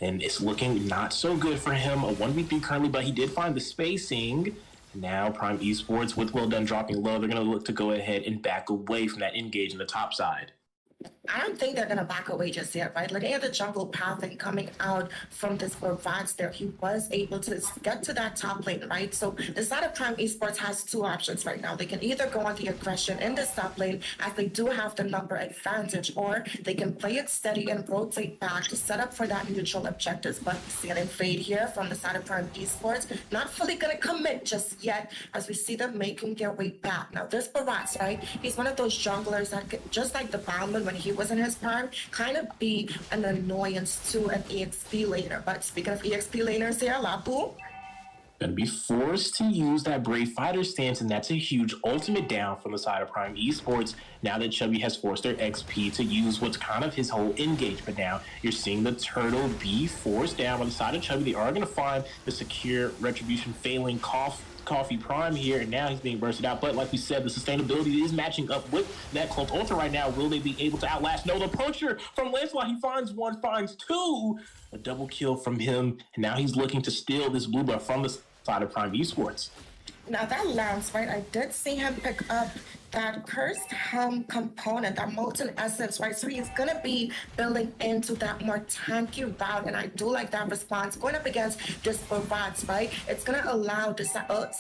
And it's looking not so good for him. A 1v3 currently, but he did find the spacing. Now Prime Esports, with Well Done dropping low, they're going to look to go ahead and back away from that engage in the top side. I don't think they're going to back away just yet, right? Looking at the jungle path and coming out from this Bravats there, he was able to get to that top lane, right? So the side of Prime Esports has two options right now. They can either go on the aggression in this top lane as they do have the number advantage, or they can play it steady and rotate back to set up for that neutral objectives. But seeing fade here from the side of Prime Esports, not fully going to commit just yet as we see them making their way back. Now this Bravats, right? He's one of those junglers that could, just like the Boundman when he was in his prime, kind of be an annoyance to an EXP laner. But speaking of EXP laners here, Lapu going to be forced to use that Brave Fighter stance, and that's a huge ultimate down from the side of Prime Esports now that Chubby has forced their XP to use what's kind of his whole engage. But now you're seeing the turtle be forced down by the side of Chubby. They are going to find the secure retribution failing Coffee Prime here, and now he's being bursted out. But like we said, the sustainability is matching up with that Cult Ultra right now. Will they be able to outlast? No, the poacher from Lancelot, he finds one, finds two. A double kill from him, and now he's looking to steal this blue buff from the side of Prime Esports. Now that Lance, right, I did see him pick up that Cursed Helm component, that Molten Essence, right? So he's going to be building into that more tanky route, and I do like that response. Going up against this Bravats, right? It's going to allow this,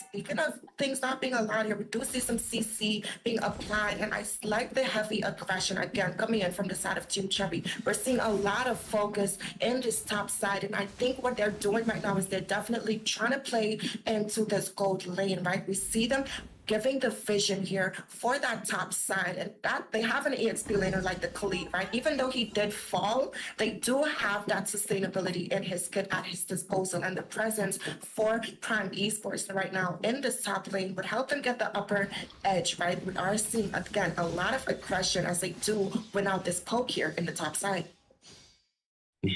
speaking of things not being allowed here, we do see some CC being applied, and I like the heavy aggression, again, coming in from the side of Team Chubby. We're seeing a lot of focus in this top side, and I think what they're doing right now is they're definitely trying to play into this gold lane, right? We see them giving the vision here for that top side, and that they have an EXP laner like the Khalid, right? Even though he did fall, they do have that sustainability in his kit at his disposal, and the presence for Prime Esports right now in this top lane would help them get the upper edge, right? We are seeing, again, a lot of aggression as they do win out this poke here in the top side.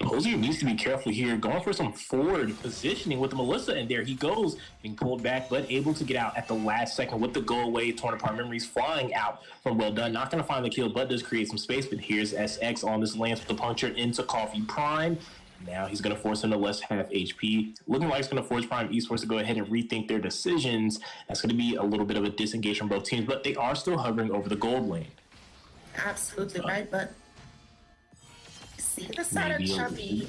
Posier needs to be careful here, going for some forward positioning with the Melissa, and there he goes, being pulled back, but able to get out at the last second with the go away. Torn apart memories flying out from Well Done. Not going to find the kill, but does create some space. But here's SX on this lance with the puncture into Coffee Prime. Now he's going to force him to less half HP. Looking like it's going to force Prime Esports to go ahead and rethink their decisions. That's going to be a little bit of a disengage from both teams, but they are still hovering over the gold lane. Absolutely right, but see the side of Chubby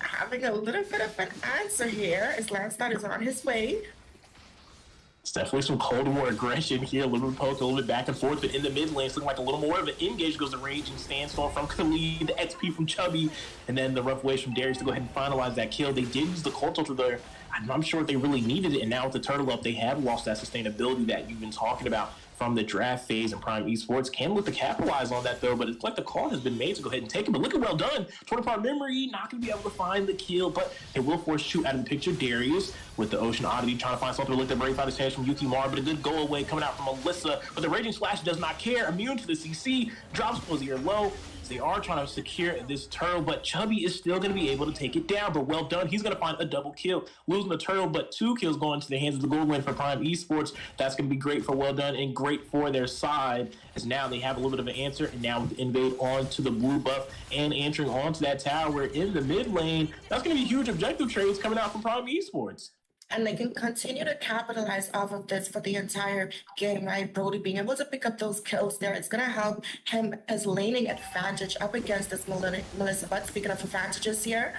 having a little bit of an answer here as Lancelot is on his way. It's definitely some Cold War aggression here, a little bit poke, a little bit back and forth, but in the mid lane, it's looking like a little more of an engage. Goes the Raging Sandstorm from Khalid, the XP from Chubby, and then the rough waves from Darius to go ahead and finalize that kill. They did use the Cult Ultra there. I'm sure they really needed it, and now with the Turtle up, they have lost that sustainability that you've been talking about from the draft phase, and Prime Esports can look to capitalize on that though, but it's like the call has been made to go ahead and take it. But look at Well Done, 20-part memory, not going to be able to find the kill, but it will force Shoot out of the picture. Darius with the Ocean Oddity trying to find something to look at Brave Fighter's hands from Yuki Mar, but a good go away coming out from Alyssa, but the Raging Slash does not care, immune to the CC, drops Posier low. They are trying to secure this turtle, but Chubby is still going to be able to take it down. But well done. He's going to find a double kill, losing the turtle, but 2 kills going to the hands of the gold win for Prime Esports. That's going to be great for well done and great for their side, as now they have a little bit of an answer. And now with invade onto the blue buff and entering onto that tower in the mid lane, that's going to be huge objective trades coming out from Prime Esports. And they can continue to capitalize off of this for the entire game, right? Brody being able to pick up those kills there, it's going to help him as laning advantage up against this Melissa. But speaking of advantages here,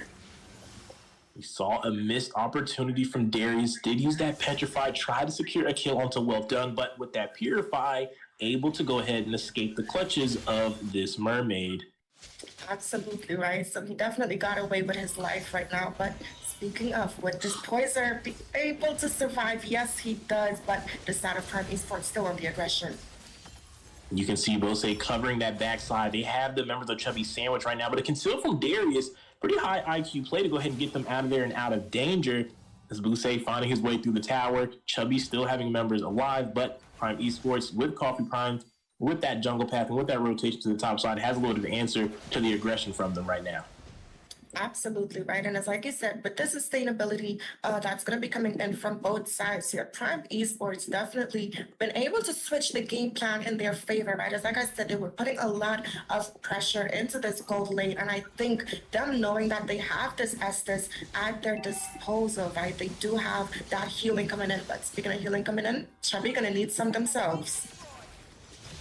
we saw a missed opportunity from Darius. Did use that Petrify, tried to secure a kill onto Well Done, but with that Purify, able to go ahead and escape the clutches of this mermaid. Absolutely right. So he definitely got away with his life right now. But speaking of, with this poisoner be able to survive, yes, he does. But the side of Prime Esports still on the aggression. You can see Bose covering that backside. They have the members of Chubby sandwich right now, but a conceal from Darius. Pretty high IQ play to go ahead and get them out of there and out of danger. As Buse finding his way through the tower. Chubby still having members alive, but Prime Esports with Coffee Prime, with that jungle path and with that rotation to the top side, has a little bit of answer to the aggression from them right now. Absolutely right. And as like I said, with the sustainability that's going to be coming in from both sides here, Prime Esports definitely been able to switch the game plan in their favor, right? As like I said, they were putting a lot of pressure into this gold lane. And I think them knowing that they have this Estes at their disposal, right? They do have that healing coming in. But speaking of healing coming in, Chubby going to need some themselves.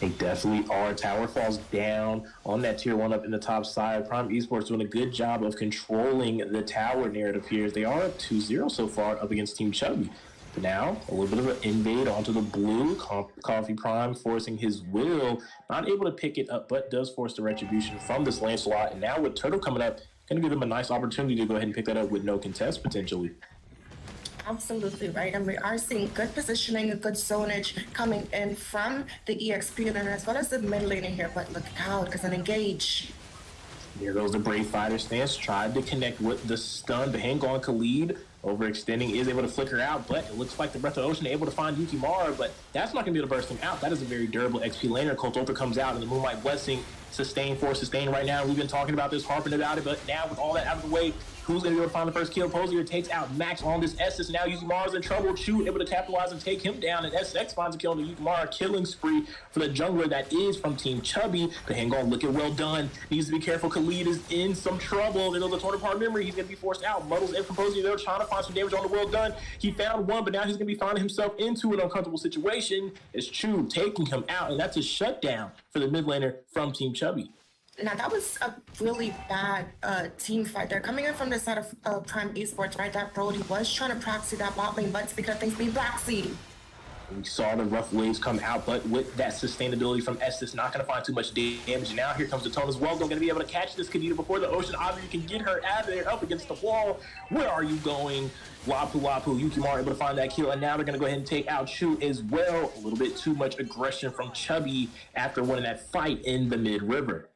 They definitely are. Tower falls down on that tier 1 up in the top side. Prime Esports doing a good job of controlling the tower narrative here. They are up 2-0 so far up against Team Chubby. But now, a little bit of an invade onto the blue. Coffee Prime forcing his will. Not able to pick it up, but does force the retribution from this Lancelot. And now with Turtle coming up, going to give them a nice opportunity to go ahead and pick that up with no contest potentially. Absolutely right, and we are seeing good positioning, a good zonage coming in from the EXP laner as well as the mid laner here, but look out, because an engage. Here goes the Brave Fighter stance, tried to connect with the stun, but hang on, Khalid overextending, is able to flicker out, but it looks like the Breath of Ocean able to find Yukimara, but that's not going to be able to burst him out. That is a very durable XP laner. Colt Ultra comes out, and the Moonlight Blessing, sustain for sustain right now. We've been talking about this, harping about it, but now with all that out of the way, who's going to be able to find the first kill? Posier takes out Max on this Estes. Now Yukimara's in trouble. Chu able to capitalize and take him down. And SX finds a kill on the Yukimara. Killing spree for the jungler that is from Team Chubby. But hang on, look at well done. Needs to be careful. Khalid is in some trouble. There goes the 20-part memory. He's going to be forced out. Muddles in from Posier. They're trying to find some damage on the well done. He found one, but now he's going to be finding himself into an uncomfortable situation. It's Chu taking him out, and that's a shutdown for the mid laner from Team Chubby. Now, that was a really bad team fight. They're coming in from the side of Prime Esports, right? That Brody was trying to proxy that bot lane, but it's because things being blackseed. We saw the rough waves come out, but with that sustainability from Estes, not going to find too much damage. Now here comes the Tone as well. They're going to be able to catch this Kadita before the Ocean obviously can get her out of there, up against the wall. Where are you going? Wapu Wapu, Yukimara able to find that kill, and now they're going to go ahead and take out Chu as well. A little bit too much aggression from Chubby after winning that fight in the mid-river.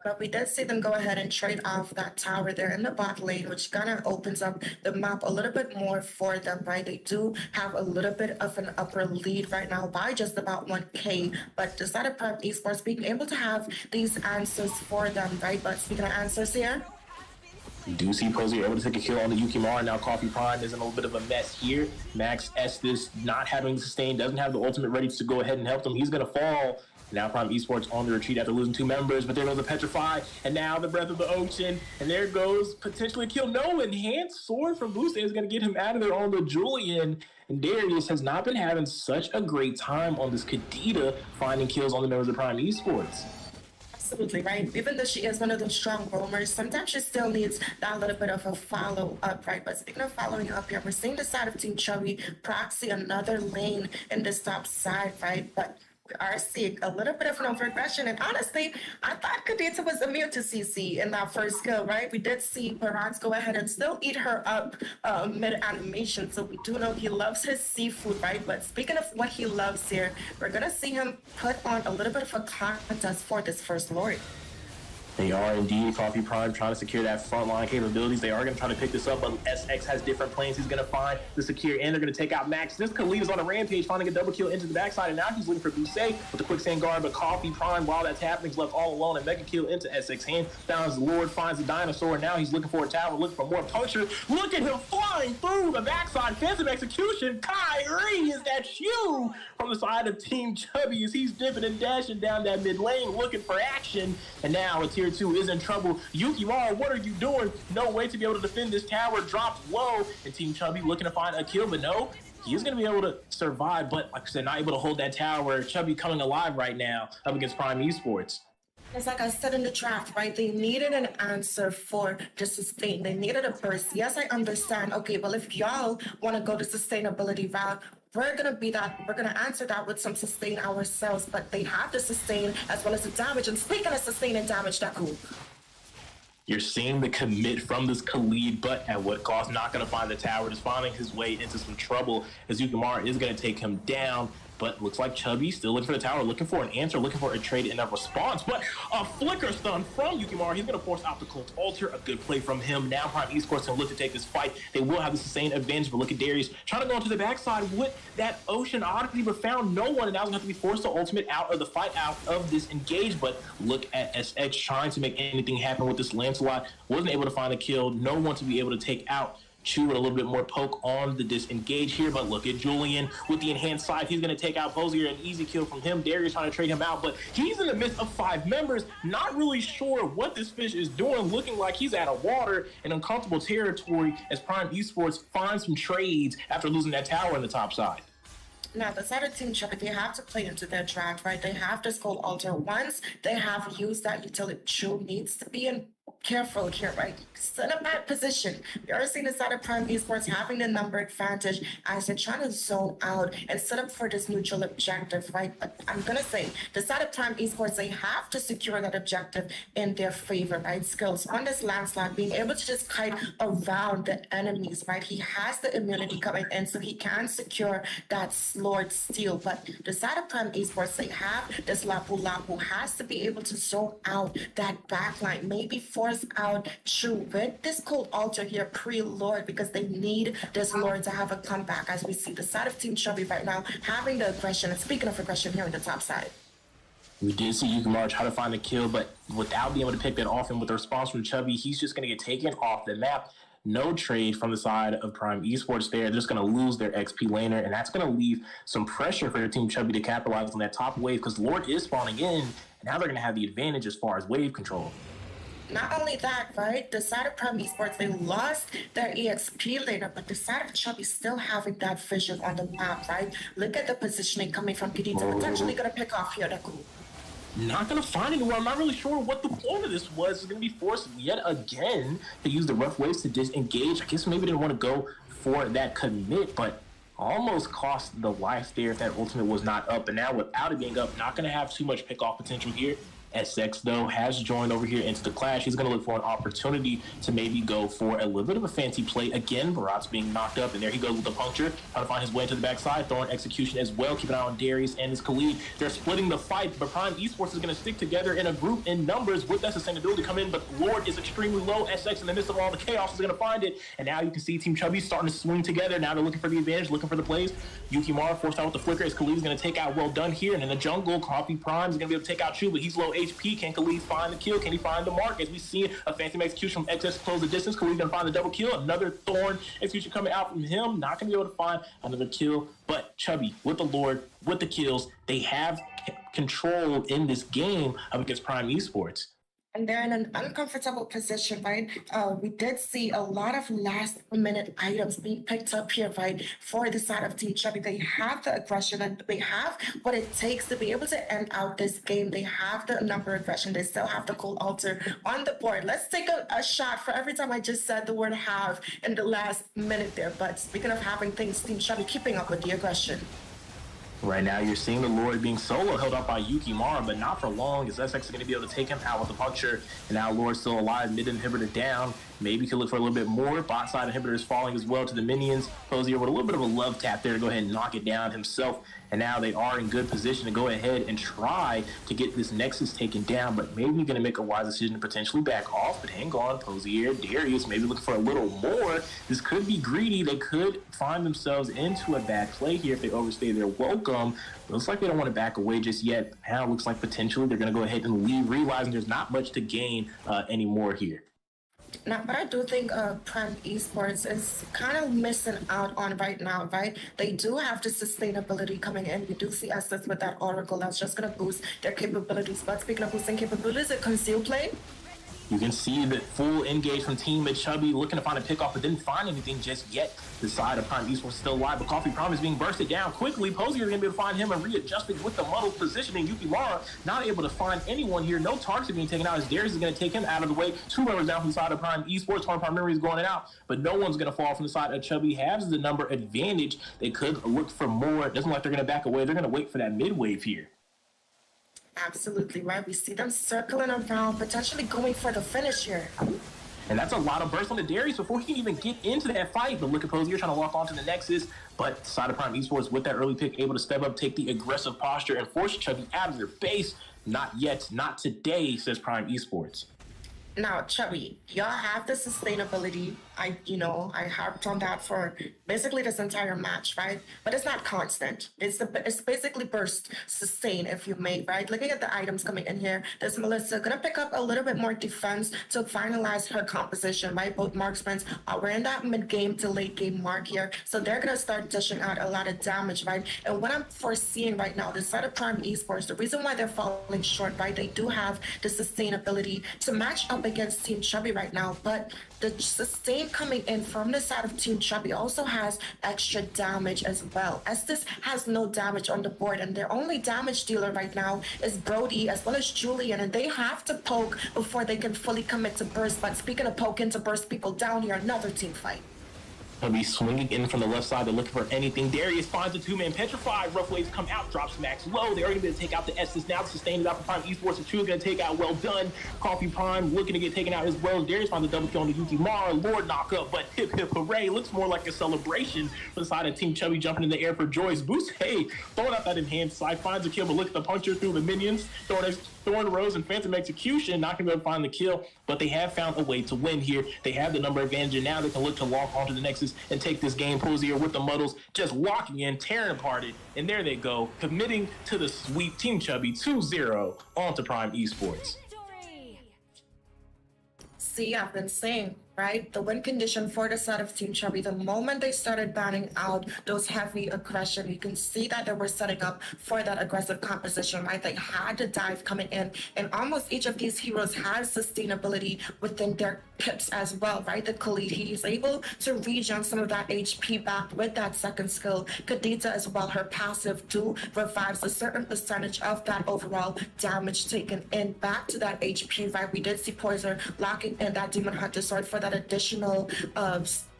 But we did see them go ahead and trade off that tower there in the bot lane, which kind of opens up the map a little bit more for them, right? They do have a little bit of an upper lead right now by just about 1K, but the side of Prime Esports being able to have these answers for them, right? But speaking of answers here, we do see Posier able to take a kill on the Yukimara. Now Coffee Prime is in a little bit of a mess here. Max Estes not having the sustain, doesn't have the ultimate ready to go ahead and help them. He's going to fall. Now Prime Esports on the retreat after losing 2 members, but there goes the Petrify, and now the Breath of the Ocean, and there goes potentially a kill. No, Enhanced Sword from Boost is going to get him out of there on the Julian, and Darius has not been having such a great time on this Kadita, finding kills on the members of Prime Esports. Absolutely right. Even though she is one of those strong roamers, sometimes she still needs that little bit of a follow-up, right? But speaking of following up here, we're seeing the side of Team Chubby proxy another lane in this top side, right? But are seeing a little bit of an over-aggression, and honestly, I thought Kadita was immune to CC in that first kill, right? We did see Barans go ahead and still eat her up mid-animation, so we do know he loves his seafood, right? But speaking of what he loves here, we're gonna see him put on a little bit of a contest for this first Lord. They are indeed Coffee Prime trying to secure that front line capabilities. They are going to try to pick this up, but SX has different plans. He's going to find the secure, and they're going to take out Max. This Khalid is on a rampage, finding a double kill into the backside, and now he's looking for Busey with the quicksand guard, but Coffee Prime, while that's happening, is left all alone, and mega kill into SX hand. Found Lord, finds the dinosaur, and now he's looking for a tower, looking for more puncture. Look at him flying through the backside. Defensive execution. Kyrie, is that you? From the side of Team Chubby, as he's dipping and dashing down that mid lane, looking for action, and now a tier 2 is in trouble. Yukimura, what are you doing? No way to be able to defend this tower. Drops low, and Team Chubby looking to find a kill, but no, he is going to be able to survive, but like I said, not able to hold that tower. Chubby coming alive right now up against Prime Esports. It's like I said in the draft, right? They needed an answer for the sustain. They needed a burst. Yes, I understand. Okay, well, if y'all want to go the sustainability route, we're gonna answer that with some sustain ourselves, but they have the sustain as well as the damage. And speaking of sustain and damage, that cool. You're seeing the commit from this Khalid, but at what cost? Not going to find the tower, just finding his way into some trouble as Yukimura is going to take him down. But looks like Chubby still looking for the tower, looking for an answer, looking for a trade and a response. But a flicker stun from Yukimura. He's going to force out the Cult Altar. A good play from him. Now Prime Esports can look to take this fight. They will have the sustained advantage, but look at Darius trying to go into the backside with that Ocean Oddity, but found no one. And now he's going to have to be forced to ultimate out of the fight, out of this engage. But look at SX trying to make anything happen with this Lancelot. Wasn't able to find a kill. No one to be able to take out. Chew with a little bit more poke on the disengage here, but look at Julian with the enhanced side. He's going to take out Posier, an easy kill from him. Darius trying to trade him out, but he's in the midst of 5 members, not really sure what this fish is doing, looking like he's out of water in uncomfortable territory as Prime Esports finds some trades after losing that tower on the top side. Now, the side of Team Chubby, they have to play into their draft, right? They have this Gold Altar. Once they have used that utility, Chew needs to be in careful here, right? Set up that position. We are seeing the side of Prime Esports having the number advantage as they're trying to zone out and set up for this neutral objective, right? But I'm gonna say the side of Prime Esports, they have to secure that objective in their favor, right? Skills on this landslide, being able to just kite around the enemies, right? He has the immunity coming in, so he can secure that Lord Steel. But the side of Prime Esports, they have this Lapu Lapu, has to be able to zone out that backline, maybe force out True with this Cold Altar here pre-Lord, because they need this Lord to have a comeback, as we see the side of Team Chubby right now having the aggression. And speaking of aggression here on the top side, we did see Yukimura try to find the kill, but without being able to pick that off, and with the response from Chubby, he's just going to get taken off the map. No trade from the side of Prime Esports there. They're just going to lose their XP laner, and that's going to leave some pressure for their Team Chubby to capitalize on that top wave, because Lord is spawning in, and now they're going to have the advantage as far as wave control. Not only that, right? The side of Prime Esports, they lost their EXP later, but the side of Chubby still having that vision on the map, right? Look at the positioning coming from PD. They're potentially going to pick off here. That cool. Not going to find anyone. I'm not really sure what the point of this was. It's going to be forced yet again to use the rough waves to disengage. I guess maybe they didn't want to go for that commit, but almost cost the life there if that ultimate was not up. And now without it being up, not going to have too much pick-off potential here. SX, though, has joined over here into the clash. He's going to look for an opportunity to maybe go for a little bit of a fancy play. Again, Barat's being knocked up, and there he goes with the puncture, trying to find his way into the backside, throwing execution as well. Keep an eye on Darius and his Khalid. They're splitting the fight, but Prime Esports is going to stick together in a group in numbers with that sustainability come in, but Lord is extremely low. SX, in the midst of all the chaos, is going to find it, and now you can see Team Chubby starting to swing together. Now they're looking for the advantage, looking for the plays. Yukimura forced out with the flicker as Khalid is going to take out Well Done here, and in the jungle, Coffee Prime is going to be able to take out Chu, but he's low HP. Can Khalid find the kill? Can he find the mark? As we see a fancy execution from XS to close the distance, Khalid going to find the double kill. Another Thorn execution coming out from him. Not going to be able to find another kill, but Chubby with the Lord, with the kills, they have control in this game up against Prime Esports. And they're in an uncomfortable position, right? We did see a lot of last-minute items being picked up here, right, for the side of Team Chubby. They have the aggression, and they have what it takes to be able to end out this game. They have the number aggression. They still have the Cold Altar on the board. Let's take a shot for every time I just said the word have in the last minute there. But speaking of having things, Team Chubby keeping up with the aggression. Right now, you're seeing the Lord being solo held up by Yukimura, but not for long, as SX is going to be able to take him out with the puncture. And now Lord's still alive, mid inhibitor down. Maybe he could look for a little bit more. Bot side inhibitor is falling as well to the minions. Posier with a little bit of a love tap there to go ahead and knock it down himself. and now they are in good position to go ahead and try to get this Nexus taken down, but maybe going to make a wise decision to potentially back off. But hang on, Posier, Darius maybe looking for a little more. This could be greedy. They could find themselves into a bad play here if they overstay their welcome. Looks like they don't want to back away just yet. Now it looks like potentially they're going to go ahead and leave, realizing there's not much to gain anymore here. Now, but I do think Prime Esports is kind of missing out on right now, right? They do have the sustainability coming in. We do see assets with that Oracle that's just going to boost their capabilities. But speaking of boosting capabilities, it conceal play. You can see the full engage from Team Chubby looking to find a pickoff, but didn't find anything just yet. The side of Prime Esports is still alive, but Coffee Prime is being bursted down quickly. Posier is going to be able to find him and readjusting with the muddled positioning. Yuki Lara not able to find anyone here. No targets are being taken out as Darius is going to take him out of the way. 2 members down from the side of Prime Esports. Prime Memory is going out, but no one's going to fall from the side of Chubby. Has the number advantage. They could look for more. It doesn't look like they're going to back away. They're going to wait for that mid wave here. Absolutely right. We see them circling around, potentially going for the finish here. And that's a lot of burst on the Darius before he can even get into that fight. But look at Posier trying to lock onto the Nexus. But side of Prime Esports with that early pick, able to step up, take the aggressive posture, and force Chubby out of their base. Not yet, not today, says Prime Esports. Now, Chubby, y'all have the sustainability. I harped on that for basically this entire match, right? But it's not constant. It's basically burst sustain, if you may, right? Looking at the items coming in here, there's Melissa gonna pick up a little bit more defense to finalize her composition, right? Both marksmen we're in that mid-game to late-game mark here, so they're gonna start dishing out a lot of damage, right? And what I'm foreseeing right now, the side of Prime Esports, the reason why they're falling short, right? They do have the sustainability to match up against Team Chubby right now, but the sustain coming in from the side of Team Chubby also has extra damage as well. Estes has no damage on the board, and their only damage dealer right now is Brody as well as Julian, and they have to poke before they can fully commit to burst. But speaking of poking to burst people down here, another team fight. He'll be swinging in from the left side. They're looking for anything. Darius finds a 2-man petrified. Rough waves come out, drops Max low. They're already going to take out the Estes now. Sustain it out for Prime Esports. The 2 is going to take out. Well done. Coffee Prime looking to get taken out as well. Darius finds a double kill on the Yuki Mara. Lord knock up, but hip hip hooray. Looks more like a celebration for the side of Team Chubby jumping in the air for Joyce. Boost, hey, throwing out that enhanced side. Finds a kill, but look at the puncture through the minions. Thorn Rose and Phantom Execution not going to be able to find the kill, but they have found a way to win here. They have the number advantage, and now they can look to lock onto the Nexus and take this game. Posier with the muddles, just walking in, tearing apart it, and there they go, committing to the sweep. Team Chubby 2-0 onto Prime Esports. See, I've been saying, right? The win condition for the side of Team Chubby, the moment they started banning out those heavy aggression, you can see that they were setting up for that aggressive composition, right? They had the dive coming in, and almost each of these heroes has sustainability within their pips as well, right? The Khalid, he's able to regen some of that HP back with that second skill. Kadita as well, her passive too revives a certain percentage of that overall damage taken in back to that HP, right? We did see Poiser locking in that Demon Hunter sword for that additional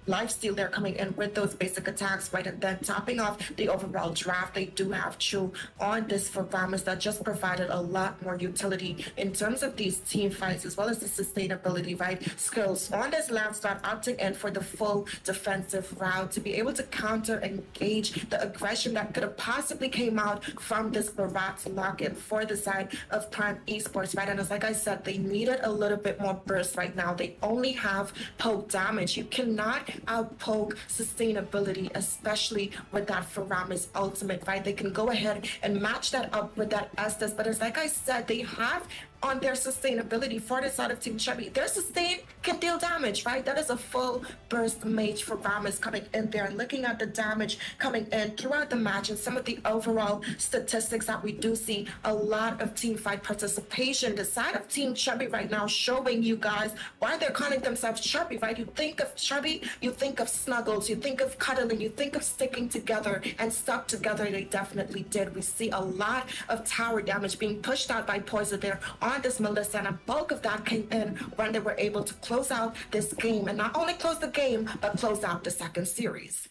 lifesteal they're coming in with those basic attacks, right? And then topping off the overall draft, they do have Chu on this for Ramus that just provided a lot more utility in terms of these team fights as well as the sustainability, right? Skills on this last start opting in for the full defensive route to be able to counter engage the aggression that could have possibly came out from this Barat lock-in for the side of Prime Esports, right? And as like I said, they needed a little bit more burst right now. They only have poke damage. You cannot outpoke sustainability, especially with that Faramis ultimate, right? They can go ahead and match that up with that Estes, but as like I said, they have on their sustainability for the side of Team Chubby. Their sustain can deal damage, right? That is a full burst mage for Ramus coming in there. Looking at the damage coming in throughout the match and some of the overall statistics that we do see, a lot of team fight participation. The side of Team Chubby right now showing you guys why they're calling themselves Chubby, right? You think of Chubby, you think of snuggles, you think of cuddling, you think of sticking together, and stuck together they definitely did. We see a lot of tower damage being pushed out by Poison there on this Melissa, and a bulk of that came in when they were able to close out this game, and not only close the game, but close out the second series.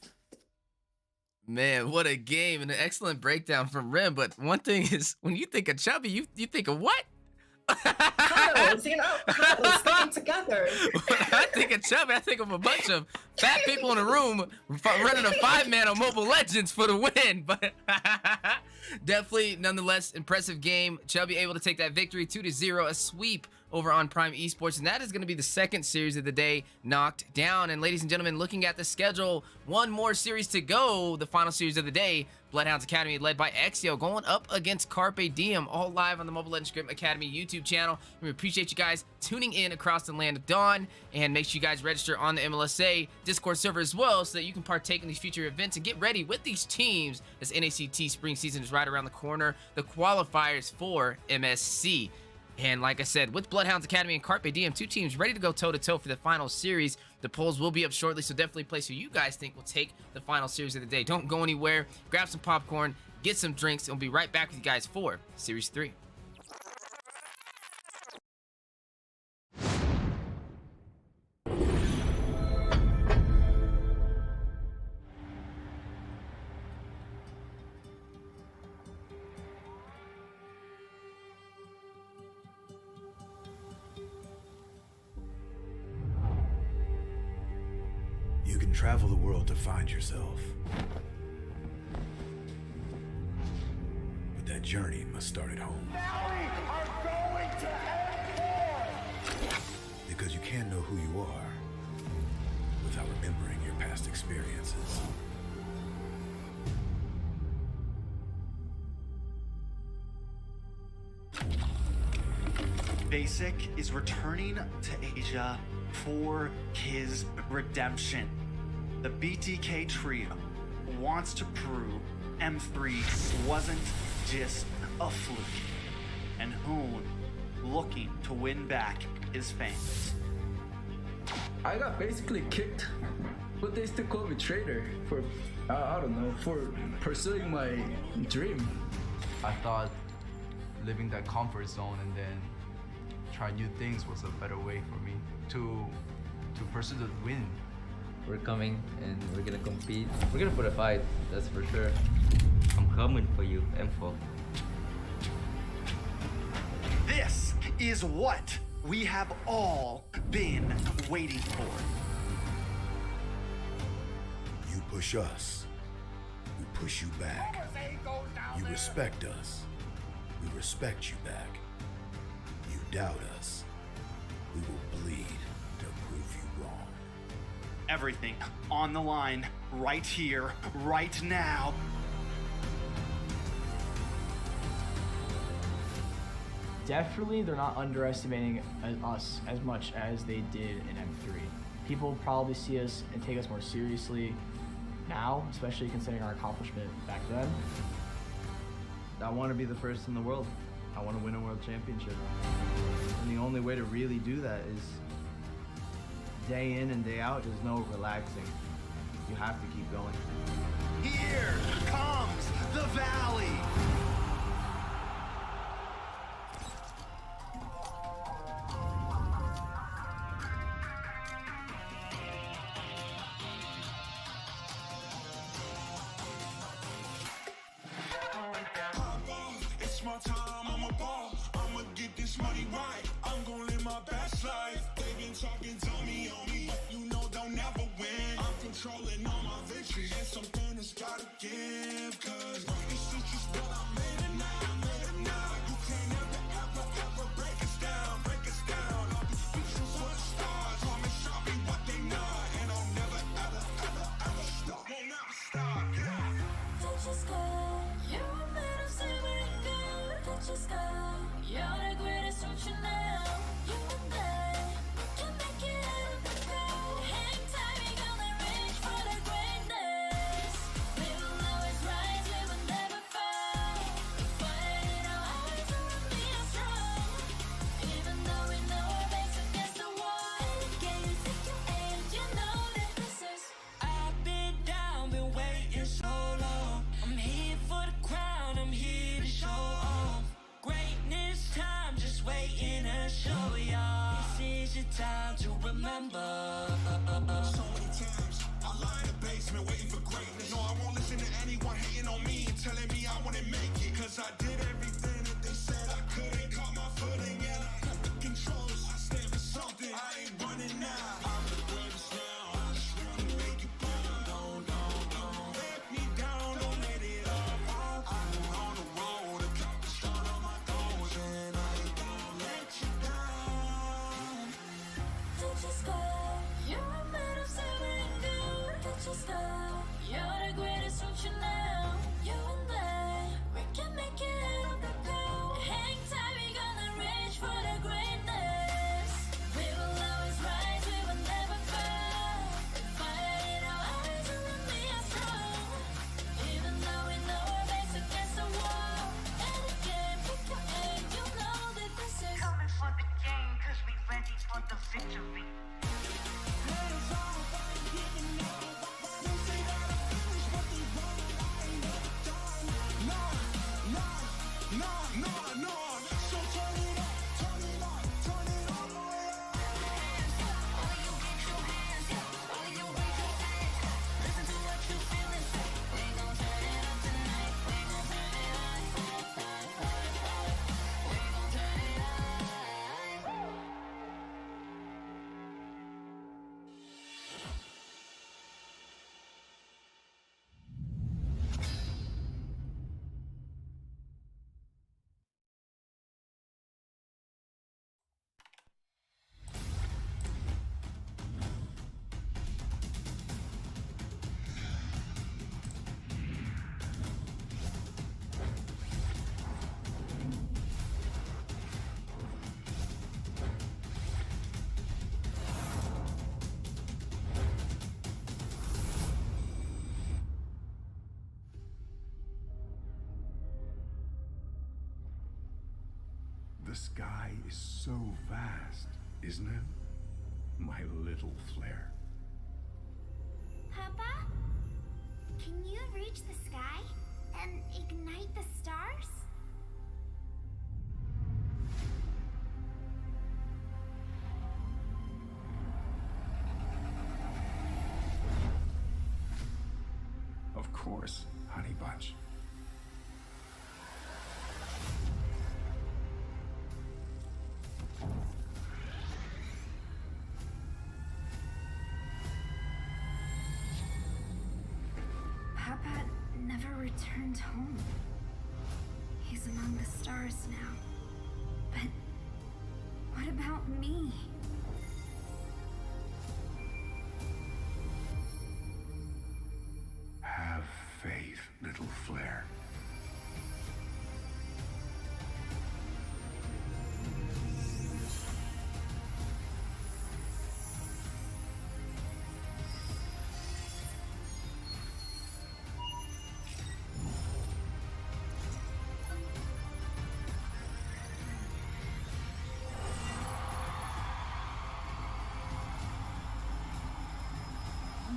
Man, what a game, and an excellent breakdown from Rim. But one thing is, when you think of Chubby, you think of what? Cuddles, cuddles, sticking together. I think of Chubby. I think of a bunch of fat people in a room running a 5-man on Mobile Legends for the win. But definitely, nonetheless, impressive game. Chubby able to take that victory 2-0, a sweep over on Prime Esports, and that is going to be the second series of the day knocked down. And ladies and gentlemen, looking at the schedule, one more series to go, the final series of the day. Bloodhounds Academy led by Exio going up against Carpe Diem, all live on the Mobile Legends Scrim Academy YouTube channel. We appreciate you guys tuning in across the land of Dawn, and make sure you guys register on the MLSA Discord server as well so that you can partake in these future events and get ready with these teams as NACT spring season is right around the corner, the qualifiers for MSC. And like I said, with Bloodhounds Academy and Carpe Diem, two teams ready to go toe-to-toe for the final series. The polls will be up shortly, so definitely place who you guys think will take the final series of the day. Don't go anywhere. Grab some popcorn, get some drinks, and we'll be right back with you guys for Series 3. You can travel the world to find yourself. But that journey must start at home. Now we are going to end Because you can't know who you are without remembering your past experiences. Basic is returning to Asia for his redemption. The BTK trio wants to prove M3 wasn't just a fluke, and Hoon looking to win back his fans. I got basically kicked, but they still call me traitor for, I don't know, for pursuing my dream. I thought living that comfort zone and then try new things was a better way for me to pursue the win. We're coming and we're gonna compete. We're gonna put a fight, that's for sure. I'm coming for you, M4. This is what we have all been waiting for. You push us, we push you back. You respect us, we respect you back. You doubt us, we will bleed to prove you wrong. Everything on the line right here, right now. Definitely, they're not underestimating us as much as they did in M3. People probably see us and take us more seriously now, especially considering our accomplishment back then. I want to be the first in the world. I want to win a world championship. And the only way to really do that is day in and day out, there's no relaxing. You have to keep going. Here comes the Valley. It's my time, I'm a ball. I'ma get this money right. I'm gonna live my best life. They been talking to me on me, but you know they'll never win. I'm controlling all my victories, and something has gotta give. Cause this shit just what I made it now, You can't ever break us down, All these bitches are the stars, call me Chubby, what they not. And I'll never, ever stop. Won't never stop, yeah. Touch your sky, you're made of silver and gold. Touch your sky, you're the greatest option now. You and I can make it out of the cold. Hang tight, we gonna reach for the greatness. We will always rise, we will never fall. Fight in our eyes, we will be strong. Even though we know our backs against the wall. Can you take your aim? You know that this is. I've been down, been waiting so long. I'm here for the crown, I'm here to show off. Greatness time, just waiting to show y'all. This is your time to remember. So many times, I lie in the basement waiting for greatness. No, I won't listen to anyone hating on me and telling me I wouldn't make it. Cause I did everything that they said I couldn't. Caught my footing and I victory. The sky is so vast, isn't it? My little flare. Papa? Can you reach the sky and ignite the stars? Of course, honey bunch. Papa never returned home. He's among the stars now. But what about me? Have faith, little flare.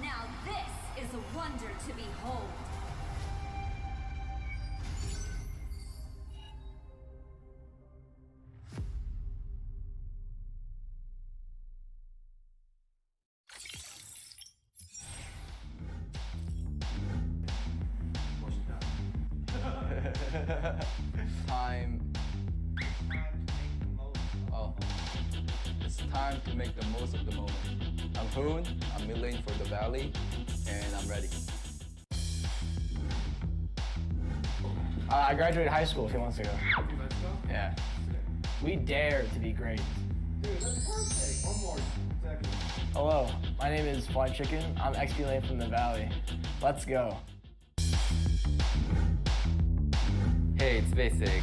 Now this is a wonder to behold. Time. Oh, it's time to make the most of the moment. I'm Hoon, I'm milling for the Valley, and I'm ready. I graduated high school a few months ago. Yeah. We dare to be great. Dude, that's perfect. One more second. Hello, my name is Fly Chicken. I'm XP Lane from the Valley. Let's go. Hey, it's basic.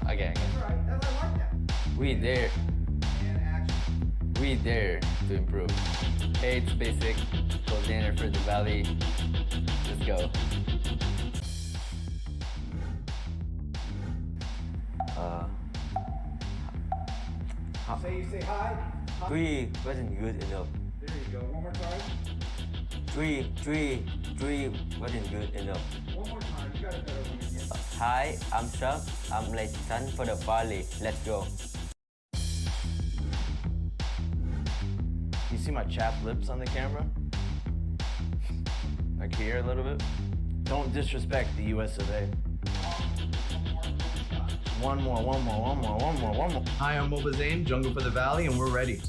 Again. That's right. I like that. We dare. And action. We dare to improve. Hey, it's basic. Coordinator for the Valley. Let's go. Say hi. Hi. 3 wasn't good enough. There you go. One more time. 3 wasn't good enough. One more time. You got a better one again. Hi, I'm Chubb. I'm late son for the Valley. Let's go. You see my chapped lips on the camera? Like here a little bit? Don't disrespect the US of A. One more. Hi, I'm Moba Zane, Jungle for the Valley, and we're ready.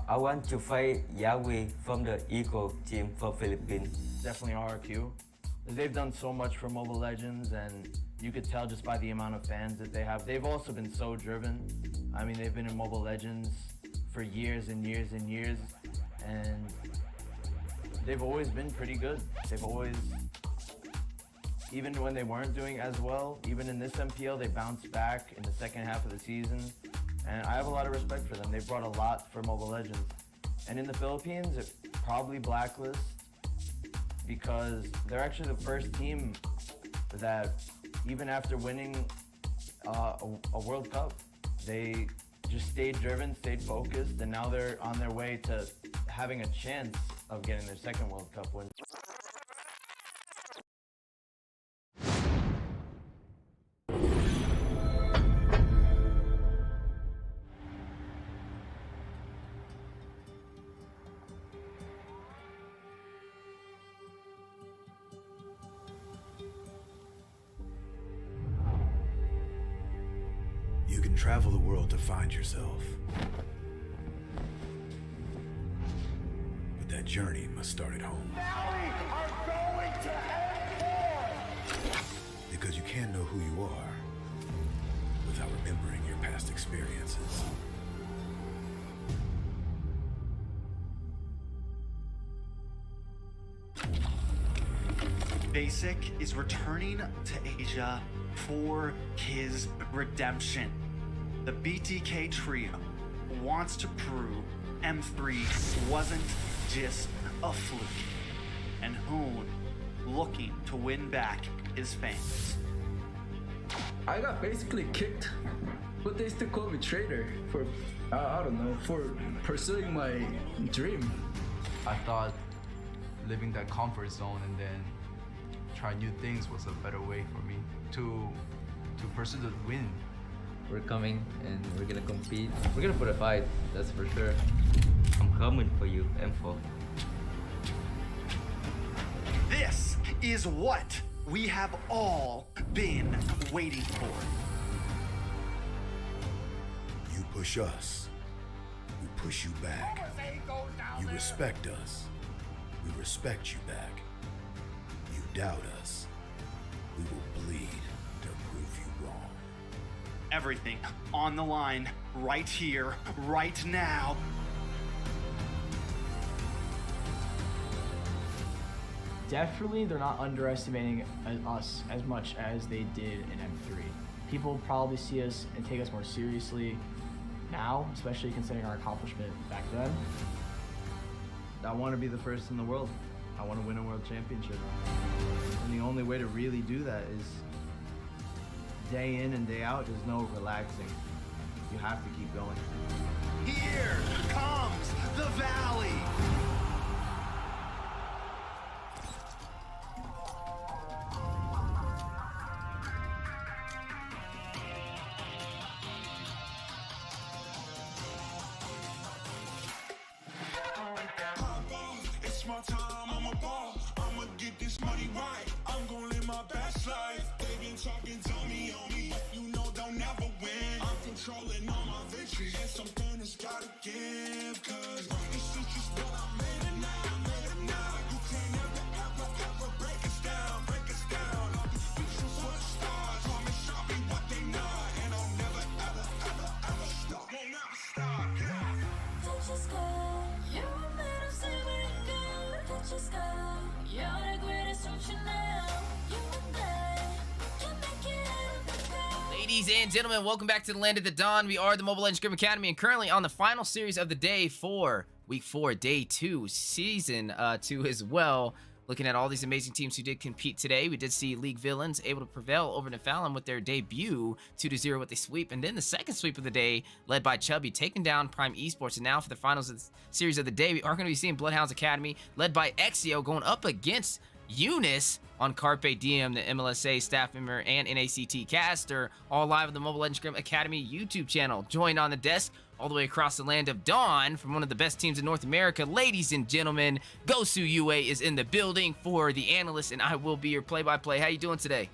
I want to fight Yahweh from the Eagle team for Philippines. Definitely RRQ. They've done so much for Mobile Legends, and you could tell just by the amount of fans that they have. They've also been so driven. I mean, they've been in Mobile Legends for years and years and years, and they've always been pretty good. They've always, even when they weren't doing as well, even in this MPL, they bounced back in the second half of the season. And I have a lot of respect for them. They've brought a lot for Mobile Legends. And in the Philippines, it probably blacklist because they're actually the first team that, even after winning a World Cup. They just stayed driven, stayed focused, and now they're on their way to having a chance of getting their second World Cup win. You can travel the world to find yourself. But that journey must start at home. Because you can't know who you are without remembering your past experiences. Basic is returning to Asia for his redemption. The BTK trio wants to prove M3 wasn't just a fluke, and Hoon looking to win back his fans. I got basically kicked, but they still call me traitor for, I don't know, for pursuing my dream. I thought living that comfort zone and then try new things was a better way for me to pursue the win. We're coming and we're gonna compete. We're gonna put a fight, that's for sure. I'm coming for you, M4. This is what we have all been waiting for. You push us, we push you back. You respect us, we respect you back. You doubt us, we will bleed to prove you wrong. Everything on the line, right here, right now. Definitely, they're not underestimating us as much as they did in M3. People probably see us and take us more seriously now, especially considering our accomplishment back then. I want to be the first in the world. I want to win a world championship. And the only way to really do that is day in and day out. There's no relaxing. You have to keep going. Here comes the Valley. It's my time, I'm a ball. I'ma get this money right. I'm gonna live my best life. They been talking, tell me on me, but you know they'll never win. I'm controlling all my victories, and something that's gotta give. Cause this is just what I made it now, You can't ever break us down, I'll be speechless for the stars. Call me Chubby, what they not, and I'll never ever stop. Won't never stop, yeah. Touch your sky, you're a man of saving God. Touch your sky, you're the greatest option now. You and I can make it out of the crowd. Ladies and gentlemen, welcome back to the Land of the Dawn. We are the Mobile Legends Scrim Academy and currently on the final series of the day for Week 4, Day 2, Season 2 as well. Looking at all these amazing teams who did compete today, we did see League Villains able to prevail over Nephilim with their debut 2-0 with a sweep, and then the second sweep of the day led by Chubby taking down Prime Esports. And now for the finals of the series of the day, we are going to be seeing Bloodhounds Academy led by Exio going up against Eunice on Carpe Diem, the MLSA staff member and NACT caster, all live on the Mobile Legends Scrim Academy YouTube channel. Joined on the desk all the way across the Land of Dawn from one of the best teams in North America. Ladies and gentlemen, Gosu UA is in the building for the analyst, and I will be your play-by-play. How you doing today?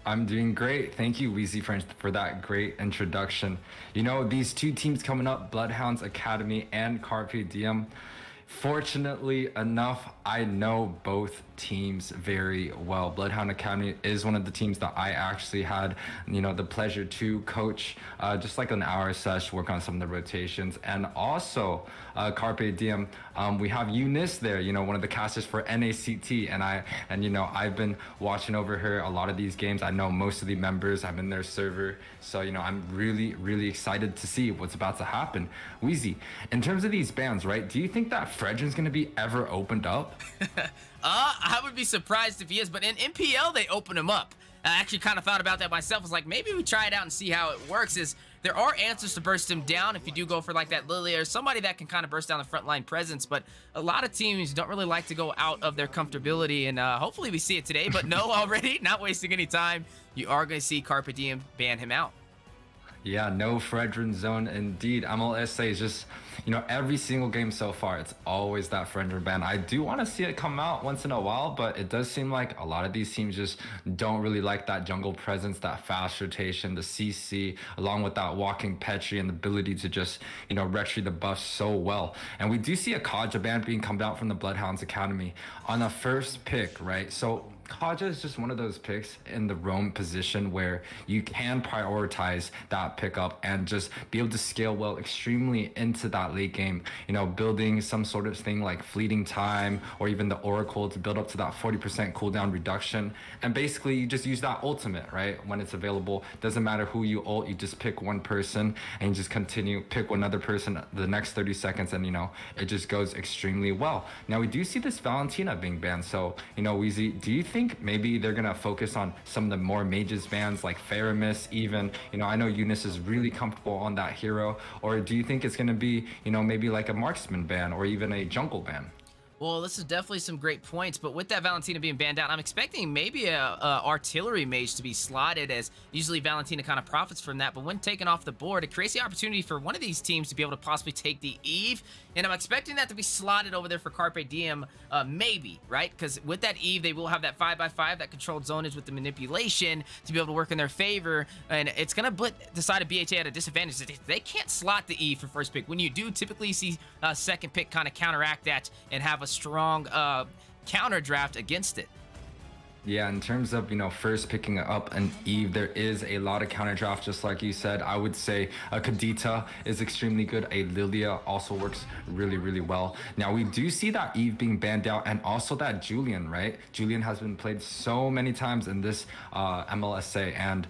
I'm doing great. Thank you, Weezy French, for that great introduction. You know, these two teams coming up, Bloodhounds Academy and Carpe Diem, fortunately enough, I know both teams very well. Bloodhound Academy is one of the teams that I actually had, you know, the pleasure to coach just like an hour sesh, work on some of the rotations. And also Carpe Diem, we have Eunice there, you know, one of the casters for NACT, and you know, I've been watching over her a lot of these games. I know most of the members. I'm in their server, so you know, I'm really excited to see what's about to happen. Weezy, in terms of these bans, right, do you think that Fredrin's gonna be ever opened up? I would be surprised if he is, but in MPL they open him up. I actually kind of thought about that myself. I was like, maybe we try it out and see how it works. Is there are answers to burst him down if you do go for like that Lily or somebody that can kind of burst down the front line presence, but a lot of teams don't really like to go out of their comfortability, and hopefully we see it today. But no, already, not wasting any time, you are going to see Carpe Diem ban him out. Yeah, no Fredrin zone indeed. MLSA is just, every single game so far, it's always that Fredrin ban. I do want to see it come out once in a while, but it does seem like a lot of these teams just don't really like that jungle presence, that fast rotation, the CC, along with that walking Petri and the ability to just, retry the buff so well. And we do see a Kaja ban being come out from the Bloodhounds Academy on the first pick, right? So Kaja is just one of those picks in the roam position where you can prioritize that pickup and just be able to scale well extremely into that late game, building some sort of thing like fleeting time or even the oracle to build up to that 40% cooldown reduction. And basically you just use that ultimate, right? When it's available, doesn't matter who you ult, you just pick one person and you just continue, pick another person the next 30 seconds and it just goes extremely well. Now we do see this Valentina being banned. So, Weezy, do you think maybe they're gonna focus on some of the more mages bans like Faramis even? I know Eunice is really comfortable on that hero. Or do you think it's gonna be, maybe like a marksman ban or even a jungle ban? Well, this is definitely some great points, but with that Valentina being banned out, I'm expecting maybe a artillery mage to be slotted, as usually Valentina kind of profits from that, but when taken off the board, it creates the opportunity for one of these teams to be able to possibly take the Eve, and I'm expecting that to be slotted over there for Carpe Diem, maybe, right? Because with that Eve, they will have that 5x5, that controlled zonage with the manipulation to be able to work in their favor, and it's going to decide a BHA at a disadvantage. They can't slot the Eve for first pick. When you do, typically see second pick kind of counteract that and have a strong counter draft against it. Yeah, in terms of, first picking up an Eve, there is a lot of counter draft, just like you said. I would say a Kadita is extremely good. A Lilia also works really, really well. Now, we do see that Eve being banned out and also that Julian, right? Julian has been played so many times in this MLSA, and,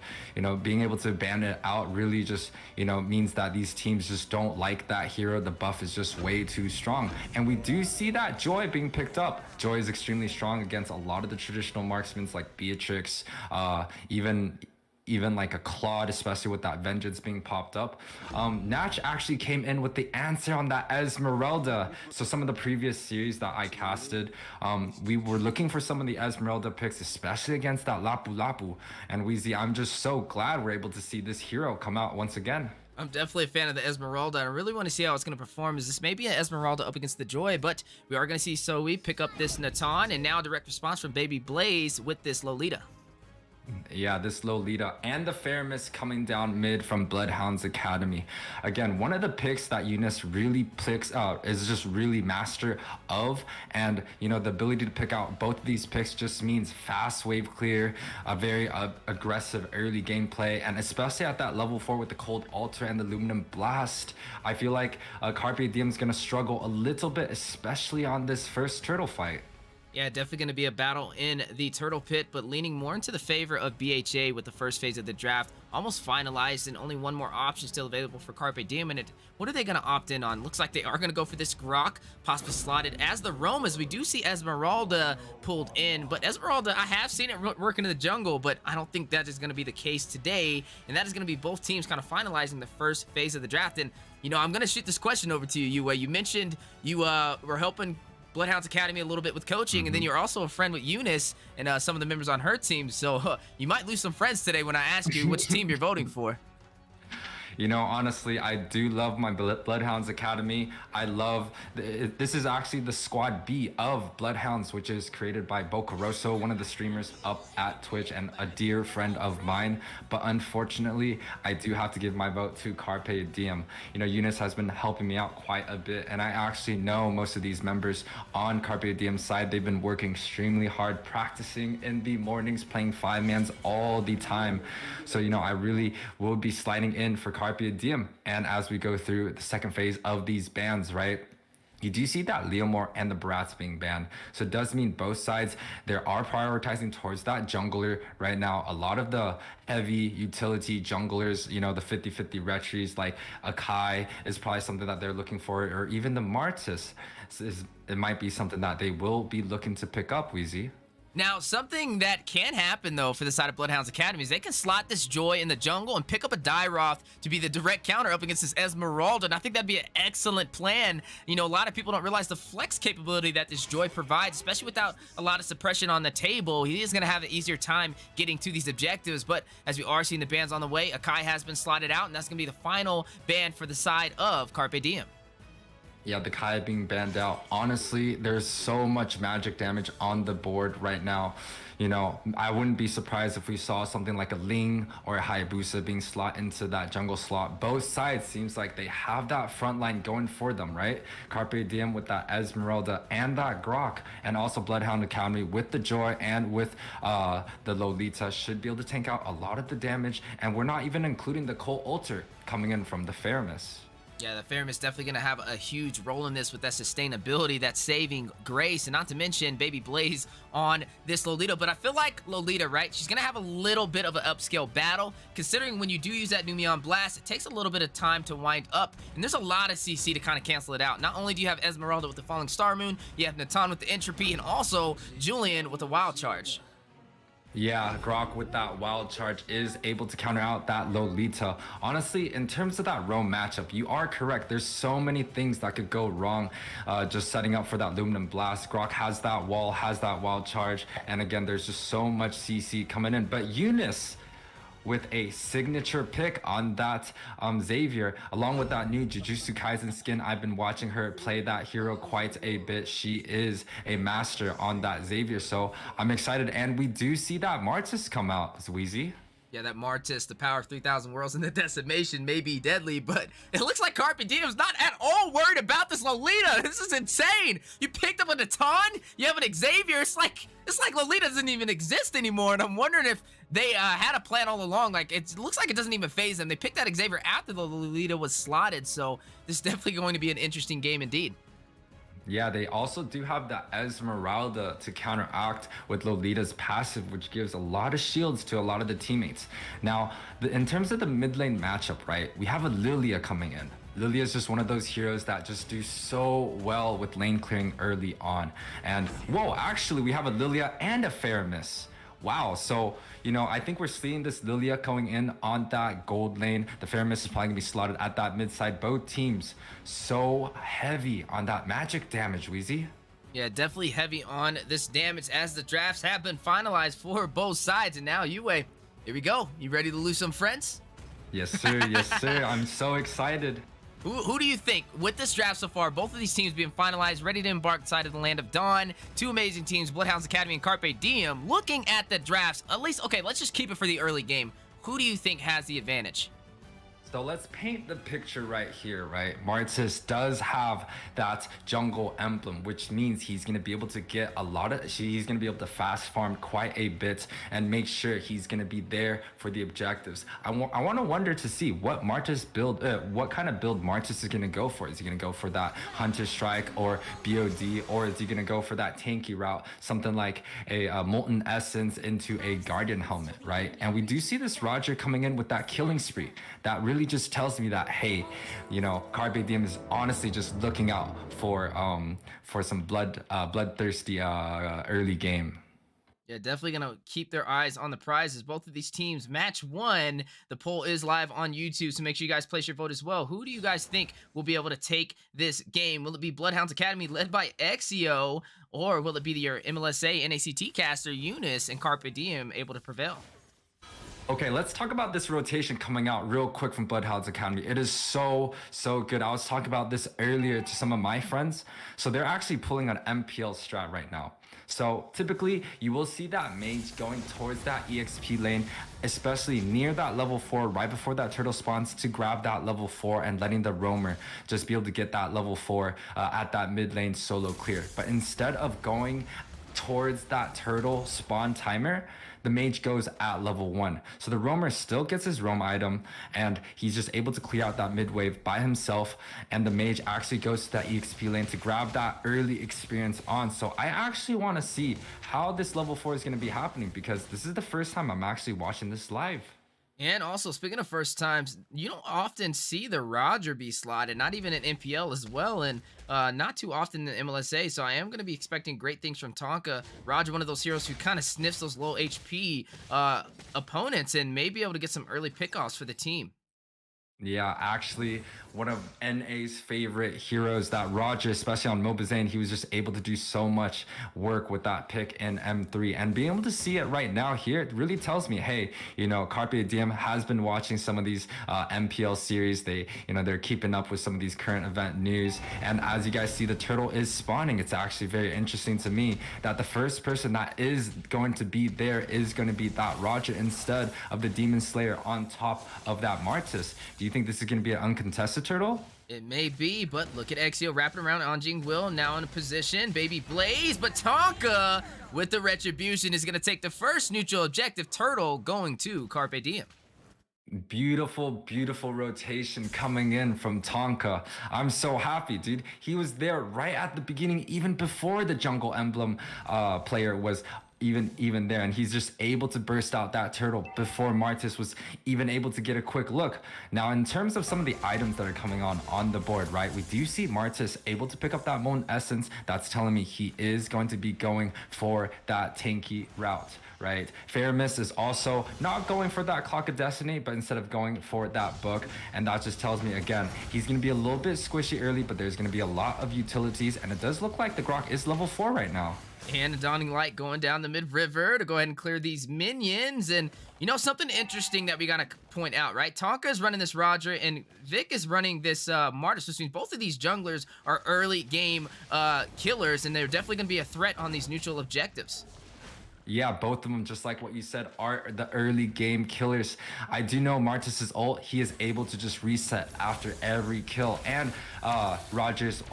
being able to ban it out really just, means that these teams just don't like that hero. The buff is just way too strong. And we do see that Joy being picked up. Joy is extremely strong against a lot of the traditional marksmen like Beatrix, even like a Claude, especially with that Vengeance being popped up. Natch actually came in with the answer on that Esmeralda. So some of the previous series that I casted, we were looking for some of the Esmeralda picks, especially against that Lapu Lapu. And Weezy, I'm just so glad we're able to see this hero come out once again. I'm definitely a fan of the Esmeralda. I really want to see how it's going to perform. Is this maybe an Esmeralda up against the Joy? But we are going to see Zoe pick up this Natan, and now a direct response from Baby Blaze with this Lolita. Yeah, this Lolita and the Faramis coming down mid from Bloodhounds Academy. Again, one of the picks that Eunice really picks is just really master of, and the ability to pick out both of these picks just means fast wave clear, a very aggressive early gameplay, and especially at that level 4 with the Cold Altar and the Luminum Blast, I feel like Carpe Diem is gonna struggle a little bit, especially on this first turtle fight. Yeah, definitely going to be a battle in the Turtle Pit, but leaning more into the favor of BHA with the first phase of the draft almost finalized, and only one more option still available for Carpe Diem. And what are they going to opt in on? Looks like they are going to go for this Grok, possibly slotted as the roam, as we do see Esmeralda pulled in. But Esmeralda, I have seen it work into the jungle, but I don't think that is going to be the case today. And that is going to be both teams kind of finalizing the first phase of the draft. And, I'm going to shoot this question over to you. You mentioned you were helping Bloodhounds Academy a little bit with coaching, and then you're also a friend with Eunice and some of the members on her team. So you might lose some friends today when I ask you which team you're voting for. Honestly, I do love my Bloodhounds Academy. I love, this is actually the squad B of Bloodhounds, which is created by Bocoroso, one of the streamers up at Twitch and a dear friend of mine. But unfortunately, I do have to give my vote to Carpe Diem. Eunice has been helping me out quite a bit, and I actually know most of these members on Carpe Diem's side. They've been working extremely hard, practicing in the mornings, playing 5-mans all the time. So, I really will be sliding in for Carpe Diem. And as we go through the second phase of these bans, right, you do see that Leomore and the Barats being banned. So it does mean both sides, they are prioritizing towards that jungler right now. A lot of the heavy utility junglers, the 50-50 retries like Akai is probably something that they're looking for, or even the Martis, it might be something that they will be looking to pick up, Weezy. Now, something that can happen, though, for the side of Bloodhounds Academy is they can slot this Joy in the jungle and pick up a Dairoth to be the direct counter up against this Esmeralda, and I think that'd be an excellent plan. You know, a lot of people don't realize the flex capability that this Joy provides, especially without a lot of suppression on the table. He is going to have an easier time getting to these objectives, but as we are seeing the bans on the way, Akai has been slotted out, and that's going to be the final ban for the side of Carpe Diem. Yeah, the Kai being banned out. Honestly, there's so much magic damage on the board right now. You know, I wouldn't be surprised if we saw something like a Ling or a Hayabusa being slot into that jungle slot. Both sides seems like they have that front line going for them, right? Carpe Diem with that Esmeralda and that Grok, and also Bloodhound Academy with the Joy and with the Lolita should be able to tank out a lot of the damage. And we're not even including the Cole Alter coming in from the Faramis. Yeah, the Ferrum is definitely going to have a huge role in this with that sustainability, that saving grace, and not to mention Baby Blaze on this Lolita. But I feel like Lolita, right, she's going to have a little bit of an upscale battle, considering when you do use that Numeon Blast, it takes a little bit of time to wind up, and there's a lot of CC to kind of cancel it out. Not only do you have Esmeralda with the Falling Star Moon, you have Natan with the Entropy, and also Julian with the Wild Charge. Yeah, Grok with that wild charge is able to counter out that Lolita. Honestly, in terms of that Rome matchup, you are correct. There's so many things that could go wrong just setting up for that Luminum Blast. Grok has that wall, has that wild charge, and again, there's just so much CC coming in. But Eunice with a signature pick on that Xavier, along with that new Jujutsu Kaisen skin. I've been watching her play that hero quite a bit. She is a master on that Xavier, so I'm excited. And we do see that Martis come out, Sweezy. Yeah, that Martis, the power of 3,000 worlds and the decimation may be deadly, but it looks like Carpe Diem's not at all worried about this Lolita. This is insane. You picked up a Natan, you have an Xavier. It's like Lolita doesn't even exist anymore, and I'm wondering if they had a plan all along. Like, it looks like it doesn't even phase them. They picked that Xavier after the Lolita was slotted, so this is definitely going to be an interesting game indeed. Yeah, they also do have the Esmeralda to counteract with Lolita's passive, which gives a lot of shields to a lot of the teammates. Now, in terms of the mid lane matchup, right, we have a Lilia coming in. Lilia is just one of those heroes that just do so well with lane clearing early on. And, whoa, actually, we have a Lilia and a Faramis. Wow, so, you know, I think we're seeing this Lilia going in on that gold lane. The Faramis is probably going to be slotted at that mid side. Both teams so heavy on that magic damage, Weezy. Yeah, definitely heavy on this damage as the drafts have been finalized for both sides. And now, Yue, here we go. You ready to lose some friends? Yes, sir. Yes, sir. I'm so excited. Who do you think, with this draft so far, both of these teams being finalized, ready to embark inside of the Land of Dawn, two amazing teams, Bloodhounds Academy and Carpe Diem, looking at the drafts, at least, okay, let's just keep it for the early game. Who do you think has the advantage? So let's paint the picture right here, right? Martis does have that jungle emblem, which means he's going to be able to get a lot of, he's going to be able to fast farm quite a bit and make sure he's going to be there for the objectives. I want to wonder to see what Martis build, what kind of build Martis is going to go for. Is he going to go for that Hunter Strike or BOD, or is he going to go for that tanky route, something like a Molten Essence into a Guardian Helmet, right? And we do see this Roger coming in with that killing spree. That really just tells me that, hey, you know, Carpe Diem is honestly just looking out for some bloodthirsty early game. Yeah, definitely gonna keep their eyes on the prizes. Both of these teams, match one. The poll is live on YouTube, so make sure you guys place your vote as well. Who do you guys think will be able to take this game? Will it be Bloodhounds Academy led by Exio, or will it be your MLSA NACT caster Eunice and Carpe Diem able to prevail? Okay, let's talk about this rotation coming out real quick from Bloodhounds Academy. It is so good. I was talking about this earlier to some of my friends. So they're actually pulling an MPL strat right now. So typically, you will see that mage going towards that EXP lane, especially near that level 4, right before that turtle spawns, to grab that level 4 and letting the roamer just be able to get that level 4 at that mid lane solo clear. But instead of going towards that turtle spawn timer, the mage goes at level 1. So the roamer still gets his roam item, and he's just able to clear out that mid wave by himself, and the mage actually goes to that EXP lane to grab that early experience on. So I actually want to see how this level 4 is going to be happening, because this is the first time I'm actually watching this live. And also, speaking of first times, you don't often see the Roger be slotted, not even in NPL as well, and not too often in MLSA. So I am going to be expecting great things from Tonka. Roger, one of those heroes who kind of sniffs those low HP opponents and may be able to get some early pickoffs for the team. Yeah, actually, one of NA's favorite heroes, that Roger, especially on Mobazane, he was just able to do so much work with that pick in M3. And being able to see it right now here, it really tells me, hey, you know, Carpe Diem has been watching some of these MPL series. They're keeping up with some of these current event news. And as you guys see, the turtle is spawning. It's actually very interesting to me that the first person that is going to be there is going to be that Roger instead of the Demon Slayer on top of that Martis. Do you think this is going to be an uncontested turtle? It may be, but look at Exio wrapping around Anjing Will, now in a position. Baby Blaze, but Tonka with the Retribution is going to take the first neutral objective. Turtle going to Carpe Diem. Beautiful, beautiful rotation coming in from Tonka. I'm so happy, dude. He was there right at the beginning, even before the Jungle Emblem player was even there, and he's just able to burst out that turtle before Martis was even able to get a quick look. Now, in terms of some of the items that are coming on the board, right, we do see Martis able to pick up that Moan Essence. That's telling me he is going to be going for that tanky route, right? Faramis is also not going for that Clock of Destiny, but instead of going for that book, and that just tells me, again, he's going to be a little bit squishy early, but there's going to be a lot of utilities, and it does look like the Grok is level 4 right now. And a Dawning Light going down the mid-river to go ahead and clear these minions. And, you know, something interesting that we got to point out, right? Tonka is running this Roger, and Vic is running this Martis, which means both of these junglers are early game killers, and they're definitely going to be a threat on these neutral objectives. Yeah, both of them, just like what you said, are the early game killers. I do know Martis's ult, he is able to just reset after every kill. And Roger's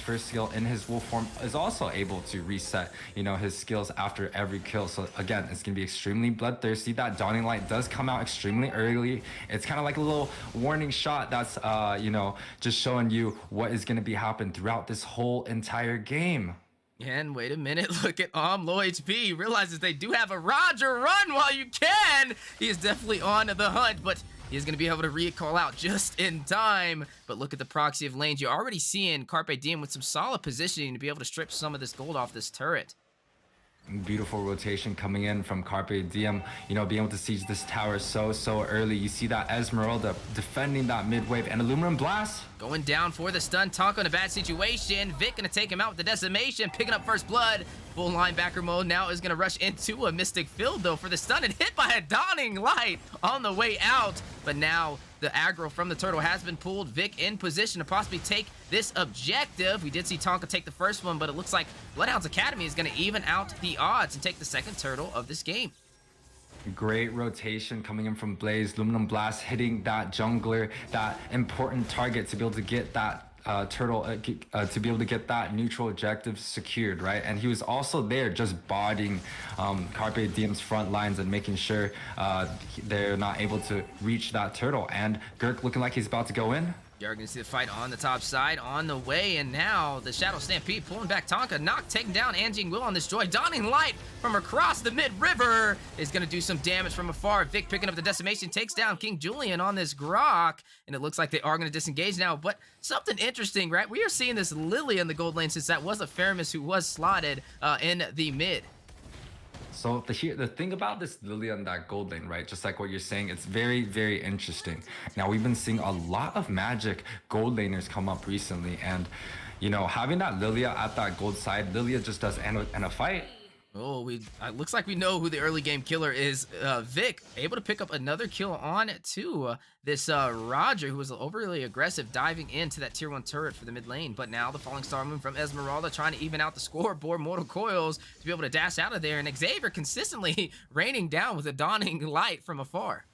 first skill in his wolf form is also able to reset, you know, his skills after every kill. So again, it's gonna be extremely bloodthirsty. That Dawning Light does come out extremely early. It's kind of like a little warning shot that's, you know, just showing you what is gonna be happening throughout this whole entire game. And wait a minute, look at low HP. Realizes they do have a Roger. Run while you can. He is definitely on the hunt, but he is going to be able to recall out just in time. But look at the proxy of lanes. You're already seeing Carpe Diem with some solid positioning to be able to strip some of this gold off this turret. Beautiful rotation coming in from Carpe Diem, you know, being able to siege this tower so early. You see that Esmeralda defending that mid wave, and Aluminum Blast going down for the stun. Tonka in a bad situation. Vic gonna take him out with the decimation, picking up first blood. Full linebacker mode now is gonna rush into a Mystic Field though for the stun, and hit by a Dawning Light on the way out. But now the aggro from the turtle has been pulled. Vic in position to possibly take this objective. We did see Tonka take the first one, but it looks like Bloodhounds Academy is going to even out the odds and take the second turtle of this game. Great rotation coming in from Blaze. Aluminum Blast hitting that jungler, that important target to be able to get that turtle to be able to get that neutral objective secured, right? And he was also there just bodying Carpe Diem's front lines and making sure they're not able to reach that turtle. And Girk looking like he's about to go in. You're going to see the fight on the top side, on the way, and now the Shadow Stampede pulling back Tonka, taking down Anjing Will on this Joy. Dawning Light from across the mid-river is going to do some damage from afar. Vic picking up the decimation, takes down King Julian on this Grok, and it looks like they are going to disengage now. But something interesting, right? We are seeing this Lily in the gold lane, since that was a Faramis who was slotted in the mid. So the thing about this Lily on that gold lane, right, just like what you're saying, it's very, very interesting. Now, we've been seeing a lot of Magic gold laners come up recently, and, you know, having that Lilia at that gold side, Lilia just does end a fight. Oh, looks like we know who the early game killer is. Vic, able to pick up another kill on to this Roger, who was overly aggressive, diving into that tier 1 turret for the mid lane. But now the Falling Star Moon from Esmeralda trying to even out the scoreboard. Mortal Coils to be able to dash out of there. And Xavier consistently raining down with a Dawning Light from afar.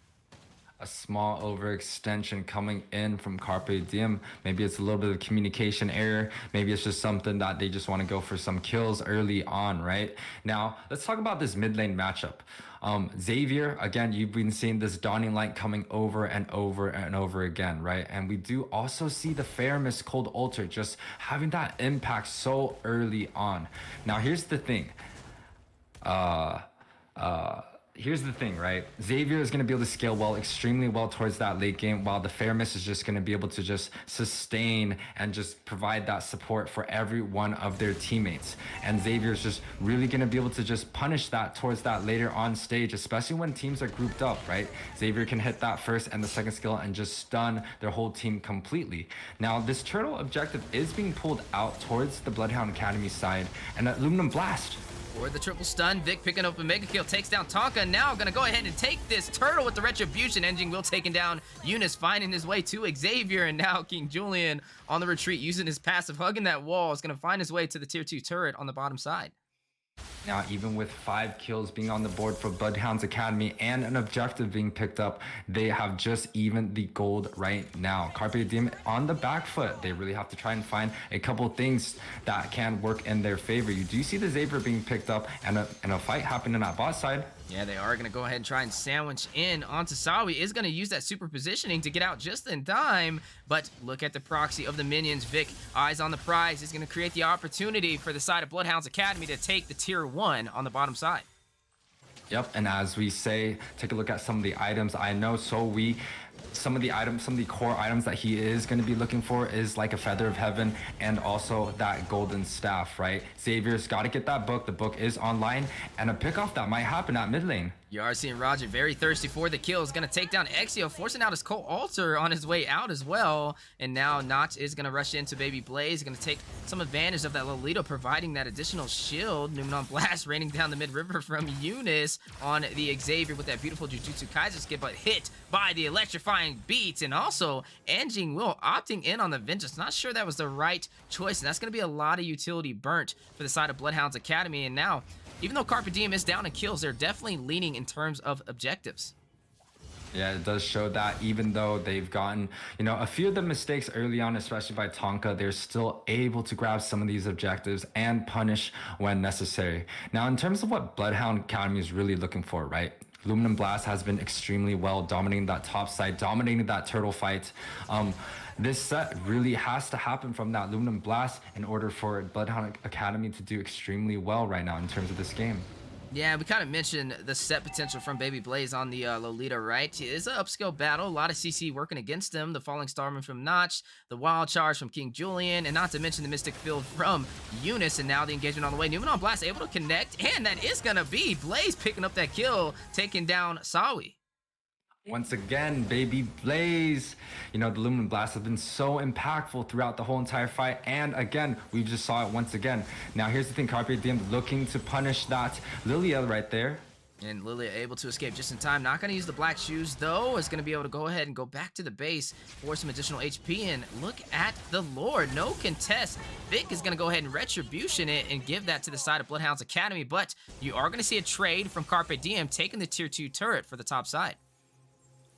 A small overextension coming in from Carpe Diem. Maybe it's a little bit of communication error. Maybe it's just something that they just want to go for some kills early on, right? Now, let's talk about this mid lane matchup. Xavier, again, you've been seeing this Dawning Light coming over and over and over again, right? And we do also see the Faramis Cold Altar just having that impact so early on. Now, here's the thing. here's the thing, right? Xavier is going to be able to scale well, extremely well towards that late game, while the Fairness is just going to be able to just sustain and just provide that support for every one of their teammates. And Xavier is just really going to be able to just punish that towards that later on stage, especially when teams are grouped up, right? Xavier can hit that first and the second skill and just stun their whole team completely. Now, this turtle objective is being pulled out towards the Bloodhound Academy side, and Aluminum Blast. For the triple stun, Vic picking up a mega kill, takes down Tonka. Now gonna go ahead and take this turtle with the retribution. Engine Will taking down Eunice, finding his way to Xavier, and now King Julian on the retreat using his passive, hugging that wall, is gonna find his way to the tier 2 turret on the bottom side. Now, even with 5 kills being on the board for Bloodhounds Academy and an objective being picked up, they have just even the gold right now. Carpe Diem on the back foot. They really have to try and find a couple things that can work in their favor. You do see the Xavier being picked up and a fight happening at bot side. Yeah, they are going to go ahead and try and sandwich in onto Sawi. Is going to use that super positioning to get out just in time. But look at the proxy of the minions. Vic, eyes on the prize, is going to create the opportunity for the side of Bloodhounds Academy to take the tier 1 on the bottom side. Yep, and as we say, take a look at some of the items. I know some of the core items that he is going to be looking for is like a Feather of Heaven and also that golden staff, right? Xavier's got to get that book. The book is online, and a pickoff that might happen at mid lane. You are seeing Roger very thirsty for the kill. Is going to take down Exio, forcing out his co-alter on his way out as well. And now Notch is going to rush into Baby Blaze. Going to take some advantage of that Lolito, providing that additional shield. Numenon Blast raining down the mid-river from Eunice on the Xavier with that beautiful Jujutsu Kaiser skip, but hit by the electrifying beats. And also, Anjing Will opting in on the Vengeance. Not sure that was the right choice. And that's going to be a lot of utility burnt for the side of Bloodhounds Academy. And now, even though Carpe Diem is down in kills, they're definitely leaning in terms of objectives. Yeah, it does show that even though they've gotten, a few of the mistakes early on, especially by Tonka, they're still able to grab some of these objectives and punish when necessary. Now, in terms of what Bloodhound Academy is really looking for, right? Aluminum Blast has been extremely well, dominating that top side, dominating that turtle fight. This set really has to happen from that Aluminum Blast in order for Bloodhound Academy to do extremely well right now in terms of this game. Yeah, we kind of mentioned the set potential from Baby Blaze on the Lolita, right? It is an upscale battle. A lot of CC working against him. The Falling Starman from Notch, the Wild Charge from King Julian, and not to mention the Mystic Field from Eunice, and now the engagement on the way. Numenon Blast able to connect, and that is going to be Blaze picking up that kill, taking down Sawi. Once again, Baby Blaze. The Aluminum Blast has been so impactful throughout the whole entire fight. And again, we just saw it once again. Now, here's the thing. Carpe Diem looking to punish that Lilia right there. And Lilia able to escape just in time. Not going to use the black shoes, though. Is going to be able to go ahead and go back to the base for some additional HP. And look at the Lord. No contest. Vic is going to go ahead and retribution it and give that to the side of Bloodhounds Academy. But you are going to see a trade from Carpe Diem taking the tier 2 turret for the top side.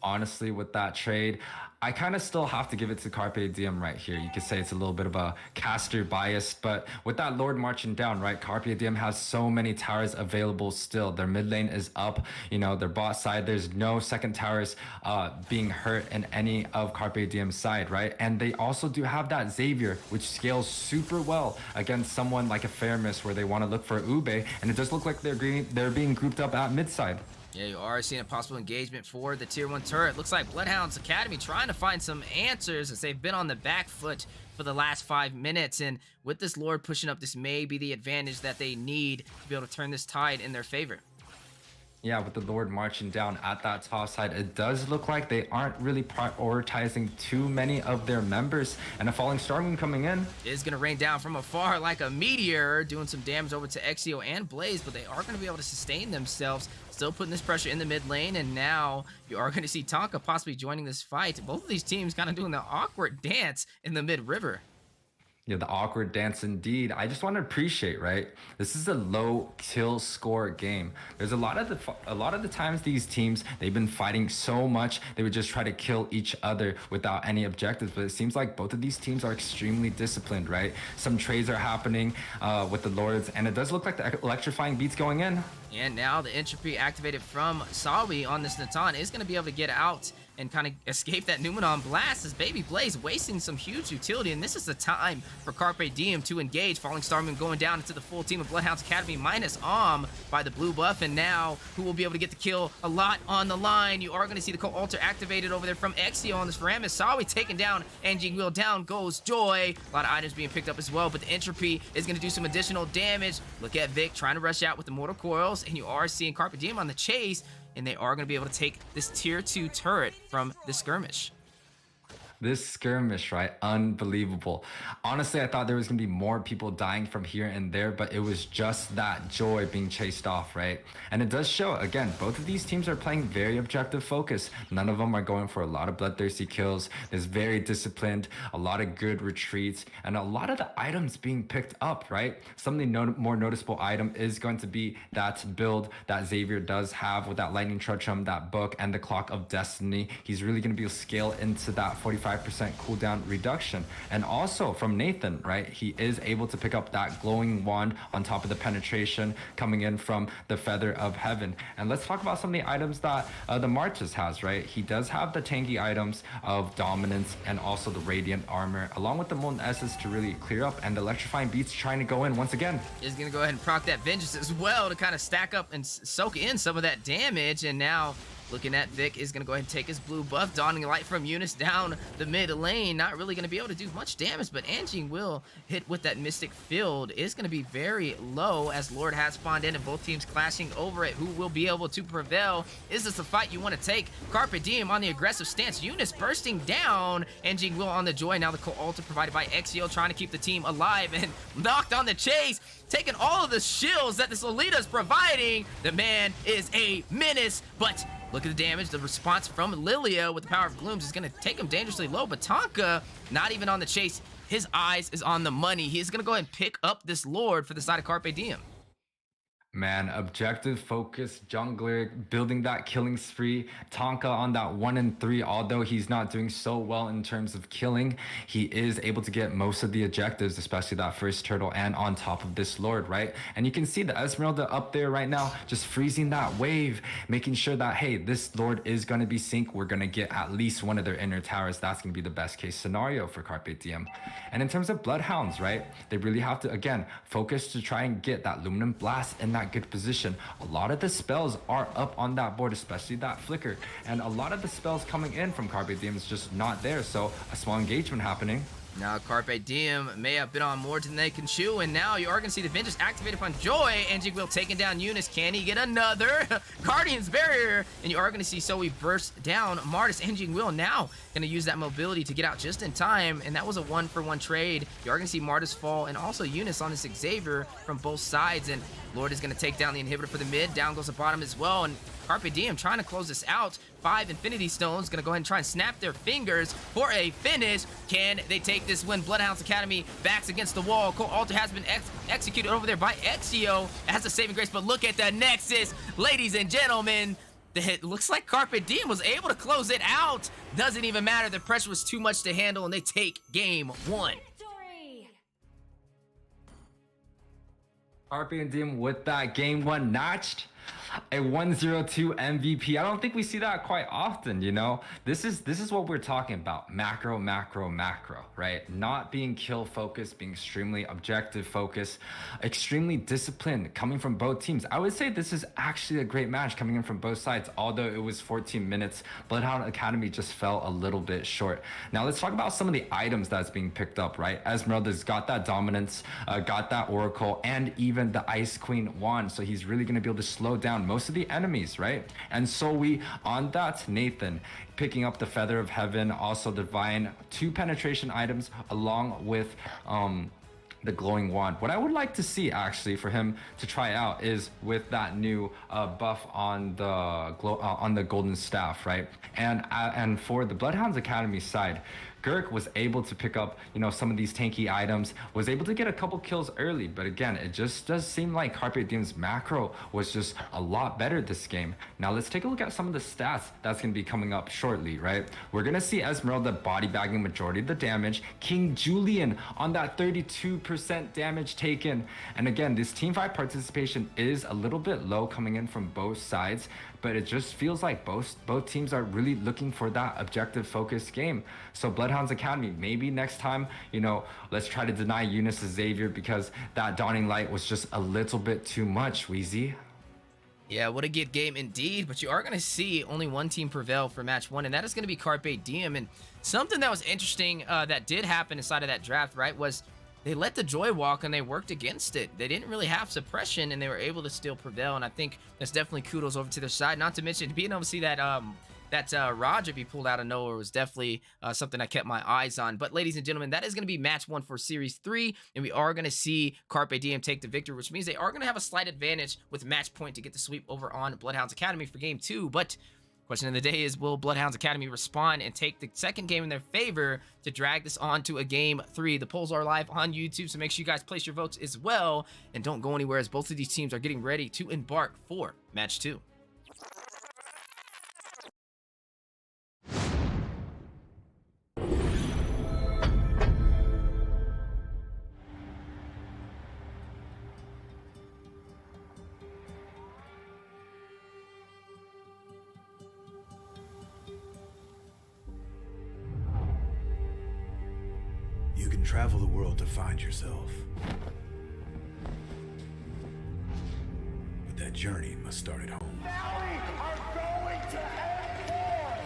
Honestly, with that trade, I kind of still have to give it to Carpe Diem right here. You could say it's a little bit of a caster bias, but with that Lord marching down, right, Carpe Diem has so many towers available still. Their mid lane is up, their bot side, there's no second towers being hurt in any of Carpe Diem's side, right? And they also do have that Xavier, which scales super well against someone like a Fairness where they want to look for Ube, and it does look like they're being grouped up at mid side. Yeah, you are seeing a possible engagement for the tier 1 turret. Looks like Bloodhounds Academy trying to find some answers as they've been on the back foot for the last 5 minutes. And with this Lord pushing up, this may be the advantage that they need to be able to turn this tide in their favor. Yeah, with the Lord marching down at that top side, it does look like they aren't really prioritizing too many of their members. And a Falling Starman coming in is going to rain down from afar like a meteor, doing some damage over to Exio and Blaze, but they are going to be able to sustain themselves. Still putting this pressure in the mid lane, and now you are going to see Tonka possibly joining this fight. Both of these teams kind of doing the awkward dance in the mid-river. Yeah, the awkward dance indeed. I just want to appreciate, right? This is a low kill score game. There's a lot of the times these teams, they've been fighting so much, they would just try to kill each other without any objectives. But it seems like both of these teams are extremely disciplined, right? Some trades are happening with the Lords, and it does look like the electrifying beats going in. And now the entropy activated from Sawi on this Natan is going to be able to get out and kind of escape that Numenon blast as Baby Blaze wasting some huge utility, and this is the time for Carpe Diem to engage. Falling Star Moon going down into the full team of Bloodhounds Academy minus by the blue buff, and now who will be able to get the kill? A lot on the line. You are going to see the Co-Alter activated over there from Exio on this Ramus. Sawi taken down, Anjing Wheel down goes Joy. A lot of items being picked up as well, but the Entropy is going to do some additional damage. Look at Vic trying to rush out with the Mortal Coils, and you are seeing Carpe Diem on the chase, and they are going to be able to take this tier 2 turret from the skirmish. This skirmish, right? Unbelievable. Honestly, I thought there was going to be more people dying from here and there, but it was just that Joy being chased off, right? And it does show, again, both of these teams are playing very objective focus. None of them are going for a lot of bloodthirsty kills. There's very disciplined, a lot of good retreats, and a lot of the items being picked up, right? Something more noticeable item is going to be that build that Xavier does have with that Lightning Trutchum, that book, and the Clock of Destiny. He's really going to be able to scale into that 45% cooldown reduction. And also from Nathan, right, he is able to pick up that glowing wand on top of the penetration coming in from the Feather of Heaven. And let's talk about some of the items that the Marches has, right? He does have the tanky items of Dominance and also the Radiant Armor, along with the Molten Essence to really clear up, and the Electrifying Beats trying to go in once again. Is going to go ahead and proc that Vengeance as well to kind of stack up and soak in some of that damage. And now looking at Vic is going to go ahead and take his blue buff. Dawning Light from Eunice down the mid lane. Not really going to be able to do much damage, but Angie will hit with that Mystic Field. Is going to be very low as Lord has spawned in and both teams clashing over it. Who will be able to prevail? Is this a fight you want to take? Carpe Diem on the aggressive stance. Eunice bursting down. Angie will on the Joy. Now the Co-Alter provided by Exio trying to keep the team alive and knocked on the chase. Taking all of the shields that this Lolita's providing. The man is a menace, but look at the damage. The response from Lilia with the Power of Glooms is going to take him dangerously low, but Tonka not even on the chase. His eyes is on the money. He is going to go ahead and pick up this Lord for the side of Carpe Diem. Man, objective focus, jungler, building that killing spree. Tonka on that 1 and 3, although he's not doing so well in terms of killing, he is able to get most of the objectives, especially that first turtle and on top of this Lord, right? And you can see the Esmeralda up there right now, just freezing that wave, making sure that, hey, this Lord is going to be sync. We're going to get at least one of their inner towers. That's going to be the best case scenario for Carpe Diem. And in terms of Bloodhounds, right, they really have to, again, focus to try and get that Luminant Blast in that good position. A lot of the spells are up on that board, especially that flicker, and a lot of the spells coming in from Carpe Diem is just not there, so a small engagement happening. Now Carpe Diem may have been on more than they can chew, and now you are going to see the Vengeance activated upon Joy. Angie will taking down Eunice. Can he get another Guardian's Barrier? And you are going to see Zoe burst down Martis. Angie will now going to use that mobility to get out just in time, and that was a 1-for-1 trade. You are going to see Martis fall, and also Eunice on this Xavier from both sides, and Lord is going to take down the inhibitor for the mid. Down goes the bottom as well, and Carpe Diem trying to close this out. 5 Infinity Stones, gonna go ahead and try and snap their fingers for a finish. Can they take this win? Bloodhounds Academy backs against the wall. Co-Alter has been executed over there by Exio. It has a saving grace, but look at the Nexus. Ladies and gentlemen, it looks like Carpe Diem was able to close it out. Doesn't even matter, the pressure was too much to handle, and they take game 1. Carpe Diem with that game 1 notched. A 102 MVP. I don't think we see that quite often, you know? This is what we're talking about. Macro, macro, macro, right? Not being kill focused, being extremely objective focused, extremely disciplined coming from both teams. I would say this is actually a great match coming in from both sides, although it was 14 minutes. Bloodhound Academy just fell a little bit short. Now let's talk about some of the items that's being picked up, right? Esmeralda's got that Dominance, got that Oracle, and even the Ice Queen wand. So he's really going to be able to slow down most of the enemies, right? And so we on that Nathan picking up the Feather of Heaven, also Divine, 2 penetration items along with the glowing wand. What I would like to see actually for him to try out is with that new buff on the golden staff, right? And for the Bloodhounds Academy side, Girk was able to pick up, some of these tanky items, was able to get a couple kills early. But again, it just does seem like Carpe Diem's macro was just a lot better this game. Now let's take a look at some of the stats that's going to be coming up shortly, right? We're going to see Esmeralda body bagging majority of the damage. King Julian on that 32% damage taken. And again, this team fight participation is a little bit low coming in from both sides, but it just feels like both teams are really looking for that objective focused game. So Bloodhounds Academy, maybe next time, let's try to deny Eunice to Xavier, because that Dawning Light was just a little bit too much, Wheezy. Yeah, what a good game indeed, but you are going to see only one team prevail for match one, and that is going to be Carpe Diem. And something that was interesting that did happen inside of that draft, right, was they let the Joy walk and they worked against it. They didn't really have suppression and they were able to still prevail, and I think that's definitely kudos over to their side. Not to mention being able to see that Roger be pulled out of nowhere was definitely something I kept my eyes on. But ladies and gentlemen, that is going to be match one for Series 3, and we are going to see Carpe Diem take the victory, which means they are going to have a slight advantage with match point to get the sweep over on Bloodhounds Academy for game 2. But question of the day is, will Bloodhounds Academy respond and take the second game in their favor to drag this on to a game 3? The polls are live on YouTube, so make sure you guys place your votes as well, and don't go anywhere as both of these teams are getting ready to embark for match 2. You can travel the world to find yourself. But that journey must start at home. Now we are going to end.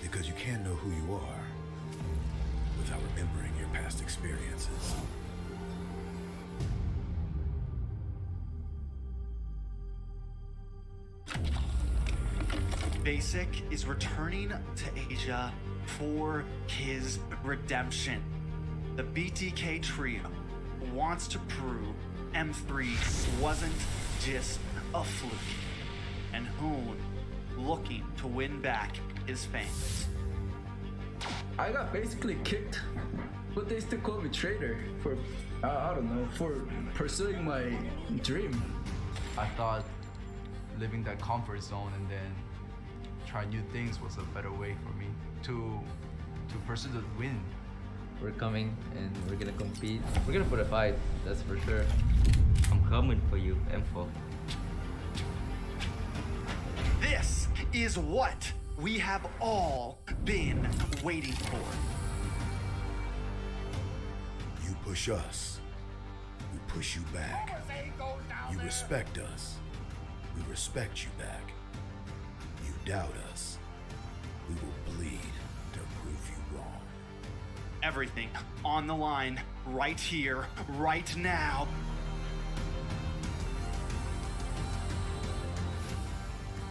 Because you can't know who you are without remembering your past experiences. Basic is returning to Asia for his redemption. The BTK trio wants to prove M3 wasn't just a fluke, and Hoon looking to win back his fans. I got basically kicked, but they still call me traitor for, I don't know, for pursuing my dream. I thought living that comfort zone and then try new things was a better way for me to pursue the win. We're coming and we're gonna compete. We're gonna put a fight, that's for sure. I'm coming for you, M4. This is what we have all been waiting for. You push us, we push you back. You respect us, we respect you back. You doubt us, we will bleed to prove you wrong. Everything on the line, right here, right now.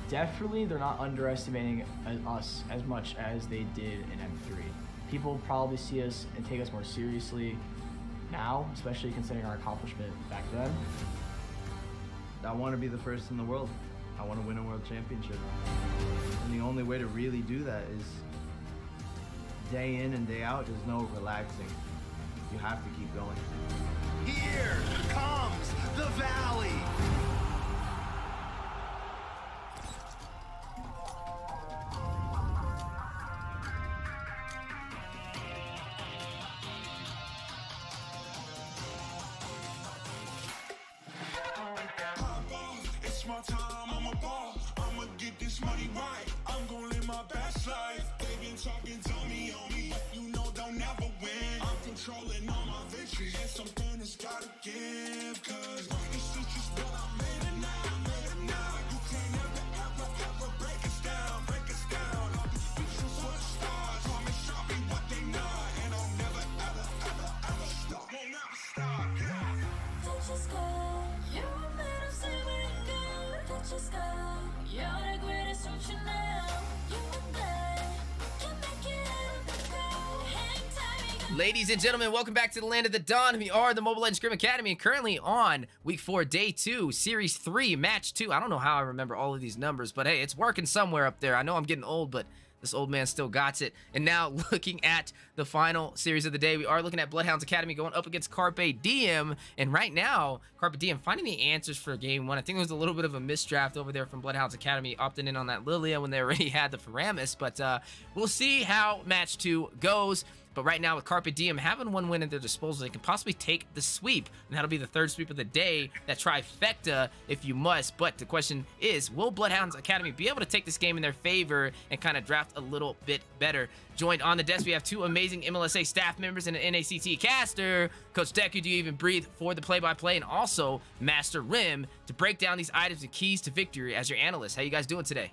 Definitely, they're not underestimating us as much as they did in M3. People probably see us and take us more seriously now, especially considering our accomplishment back then. I want to be the first in the world. I want to win a world championship. And the only way to really do that is day in and day out. There's no relaxing. You have to keep going. Here comes the Valley. It's my time, I'm a ball. I'ma get this money right. I'm gonna live my best life. They been talking, tell me on me. You know they'll never win. I'm controlling all my victories. And something that's gotta give. Cause it's just what I made it now. I made it now. You can't ever break us down. Break us down. All these bitches what stars. Call me Chubby, what they not. And I'll never ever stop. Won't never stop. Yeah. Touch your sky. You were made of silver and gold. Touch your sky. You're the greatest option now. You and I can make it out of the cold. Hang tight, we got Ladies and gentlemen, welcome back to the Land of the Dawn. We are the Mobile Legends Scrim Academy and currently on Week 4, Day 2, Series 3, Match 2. I don't know how I remember all of these numbers, but hey, it's working somewhere up there. I know I'm getting old, but this old man still got it. And now looking at the final series of the day, we are looking at Bloodhounds Academy going up against Carpe Diem. And right now, Carpe Diem finding the answers for Game 1. I think it was a little bit of a misdraft over there from Bloodhounds Academy, opting in on that Lilia when they already had the Faramis. But we'll see how Match 2 goes. But right now, with Carpe Diem having one win at their disposal, they can possibly take the sweep. And that'll be the third sweep of the day, that trifecta, if you must. But the question is, will Bloodhounds Academy be able to take this game in their favor and kind of draft a little bit better? Joined on the desk, we have two amazing MLSA staff members and an NACT caster. Coach Deku, do you even breathe, for the play-by-play, and also Master Rim to break down these items and keys to victory as your analyst. How you guys doing today?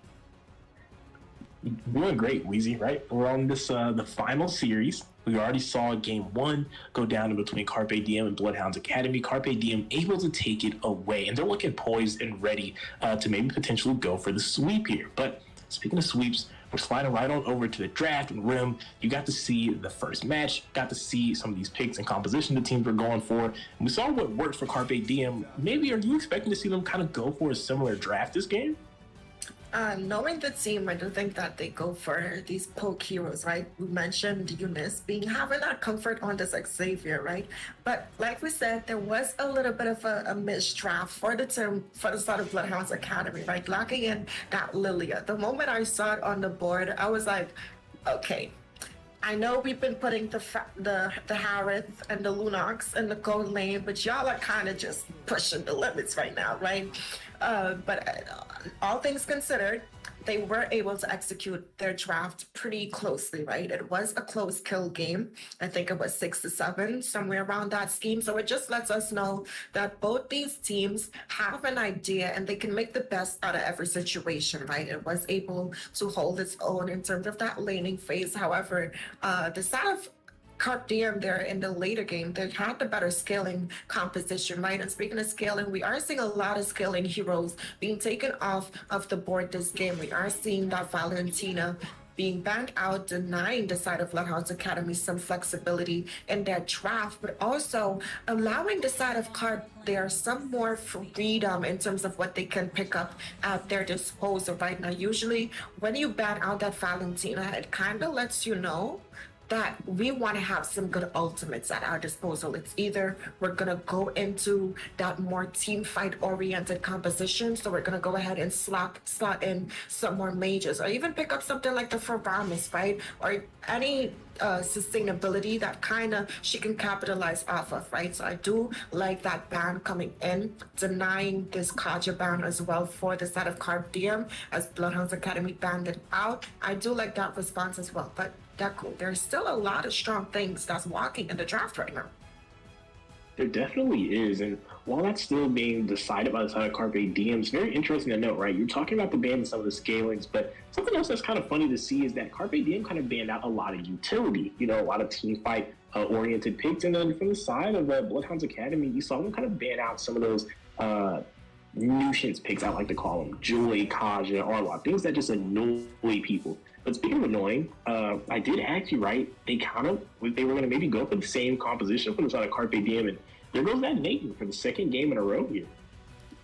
Doing great, Weezy, right? We're on this the final series. We already saw Game 1 go down in between Carpe Diem and Bloodhounds Academy. Carpe Diem able to take it away, and they're looking poised and ready to maybe potentially go for the sweep here. But speaking of sweeps, we're sliding right on over to the draft and Rim. You got to see the first match, got to see some of these picks and composition the teams were going for. And we saw what worked for Carpe Diem. Maybe are you expecting to see them kind of go for a similar draft this game? Knowing the team, I do think that they go for these poke heroes, right? We mentioned Eunice having that comfort on this Xavier, right? But like we said, there was a little bit of a misdraft for the start of Bloodhounds Academy, right? Locking in that Lilia. The moment I saw it on the board, I was like, okay, I know we've been putting the Harith and the Lunox in the gold lane, but y'all are kind of just pushing the limits right now, right? But all things considered, they were able to execute their draft pretty closely, right? It was a close kill game. I think it was 6-7, somewhere around that scheme. So it just lets us know that both these teams have an idea and they can make the best out of every situation, right? It was able to hold its own in terms of that laning phase. However, the side of Carpe Diem there in the later game, they had the better scaling composition, right? And speaking of scaling, we are seeing a lot of scaling heroes being taken off of the board this game. We are seeing that Valentina being banned out, denying the side of Bloodhounds Academy some flexibility in their draft, but also allowing the side of Carpe there some more freedom in terms of what they can pick up at their disposal right now. Usually, when you ban out that Valentina, it kind of lets you know that we want to have some good ultimates at our disposal. It's either we're going to go into that more team fight oriented composition, so we're going to go ahead and slot in some more mages, or even pick up something like the Faramis, right? Or any sustainability that kind of she can capitalize off of, right? So I do like that ban coming in, denying this Kaja ban as well for the side of Carpe Diem, as Bloodhounds Academy banned it out. I do like that response as well, but there's still a lot of strong things that's walking in the draft right now. There definitely is, and while that's still being decided by the side of Carpe Diem, it's very interesting to note, right? You're talking about the ban and some of the scalings, but something else that's kind of funny to see is that Carpe Diem kind of banned out a lot of utility, a lot of team fight oriented picks, and then from the side of Bloodhounds Academy, you saw them kind of ban out some of those nuisance picks, I like to call them, Joy, Kaja, Arlok, things that just annoy people. But speaking of annoying, I did ask you, right? They were going to maybe go for the same composition from the side of Carpe Diem, and there goes that Nathan for the second game in a row here.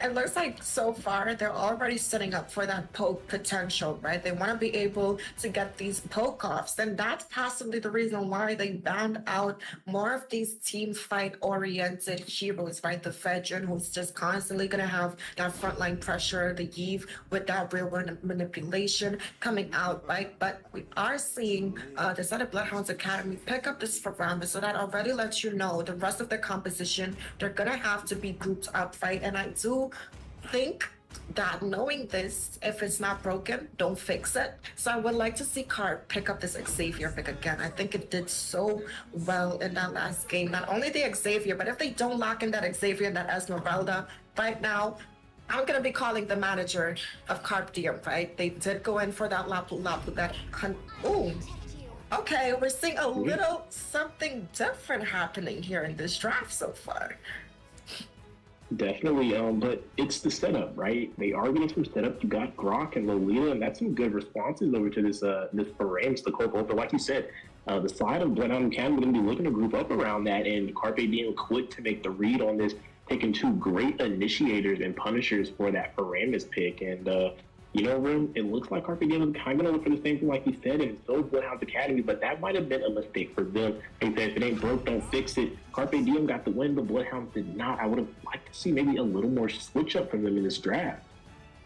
It looks like so far they're already setting up for that poke potential, right? They want to be able to get these poke offs, and that's possibly the reason why they banned out more of these team fight oriented heroes, right? The Fedrin, who's just constantly going to have that frontline pressure, the Eve with that real world manipulation coming out, right? But we are seeing the side of Bloodhounds Academy pick up this Faramis, so that already lets you know the rest of the composition, they're going to have to be grouped up, right? And I do think that knowing this, if it's not broken, don't fix it. So I would like to see Carpe pick up this Xavier pick again. I think it did so well in that last game. Not only the Xavier, but if they don't lock in that Xavier and that Esmeralda right now, I'm going to be calling the manager of Carpe Diem, right? They did go in for that Lapu Lapu, ooh. Okay, we're seeing a little something different happening here in this draft so far. Definitely, but it's the setup, right? They are getting some setup. You got Grok and Lolita, and that's some good responses over to this Faramis, the Corporal. But like you said, The side of Bloodhound Academy going to be looking to group up around that, and Carpe Diem quick to make the read on this, taking two great initiators and punishers for that Paramus pick. And, Rim, it looks like Carpe Diem is kind of going to look for the same thing like you said, and so is Bloodhound Academy, but that might have been a mistake for them. They said, if it ain't broke, don't fix it. Carpe Diem got the win, but Bloodhounds did not. I would have liked to see maybe a little more switch up from them in this draft.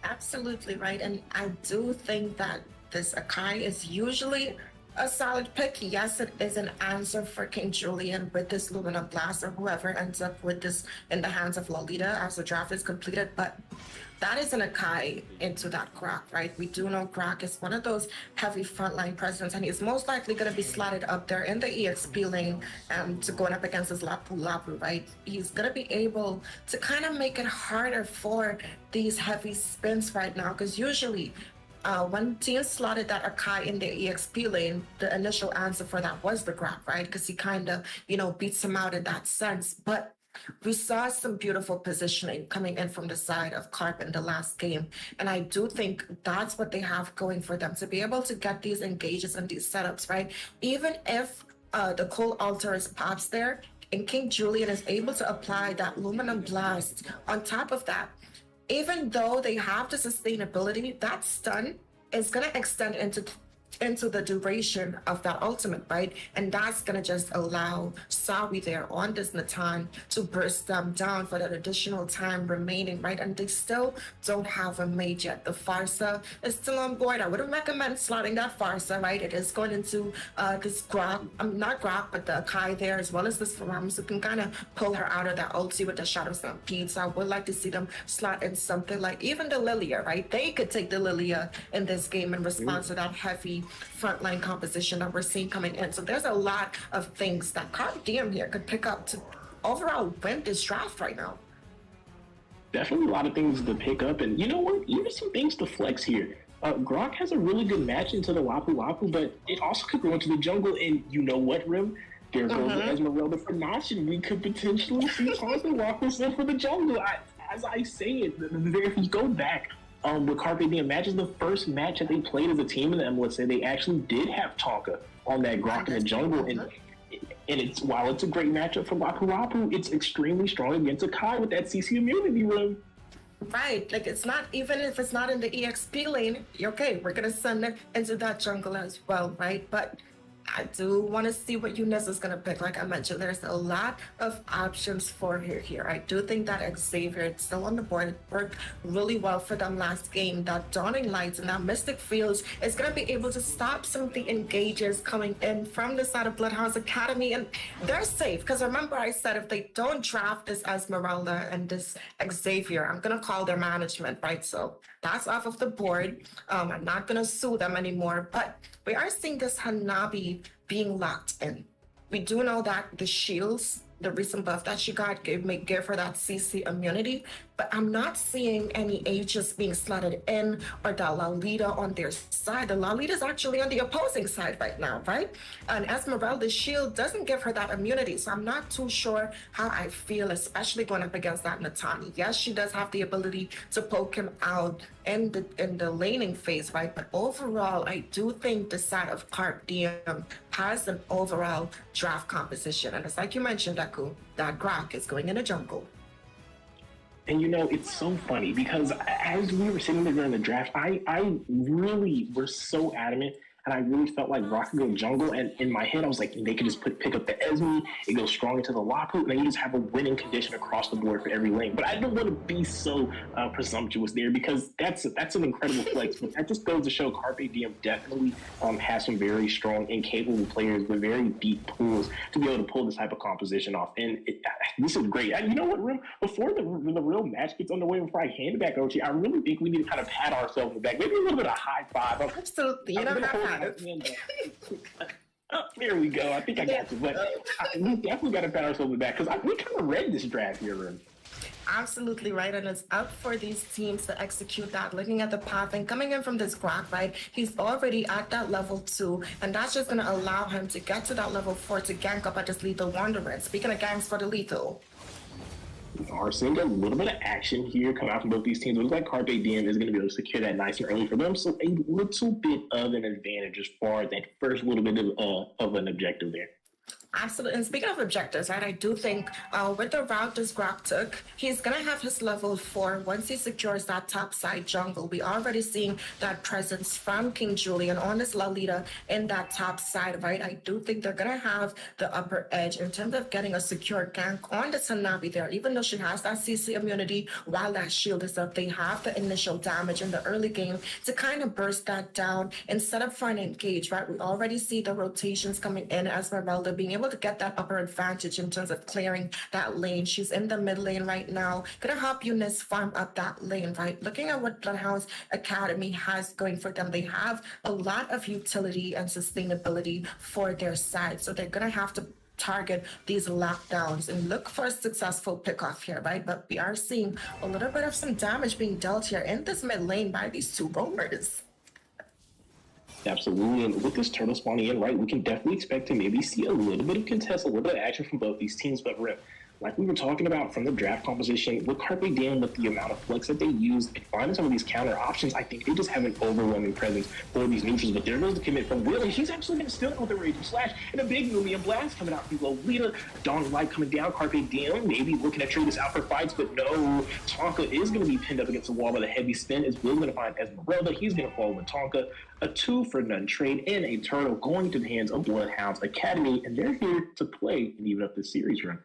Absolutely right. And I do think that this Akai is usually a solid pick. Yes, it is an answer for King Julian with this Lumina Blast or whoever ends up with this in the hands of Lolita as the draft is completed. But that is an Akai into that Grok, right? We do know Grok is one of those heavy frontline presidents, and he's most likely going to be slotted up there in the EXP lane to going up against his Lapu Lapu, right? He's going to be able to kind of make it harder for these heavy spins right now, because usually when teams slotted that Akai in their EXP lane, the initial answer for that was the Grok, right? Because he kind of, beats him out in that sense. But we saw some beautiful positioning coming in from the side of Carp in the last game. And I do think that's what they have going for them, to be able to get these engages and these setups, right? Even if the Cold Altars pops there, and King Julian is able to apply that Luminum Blast on top of that, even though they have the sustainability, that stun is going to extend into the duration of that ultimate, right? And that's going to just allow Sawi there on this Natan to burst them down for that additional time remaining, right? And they still don't have a mage yet. The Farsa is still on board. I wouldn't recommend slotting that Farsa, right? It is going into this Grok, not Grok, but the Akai there, as well as this Paramus, who can kind of pull her out of that ulti with the Shadow Stampede. So I would like to see them slot in something like even the Lilia, right? They could take the Lilia in this game in response to that heavy frontline composition that we're seeing coming in. So there's a lot of things that Carpe Diem here could pick up to overall win this draft right now. Definitely a lot of things to pick up, and you know what? Even some things to flex here. Grok has a really good match into the Lapu Lapu, but it also could go into the jungle, and you know what, Rim? There goes the Esmeralda for Notch, we could potentially see Taunton walk this in for the jungle. As I say it, if you go back, with Carpe Diem, imagine the first match that they played as a team in the MLSA, they actually did have Tonka on that Grok in the jungle, and it's while it's a great matchup for Lapu Lapu, it's extremely strong against Akai with that CC immunity room. Right, like it's not, even if it's not in the EXP lane, okay, we're gonna send it into that jungle as well, right? But I do want to see what Eunice is going to pick. Like I mentioned, there's a lot of options for her here. I do think that Xavier is still on the board. It worked really well for them last game. That Dawning Lights and that Mystic Fields is going to be able to stop some of the engages coming in from the side of Bloodhounds Academy. And they're safe, because remember I said if they don't draft this Esmeralda and this Xavier, I'm going to call their management, right? So that's off of the board. I'm not going to sue them anymore. But we are seeing this Hanabi being locked in. We do know that the shields, the recent buff that she got, may give her that CC immunity, but I'm not seeing any Aegis being slotted in or the Lolita on their side. The Lolita is actually on the opposing side right now, right? And Esmeralda's shield doesn't give her that immunity, so I'm not too sure how I feel, especially going up against that Natani. Yes, she does have the ability to poke him out in the laning phase, right? But overall, I do think the side of Carpe Diem has an overall draft composition. And it's like you mentioned, Aku, that Grok is going in a jungle. And it's so funny because as we were sitting there during the draft, I really was so adamant, and I really felt like Rock could go jungle. And in my head, I was like, they could just pick up the Esme, it goes strong into the Lapu, and then you just have a winning condition across the board for every lane. But I don't want to be so presumptuous there, because that's an incredible flex. But that just goes to show Carpe Diem definitely has some very strong and capable players with very deep pools to be able to pull this type of composition off. And this is great. You know what, Rim? Before the real match gets underway, before I hand it back over to you, I really think we need to kind of pat ourselves on the back. Maybe a little bit of high five. Absolutely. There we go. I think I got you. But we definitely got to pat ourselves on the back, because we kind of read this draft here, Rim. Absolutely right, and it's up for these teams to execute that. Looking at the path and coming in from this Grok, right? He's already at that level 2, and that's just going to allow him to get to that level 4 to gank up at this Lethal Wanderer. Speaking of ganks for the Lethal. We are seeing a little bit of action here come out from both these teams. It looks like Carpe Diem is going to be able to secure that nice and early for them. So a little bit of an advantage as far as that first little bit of an objective there. Absolutely. And speaking of objectives, right, I do think with the route this Grok took, he's going to have his level 4 once he secures that top side jungle. We already seeing that presence from King Julian on this Lolita in that top side, right? I do think they're going to have the upper edge in terms of getting a secure gank on the Tanabe there. Even though she has that CC immunity while that shield is up, they have the initial damage in the early game to kind of burst that down and set up for an engage, right? We already see the rotations coming in as Esmeralda being able to get that upper advantage in terms of clearing that lane. She's in the mid lane right now, gonna help Eunice farm up that lane, right? Looking at what Bloodhouse Academy has going for them, they have a lot of utility and sustainability for their side, so they're gonna have to target these lockdowns and look for a successful pickoff here, right? But we are seeing a little bit of some damage being dealt here in this mid lane by these two roamers. Absolutely, and with this turtle spawning in, right, we can definitely expect to maybe see a little bit of contest, a little bit of action from both these teams. But Rip, like we were talking about from the draft composition, with Carpe Diem, with the amount of flex that they use and finding some of these counter options, I think they just have an overwhelming presence for these neutrals. But there goes the commit from Will, and he's actually going to steal with the Raging Slash and a big Numian Blast coming out from Lolita. Dawn Light coming down, Carpe Diem maybe looking to trade this out for fights, but no, Tonka is going to be pinned up against the wall by the heavy spin. Is Will going to find Esmeralda? He's going to fall with Tonka. A 2-for-none trade and a turtle going to the hands of Bloodhounds Academy, and they're here to play and even up this series run.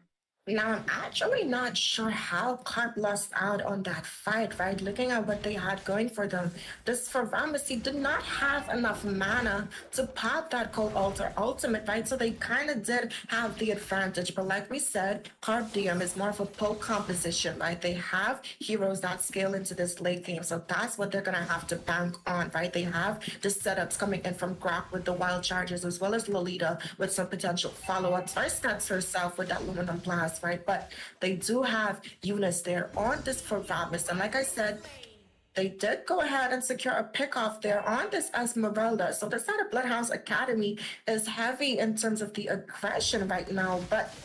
Now, I'm actually not sure how Carp lost out on that fight, right? Looking at what they had going for them, this Pharmacy did not have enough mana to pop that Cold Altar ultimate, right? So they kind of did have the advantage. But like we said, Carpe Diem is more of a poke composition, right? They have heroes that scale into this late game. So that's what they're going to have to bank on, right? They have the setups coming in from Grok with the wild charges, as well as Lolita with some potential follow-ups. First, that's herself with that Luminum Blast, right? But they do have Eunice there on this for Ramis. And like I said, they did go ahead and secure a pickoff there on this Esmeralda. So the side of Bloodhouse Academy is heavy in terms of the aggression right now. But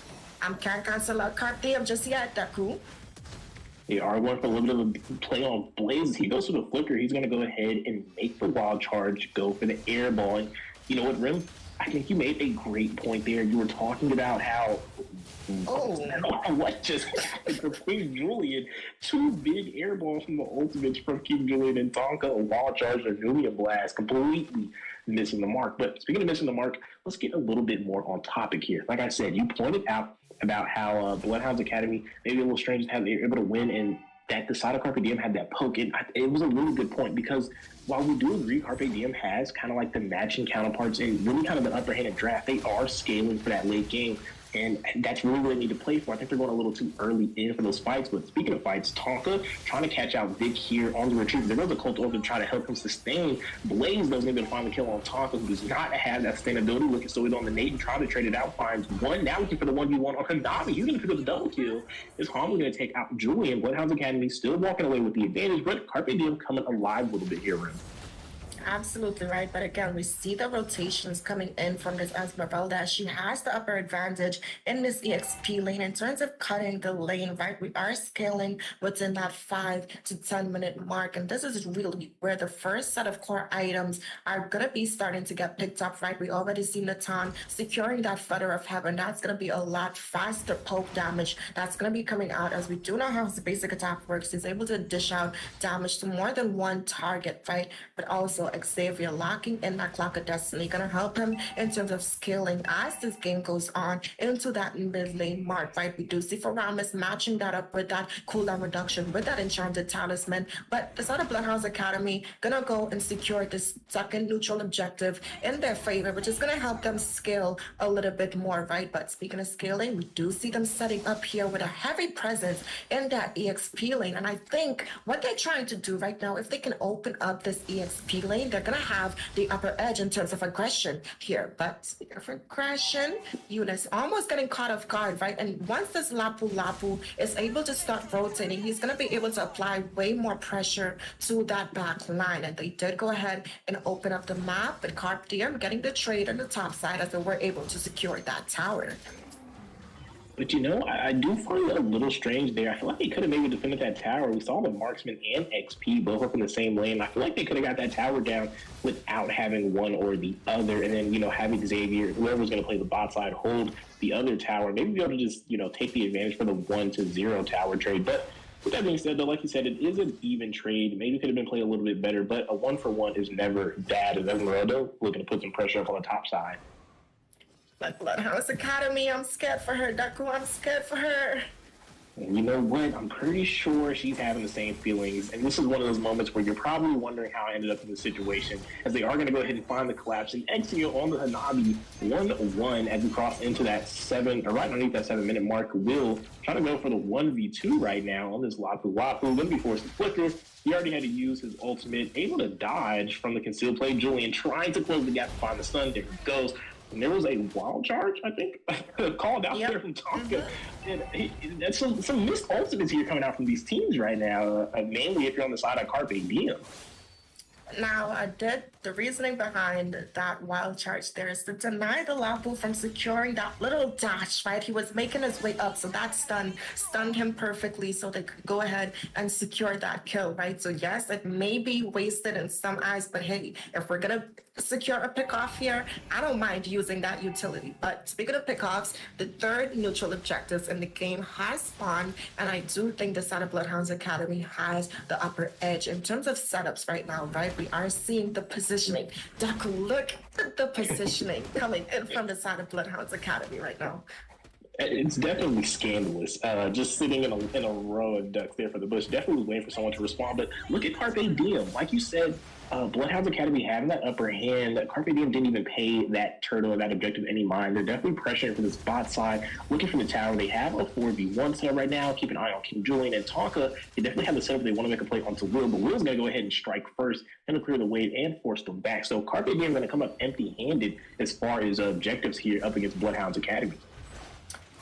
I can't cancel out Carpe Diem just yet, Daku. They are going for a little bit of a play on Blaze. He goes for the flicker. He's going to go ahead and make the wild charge, go for the air ball. And you know what, Rim? I think you made a great point there. You were talking about how what just happened from King Julian. 2 big air balls from the ultimates from King Julian and Tonka, a wild charge, a Numian Blast, completely missing the mark. But speaking of missing the mark, let's get a little bit more on topic here. Like I said, you pointed out about how Bloodhounds Academy, maybe a little strange how they were able to win, and that the side of Carpe Diem had that poke. And it was a really good point, because while we do agree Carpe Diem has kind of like the matching counterparts and really kind of an upper hand at draft, they are scaling for that late game. And that's really what they need to play for. I think they're going a little too early in for those fights. But speaking of fights, Tonka trying to catch out Vic here on the retreat. There goes a Cult Orb to try to help him sustain. Blaze doesn't even find the kill on Tonka, who does not have that sustainability. Looking so he's on the nade and trying to trade it out. Finds one. Now looking for the 1v1 on Hanabi. He's going to pick up the double kill. Is Harmony going to take out Julian? Bloodhounds Academy still walking away with the advantage, but Carpe Diem coming alive a little bit here, Rim. Absolutely right. But again, we see the rotations coming in from this Esmeralda. She has the upper advantage in this EXP lane in terms of cutting the lane, right? We are scaling within that 5 to 10 minute mark. And this is really where the first set of core items are going to be starting to get picked up, right? We already see Natan securing that Feather of Heaven. That's going to be a lot faster poke damage that's going to be coming out, as we do know how his basic attack works. He's able to dish out damage to more than one target, right? But also Xavier locking in that Clock of Destiny, gonna help him in terms of scaling as this game goes on into that mid lane mark, right? We do see Faramis matching that up with that cooldown reduction, with that Enchanted Talisman, but the side of Bloodhouse Academy gonna go and secure this second neutral objective in their favor, which is gonna help them scale a little bit more, right? But speaking of scaling, we do see them setting up here with a heavy presence in that EXP lane, and I think what they're trying to do right now, if they can open up this EXP lane, they're gonna have the upper edge in terms of aggression here. But speaking of aggression, Eunice almost getting caught off guard, right? And once this Lapu Lapu is able to start rotating, he's gonna be able to apply way more pressure to that back line. And they did go ahead and open up the map with Carpe Diem getting the trade on the top side as they were able to secure that tower. But I do find it a little strange there. I feel like they could have maybe defended that tower. We saw the marksman and XP both up in the same lane. I feel like they could have got that tower down without having one or the other. And then, having Xavier, whoever's going to play the bot side, hold the other tower. Maybe be able to just, take the advantage for the 1-0 tower trade. But with that being said, though, like you said, it is an even trade. Maybe it could have been played a little bit better. But a 1-for-1 is never bad. As Esmeralda looking to put some pressure up on the top side. Like Bloodhouse Academy, I'm scared for her. Deku, I'm scared for her. And you know what? I'm pretty sure she's having the same feelings. And this is one of those moments where you're probably wondering how I ended up in this situation, as they are going to go ahead and find the collapse. And Exio on the Hanabi 1-1 as we cross into that right underneath that 7-minute mark. Will trying to go for the 1v2 right now on this Lapu. Going to be forced to flicker. He already had to use his ultimate, able to dodge from the concealed play. Julian trying to close the gap to find the stun. There he goes. And there was a wild charge, I think, called out there from Tonka. And that's some missed ultimates here coming out from these teams right now, mainly if you're on the side of Carpe Diem. Now, the reasoning behind that wild charge there is to deny the Lapu from securing that little dash, right? He was making his way up, so that stunned him perfectly, so they could go ahead and secure that kill, right? So yes, it may be wasted in some eyes, but hey, if we're gonna secure a pick-off here, I don't mind using that utility. But speaking of pick-offs, the third neutral objectives in the game has spawned, and I do think the side of Bloodhounds Academy has the upper edge in terms of setups right now, right? We are seeing the positioning. Deku, look at the positioning coming in from the side of Bloodhounds Academy right now. It's definitely scandalous. Just sitting in a row of ducks there for the bush. Definitely waiting for someone to respond. But look at Carpe Diem. Like you said, Bloodhounds Academy having that upper hand. Carpe Diem didn't even pay that turtle or that objective any mind. They're definitely pressuring for this bot side, looking for the tower. They have a 4v1 setup right now. Keep an eye on King Julian and Tonka. They definitely have the setup. They want to make a play onto Will, but Will's going to go ahead and strike first and clear the wave and force them back. So Carpe Diem going to come up empty-handed as far as objectives here up against Bloodhounds Academy.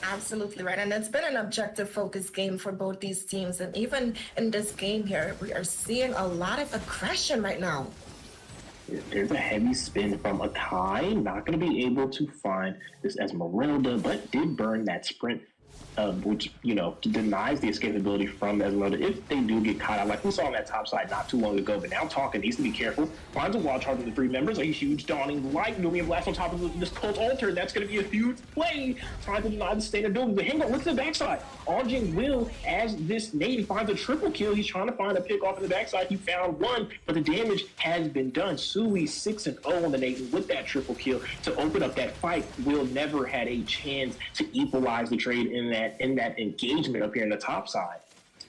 Absolutely right. And it's been an objective-focused game for both these teams. And even in this game here, we are seeing a lot of aggression right now. There's a heavy spin from Akai. Not going to be able to find this Esmeralda, but did burn that sprint, which, denies the escapability from Esmeralda if they do get caught out, like we saw on that top side not too long ago. But now Tonka needs to be careful. Finds a wild charge of the three members, a huge dawning light. Nubian blast on top of this cult altar. That's going to be a huge play. Trying to deny the sustainability. But hang on, look at the backside. Anjing Will, as this nade, finds a triple kill. He's trying to find a pick off in the backside. He found one, but the damage has been done. Sui 6-0 on the nade with that triple kill to open up that fight. Will never had a chance to equalize the trade in that engagement up here in the top side.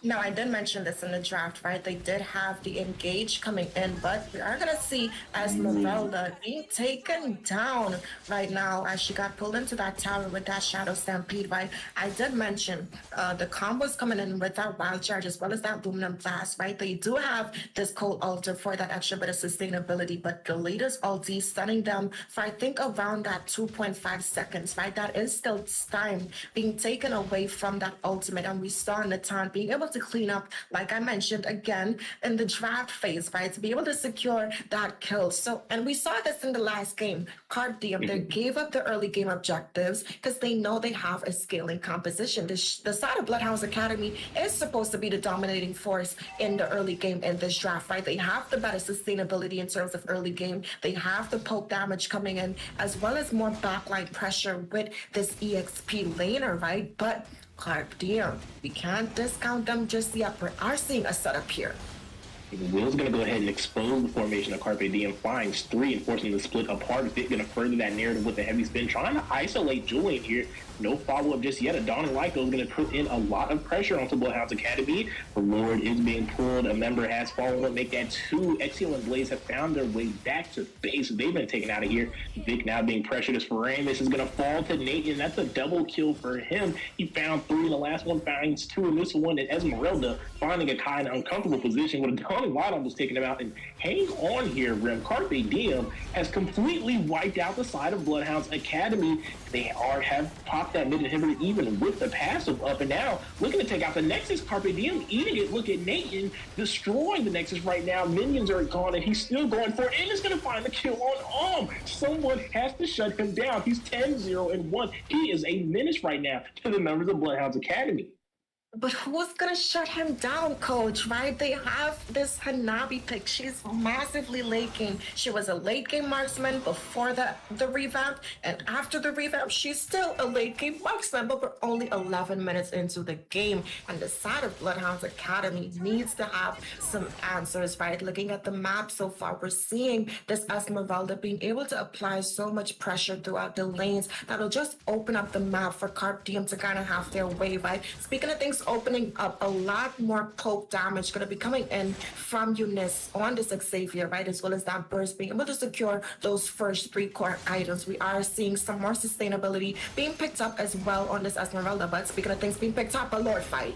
Now, I did mention this in the draft, right? They did have the engage coming in, but we are going to see Esmeralda being taken down right now as she got pulled into that tower with that Shadow Stampede, right? I did mention the combos coming in with that Wild Charge as well as that Luminum Blast, right? They do have this Cold Altar for that extra bit of sustainability, but the latest ulti stunning them for, I think, around that 2.5 seconds, right? That is still time being taken away from that ultimate, and we saw Natan being able to clean up, like I mentioned again in the draft phase, right, to be able to secure that kill. So, and we saw this in the last game. Carpe Diem, they gave up the early game objectives because they know they have a scaling composition. The side of Bloodhounds Academy is supposed to be the dominating force in the early game in this draft, right? They have the better sustainability in terms of early game. They have the poke damage coming in, as well as more backline pressure with this EXP laner, right? But Carpe Diem, we can't discount them just yet. We are seeing a setup here. Will's going to go ahead and expose the formation of Carpe Diem, finds three, and forcing the split apart. Is going to further that narrative with the heavy spin, trying to isolate Julian here. No follow-up just yet. A Dawning Light is going to put in a lot of pressure onto Bloodhounds Academy. The Lord is being pulled. A member has fallen up. Make that two. Exio and Blaze have found their way back to base. They've been taken out of here. Vic now being pressured as Ramus is going to fall to Nate, and that's a double kill for him. He found three in the last one, finds two in this one, and Esmeralda finding a kind of uncomfortable position with a Dawning Donnie Watt almost taking him out. And hang on here, Rim. Carpe Diem has completely wiped out the side of Bloodhounds Academy. They have popped that mid inhibitor even with the passive up, and now looking to take out the Nexus. Carpe Diem eating it. Look at Nathan destroying the Nexus right now. Minions are gone, and he's still going for it, and is going to find the kill on Someone has to shut him down. He's 10-0-1. He is a menace right now to the members of Bloodhounds Academy. But who's gonna shut him down, coach, right? They have this Hanabi pick. She's massively late game. She was a late game marksman before the revamp, and after the revamp, she's still a late game marksman, but we're only 11 minutes into the game, and the side of Bloodhounds Academy needs to have some answers, right? Looking at the map so far, we're seeing this Esmeralda being able to apply so much pressure throughout the lanes that'll just open up the map for Carpe Diem to kind of have their way, right? Speaking of things opening up, a lot more poke damage going to be coming in from Eunice on this Xavier, right? As well as that burst being able to secure those first 3 core items. We are seeing some more sustainability being picked up as well on this Esmeralda. But speaking of things being picked up, a Lord fight.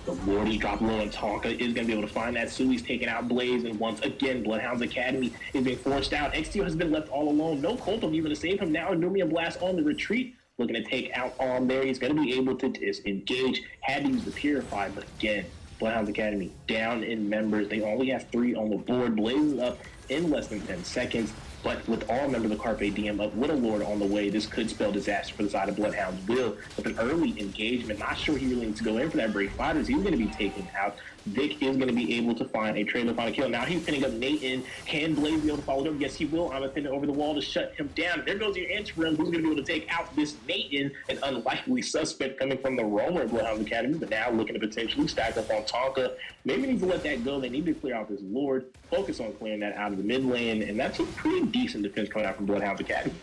The Lord is dropped low, and Tonka is going to be able to find that. Sui's taking out Blaze, and once again, Bloodhounds Academy is being forced out. XTO has been left all alone. No Colton even to save him now. Numian Blast on the retreat. Looking to take out on there. He's going to be able to disengage. Had to use the Purify, but again, Bloodhounds Academy down in members. They only have 3 on the board. Blazes up in less than 10 seconds. But with all members of Carpe Diem up with a Lord on the way, this could spell disaster for the side of Bloodhounds. Will, with an early engagement, not sure he really needs to go in for that break fighters. He's going to be taken out. Vic is going to be able to find a trailer, find a kill. Now he's pinning up Nathan. Can Blaze be able to follow him? Yes, he will. I'm pinning over the wall to shut him down. There goes your interim. Who's going to be able to take out this Nathan, an unlikely suspect coming from the Roamer of Bloodhounds Academy, but now looking to potentially stack up on Tonka. Maybe need to let that go. They need to clear out this Lord, focus on clearing that out of the mid lane, and that's a pretty decent defense coming out from Bloodhounds Academy.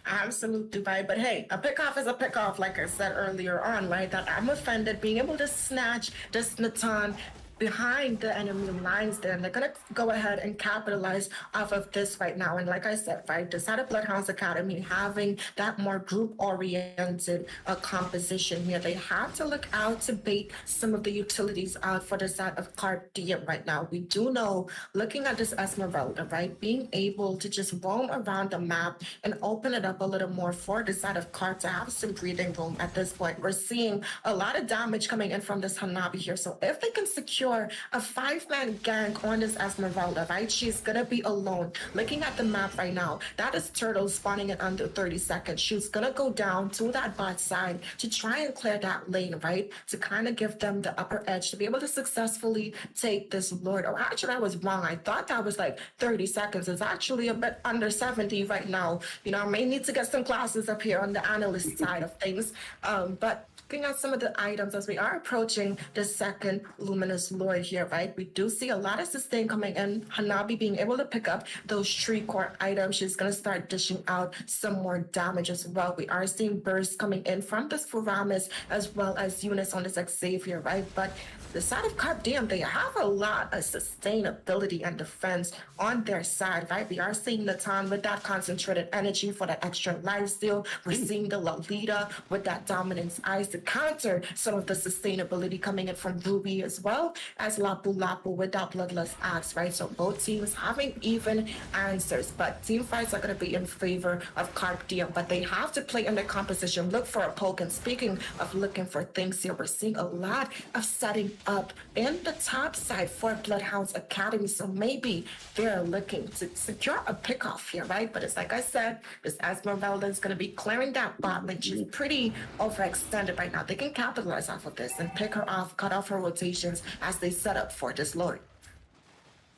Absolutely right, but hey, a pick-off is a pick-off, like I said earlier on, right? That I'm offended being able to snatch this Natan behind the enemy lines there, and they're gonna go ahead and capitalize off of this right now. And like I said, right, the side of Bloodhounds Academy having that more group-oriented composition here, they have to look out to bait some of the utilities out for the side of Carpe Diem right now. We do know, looking at this Esmeralda, right, being able to just roam around the map and open it up a little more for the side of Carpe to have some breathing room at this point. We're seeing a lot of damage coming in from this Hanabi here, so if they can secure a 5-man gang on this Esmeralda, right? She's gonna be alone. Looking at the map right now, that is Turtle spawning in under 30 seconds. She's gonna go down to that bot side to try and clear that lane, right? To kind of give them the upper edge to be able to successfully take this Lord. Oh, actually, I was wrong. I thought that was like 30 seconds. It's actually a bit under 70 right now. You know, I may need to get some classes up here on the analyst side of things. But looking at some of the items as we are approaching the second Luminous Lord here, right? We do see a lot of sustain coming in. Hanabi being able to pick up those 3 core items. She's going to start dishing out some more damage as well. We are seeing bursts coming in from this Furamis as well as Eunice on this Xavier, right? But the side of Carpe Diem, they have a lot of sustainability and defense on their side, right? We are seeing Natan with that concentrated energy for that extra lifesteal. We're seeing the Lolita with that dominance eyes to counter some of the sustainability coming in from Ruby, as well as Lapu Lapu with that bloodless axe, right? So both teams having even answers, but team fights are going to be in favor of Carpe Diem, but they have to play in their composition, look for a poke. And speaking of looking for things here, we're seeing a lot of setting up in the top side for Bloodhounds Academy, so maybe they're looking to secure a pick-off here, right? But it's like I said, this Esmeralda is going to be clearing that bot lane. She's pretty overextended right now. They can capitalize off of this and pick her off, cut off her rotations as they set up for this Lord.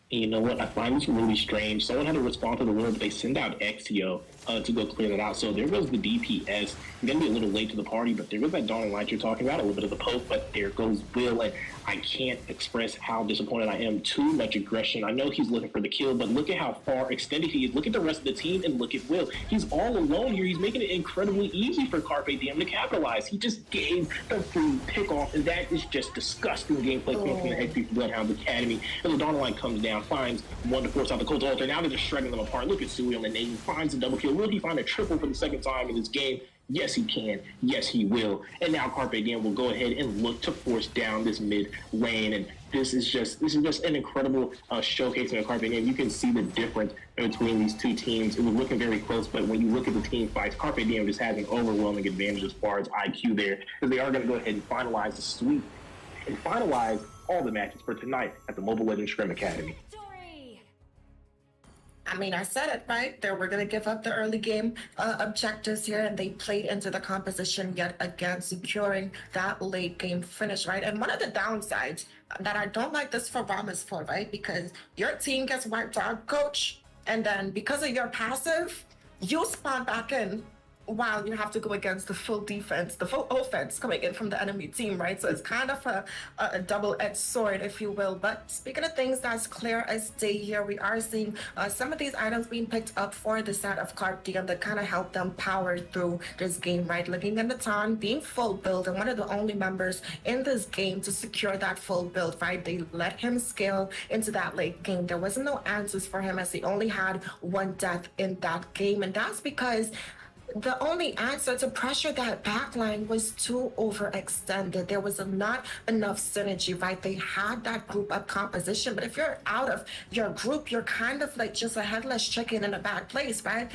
You know what? I find this really strange. Someone had to respond to the Lord, but they send out Exio to go clear that out. So there goes the DPS. I'm going to be a little late to the party, but there goes that Dawn Light you're talking about, a little bit of the poke, but there goes Will. And I can't express how disappointed I am. Too much aggression. I know he's looking for the kill, but look at how far extended he is. Look at the rest of the team and look at Will. He's all alone here. He's making it incredibly easy for Carpe Diem to capitalize. He just gave the free pick off, and that is just disgusting gameplay from the XP Bloodhounds Academy. And the Dawn Light comes down, finds one to force out the Cold Altar. Now they're just shredding them apart. Look at Sui on the name, finds a double kill. Will he find a triple for the second time in this game? Yes, he can. Yes, he will. And now Carpe Diem will go ahead and look to force down this mid lane. And this is just an incredible showcasing of Carpe Diem. You can see the difference between these two teams. It was looking very close, but when you look at the team fights, Carpe Diem just has an overwhelming advantage as far as IQ there, because they are going to go ahead and finalize the sweep and finalize all the matches for tonight at the Mobile Legends Scrim Academy. I mean, I said it, right? They were going to give up the early game objectives here, and they played into the composition yet again, securing that late game finish, right? And one of the downsides that I don't like this for Rama's for, right? Because your team gets wiped out, coach, and then because of your passive, you spawn back in while you have to go against the full defense, the full offense coming in from the enemy team, right? So it's kind of a double-edged sword, if you will. But speaking of things that's clear as day here, we are seeing some of these items being picked up for the side of Carpe Diem that kind of help them power through this game, right? Looking at Natan being full build and one of the only members in this game to secure that full build, right? They let him scale into that late game. There wasn't no answers for him as he only had one death in that game. And that's because the only answer to pressure that backline was too overextended. There was not enough synergy, right? They had that group up composition, but if you're out of your group, you're kind of like just a headless chicken in a bad place, right?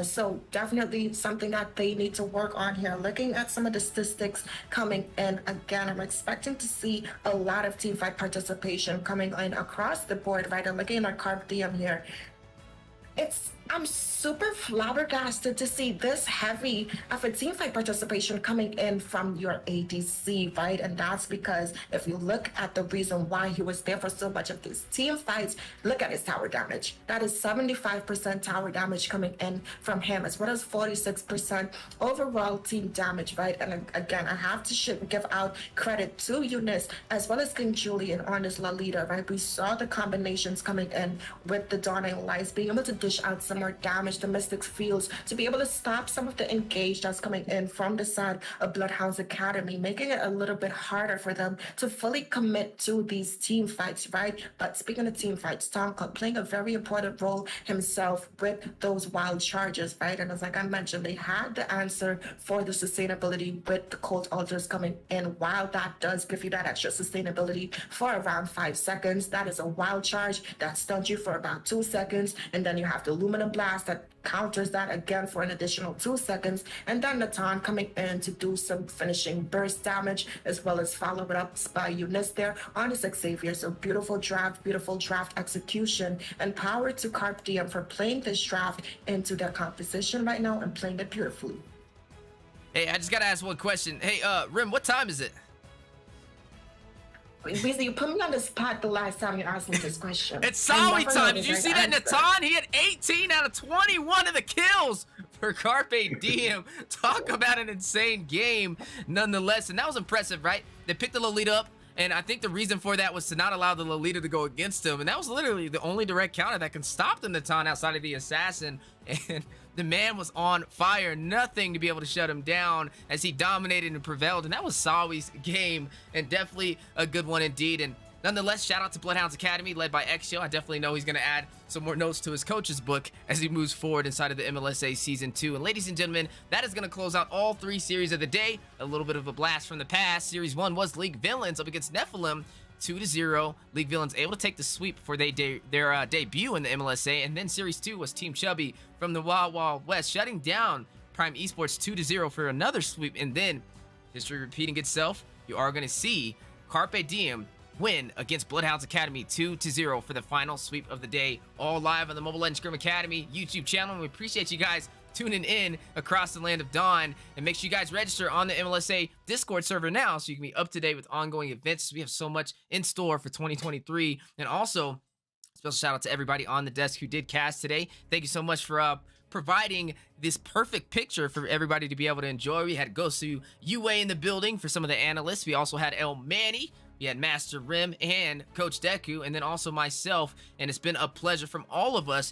So definitely something that they need to work on here. Looking at some of the statistics coming in again, I'm expecting to see a lot of teamfight participation coming in across the board, right? I'm looking at Carpe Diem here. I'm super flabbergasted to see this heavy of a teamfight participation coming in from your ADC, right? And that's because if you look at the reason why he was there for so much of these team fights, look at his tower damage. That is 75% tower damage coming in from him, as well as 46% overall team damage, right? And again, I have to give out credit to Eunice as well as King Julian on this La Leader, right? We saw the combinations coming in with the Dawning Lights, being able to dish out some more damage to Mystics Fields, to be able to stop some of the engage that's coming in from the side of Bloodhounds Academy, making it a little bit harder for them to fully commit to these team fights, right? But speaking of team fights, Tom Club playing a very important role himself with those wild charges, right? And as like I mentioned, they had the answer for the sustainability with the Cold Altars coming in. While that does give you that extra sustainability for around 5 seconds, that is a wild charge that stuns you for about 2 seconds, and then you have the Luminum Blast that counters that again for an additional 2 seconds, and then Natan coming in to do some finishing burst damage, as well as follow it up by Eunice there on his Xavier. So beautiful draft execution, and power to Carpe Diem for playing this draft into their composition right now and playing it beautifully. Hey, I just gotta ask one question. Hey, Rim, what time is it? Weezy, you put me on the spot the last time you asked me this question. It's Sawi time. Did you see that, Natan? He had 18 out of 21 of the kills for Carpe Diem. Talk about an insane game nonetheless. And that was impressive, right? They picked the Lolita up, and I think the reason for that was to not allow the Lolita to go against him. And that was literally the only direct counter that can stop the Natan outside of the Assassin. And the man was on fire. Nothing to be able to shut him down as he dominated and prevailed. And that was Sawi's game, and definitely a good one indeed. And nonetheless, shout out to Bloodhounds Academy led by Xshield. I definitely know he's going to add some more notes to his coach's book as he moves forward inside of the MLSA Season 2. And ladies and gentlemen, that is going to close out all 3 series of the day. A little bit of a blast from the past. Series 1 was League Villains up against Nephilim. 2-0. League Villains able to take the sweep for their debut in the MLSA. And then Series 2 was Team Chubby from the Wild Wild West, shutting down Prime Esports 2-0 for another sweep. And then, history repeating itself, you are going to see Carpe Diem win against Bloodhounds Academy 2-0 for the final sweep of the day. All live on the Mobile Legends Scrim Academy YouTube channel. And we appreciate you guys tuning in across the land of Dawn, and make sure you guys register on the MLSA Discord server now so you can be up to date with ongoing events. We have so much in store for 2023. And also, special shout out to everybody on the desk who did cast today. Thank you so much for providing this perfect picture for everybody to be able to enjoy. We had Gosu UA in the building for some of the analysts. We also had El Manny. We had Master Rim and Coach Deku, and then also myself. And it's been a pleasure from all of us